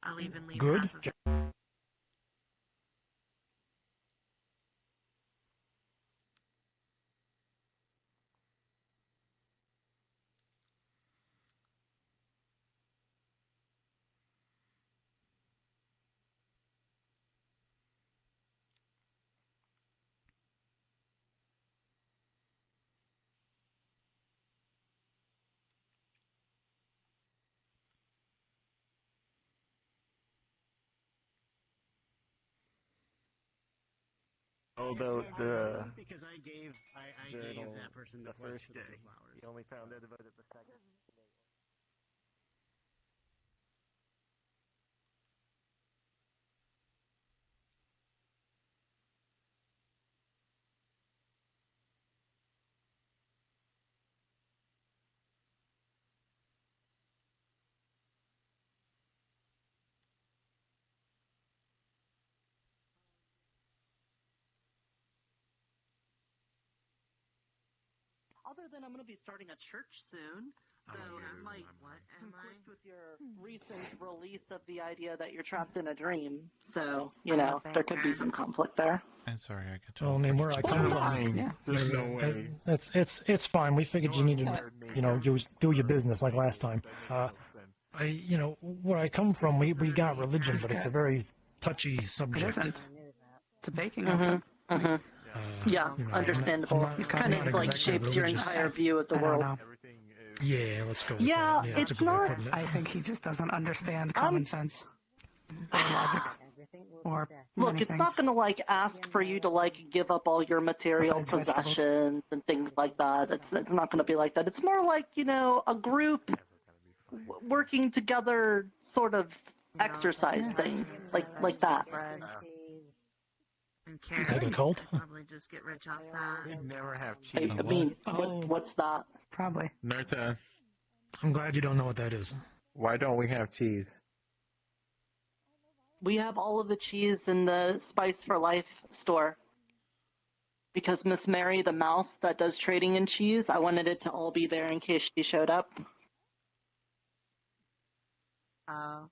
I'll even leave Good. half of it. Although the because I gave journal that person the first day. You only found out about it the second. Other than I'm going to be starting a church soon, so it might conflict with your recent release of the idea that you're trapped in a dream. So, you know, there could be some conflict there. I'm sorry, I could Well, I mean, where I come from, There's no way. it's fine. We figured you needed, you do your business like last time. Where I come from, we got religion, but it's a very touchy It subject. isn't. The baking of it. Yeah, understandable. I'm not Kind of like exactly shapes your religious. entire view of the I don't world. know. Yeah, let's go. With Yeah, that. That's a it's good way of not- putting it. I think he just doesn't understand common sense or logic or Look, many it's things. not going to like ask for you to like give up all your material Besides vegetables. possessions and things like that. It's not going to be like that. It's more like, you know, a group working together sort of exercise thing, like that. Bread, and Like carrots. a cult? Probably just get rich off that. We'd never have I cheese. mean, what's that? Probably. Nerta, I'm glad you don't know what that is. Why don't we have cheese? We have all of the cheese in the Spice for Life store. Because Miss Mary, the mouse that does trading in cheese, I wanted it to all be there in case she showed up. Oh.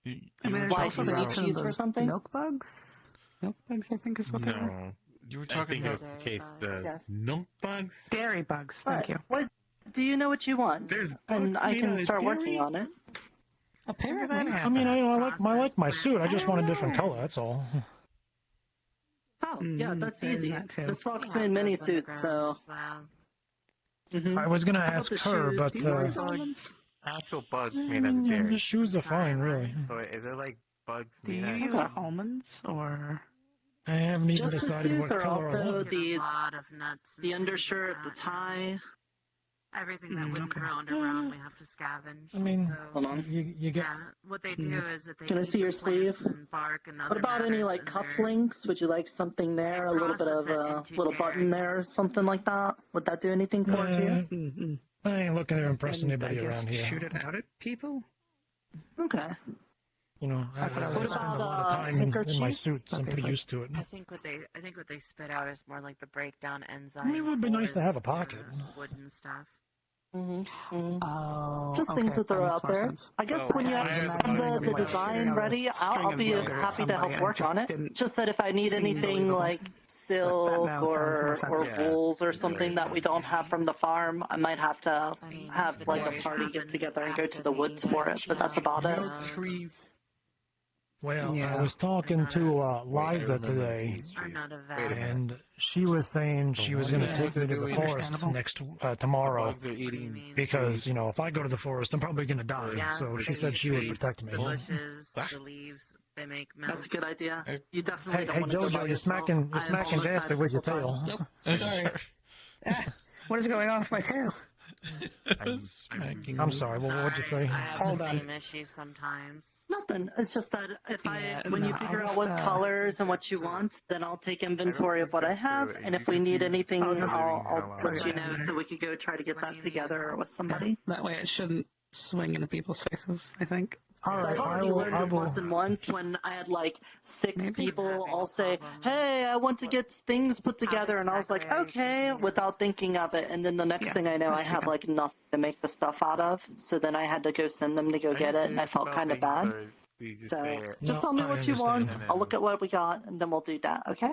You I mean, there's Why, also do you the need option cheese of for those something? milk bugs. Milk bugs, I think, is what they are. No. You were I talking think it about was the case the Yeah. milk bugs. Dairy bugs. Thank you. What? Do you know what you want? There's And bugs I made can out of start working dairy? on it. Apparently. I mean, I like my suit. I just want a different color. That's all. Oh, yeah, that's there's easy. that too. Miss Fox made mini suits, so. Mhm. I was gonna How about ask the her, shoes? but Do you want almonds? Actual bugs made out of yeah, dairy. the shoes are fine, really. So is there like bugs Do made you out use of almonds or? I haven't even Just the decided suit, what or color I also want. the lot of nuts. the undershirt, the tie. Everything that wouldn't grow underground, we have to scavenge. I mean, so, Hold on. you get. yeah, what they do is that they Can I eat see the your sleeve? plants and bark and What other about any matters like in their- cufflinks? Would you like something there? A little bit of process it a into little button there, or something like that? Would that do anything for you? I ain't looking to impress And anybody I guess around here. shoot it out at people. Okay. You know, I That's what I was spend a about, lot of time in my suits. I'm pretty used to it. I think what they spit out is more like the breakdown enzymes. I mean, it would be nice to have a pocket. Wooden stuff. Oh, Just things okay, to throw that makes out more there. sense. I guess So, when you I have was the imagining, like, design a ready, string I'll of be yogurt or happy to help somebody, and work just on it. didn't Just that if I need seem anything believable. like That silk now sounds more or sensible. wools or something that we don't have from the farm, I might have to have like a party get together and go to the woods for it. But that's about it. Well, Yeah. I was talking to Liza today, I'm not a vet. and she was saying she was going to Yeah. take me to the forest next tomorrow bugs are eating because you know if I go to the forest, I'm probably going to die. Yeah, So she they said eat she would trees, protect me. The bushes, the leaves, they make milk. That's a good idea. You definitely Hey, don't hey want to go by Jojo, you're yourself. smacking I've almost Gaspy died with your multiple tail. times. Sorry. What is going on with my tail? I'm sorry. What'd you say? I have Hold the on. same issue sometimes. Nothing. It's just that when no, you I'll figure out just, what colors and what you want, then I'll take inventory of what I have, and if we need anything, I'll just- I'll let put you it know in so there. we could go try to get that together with somebody. That way it shouldn't swing into people's faces, I think. All So right, I've already learned this lesson once when I had like 6 people all say, "Hey, I want to get things put together," and I was like, "Okay," without thinking of it. And then the next thing I know, I have like nothing to make the stuff out of. So then I had to go send them to go get it, and I felt kind of bad. So just tell me what you want. I'll look at what we got, and then we'll do that. Okay?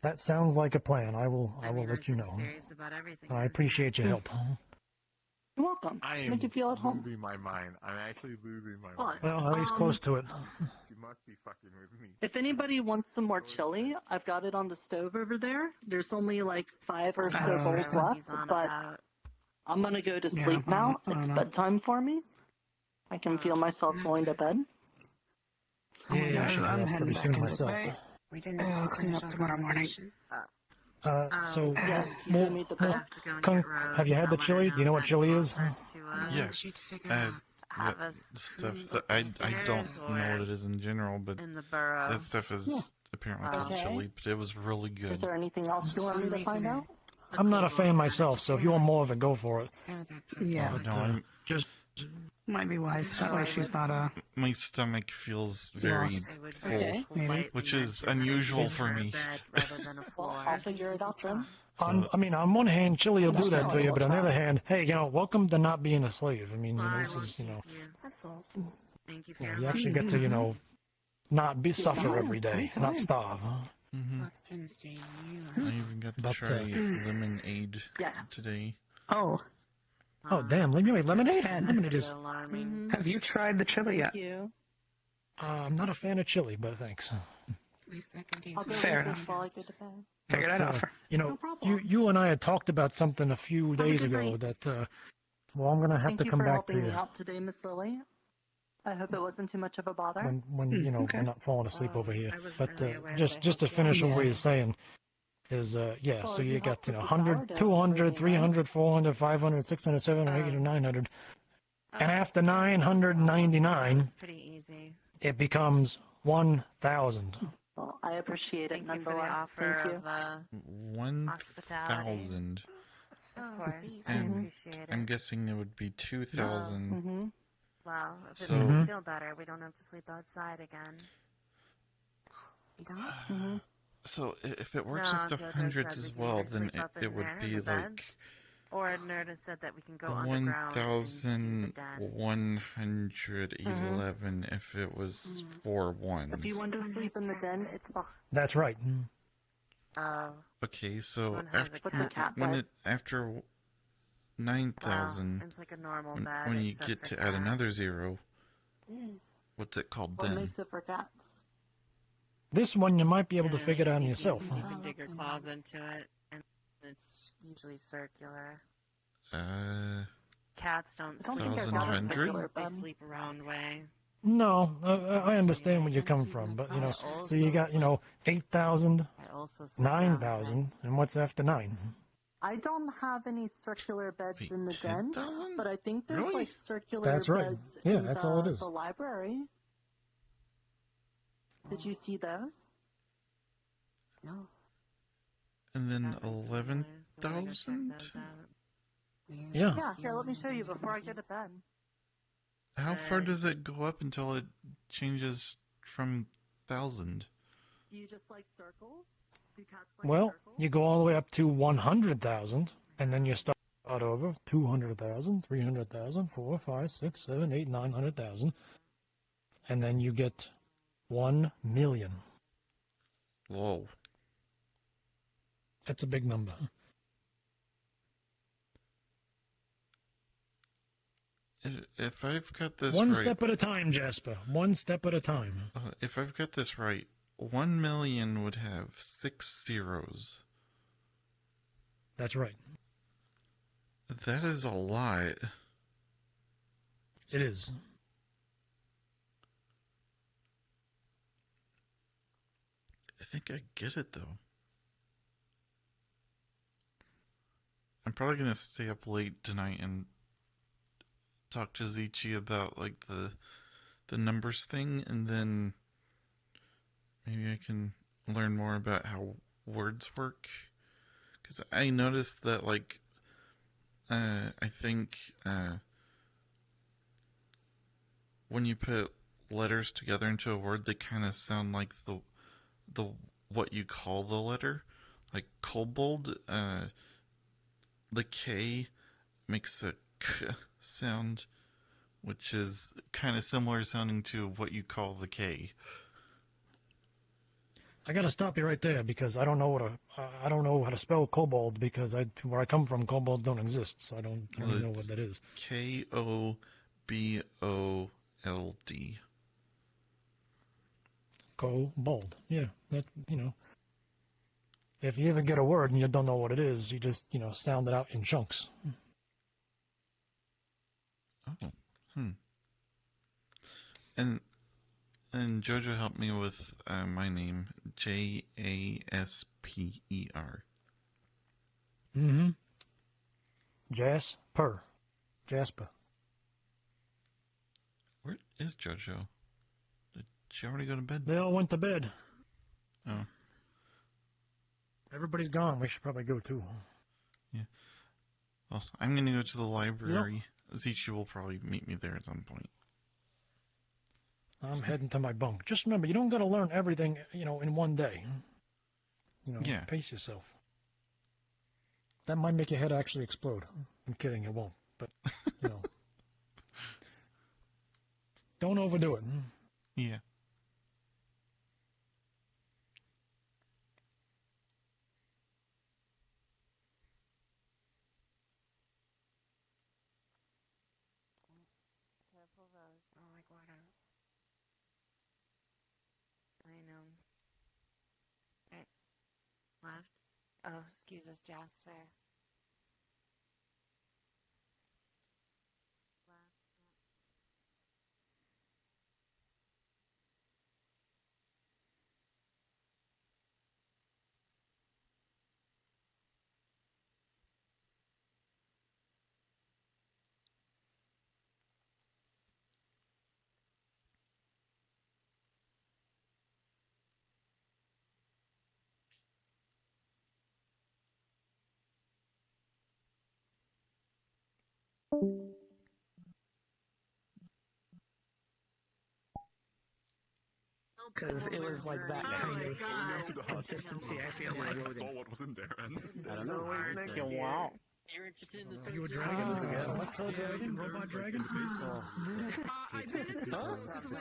That sounds like a plan. I will let you know. Serious about everything. I appreciate your help. You're welcome. I am Make you feel at home. losing my mind. I'm actually losing my mind. Well, at least close to it. She must be fucking with me. If anybody wants some more chili, I've got it on the stove over there. There's only like 5 or so bowls left, but I'm gonna go to sleep now. It's bedtime for me. I can feel myself going to bed. Yeah, I should I'm be up heading pretty back soon into myself. bed. I'll clean up tomorrow morning. So, yes, you do need the bill. have you had the chili? Do you know what chili is? Yes. Stuff that I don't know what it is in general, but in the burrow. that stuff is apparently called Okay. chili, but it was really good. Is there anything else you want me to find out? I'm not a fan myself, so if you want more of it, go for it. Yeah, No, I'm just might be wise. That way she's not a. my stomach feels very Lost. full, Okay. Maybe. which is unusual for me. Well, I'll figure it out then. On one hand, chili will do that to you, but on the other hand, hey, welcome to not being a slave. I mean, this is, That's all. Thank you for you actually get to, not suffer every day, not starve. Mm-hmm. I even got to try lemonade today. Oh. Oh, damn, lemonade? Lemonade is... Have you tried the chili yet? I'm not a fan of chili, but thanks. I'll go Fair with this enough. while I go to bed. Figured I'd But, offer. You and I had talked about something a few days good ago night. that, I'm going to have Thank to you come for back to helping you me out today, Miss Lily. I hope it wasn't too much of a bother. when okay. we're not falling asleep over here. I wasn't But really aware just to finish what we were saying is, so you got, 100, 200, 300, 400, 500, 600, 700, 800, 900. And after 999, Pretty easy. it becomes 1,000. Well, I appreciate it Thank you for the nonetheless. offer Thank you. of hospitality. 1,000. Of course, I And appreciate I'm it. guessing it would be 2,000. Well, if it So- makes you feel better, we don't have to sleep outside again. You don't? So if it works No, like the Jojo hundreds said we as can well, either then sleep up in it would there in be the like beds, or Nerda said that we can go underground and see the den. 1,111 if it was 4 ones. If you want to sleep in the den, it's fine. That's right. Oh. Okay, so One has a cat bed. after 9,000, Wow, it's like a normal bed, when you except get for to add another cats. zero, what's it called What then? makes it for cats? This one you might be able to Yeah, figure it out you yourself. can- You can dig your claws into it, and it's usually circular. I Cats don't don't sleep think I've got a 1,100? circular They bed. sleep a round way. No, I understand where you come from, but so you got 8,000, I also sleep 9,000, and what's after 9? I don't have any circular beds in the den, 10,000? but I think there's Really? like circular That's right. beds Yeah, in that's all it is. the library. Did you see those? No. And then 11,000? Yeah. Yeah, here, let me show you before I go to bed. How far does it go up until it changes from 1,000? Do you just like circles? Do cats like Well, circles? you go all the way up to 100,000, and then you start over 200,000, 300,000, 4, 5, 6, 7, 8, 900,000, and then you get 1 million. Whoa. That's a big number. If I've got this One right, step at a time, Jasper. One step at a time. if I've got this right, 1 million would have 6 zeros. That's right. That is a lot. It is. I think I get it, though. I'm probably going to stay up late tonight and talk to Zichi about, like, the numbers thing, and then maybe I can learn more about how words work. Because I noticed that, like, I think when you put letters together into a word, they kind of sound like the what you call the letter. Like kobold, the K makes a K sound, which is kind of similar sounding to what you call the K. I gotta stop you right there because I don't know I don't know how to spell kobold because where I come from, kobolds don't exist, so I don't really know what that is. Kobold. Kobold. Yeah, that if you ever get a word and you don't know what it is, you just sound it out in chunks. Oh, And Jojo helped me with my name, Jasper. Mm-hmm. Jasper. Where is Jojo? Did she already go to bed? They all went to bed. Oh. Everybody's gone. We should probably go too. Yeah. Well, I'm going to go to the library. Zichi will probably meet me there at some point. I'm heading to my bunk. Just remember, you don't got to learn everything, in one day. Yeah. Pace yourself. That might make your head actually explode. I'm kidding, it won't. But, don't overdo it. Yeah. Careful, Rose. Oh, like water. I know. Right. Left. Oh, excuse us, Jasper. Because it was like that kind of consistency, I feel like. I saw what was in there, and I don't know. Always make you wow. You're interested in this? Are you a dragon? Electro dragon? Robot dragon? I did.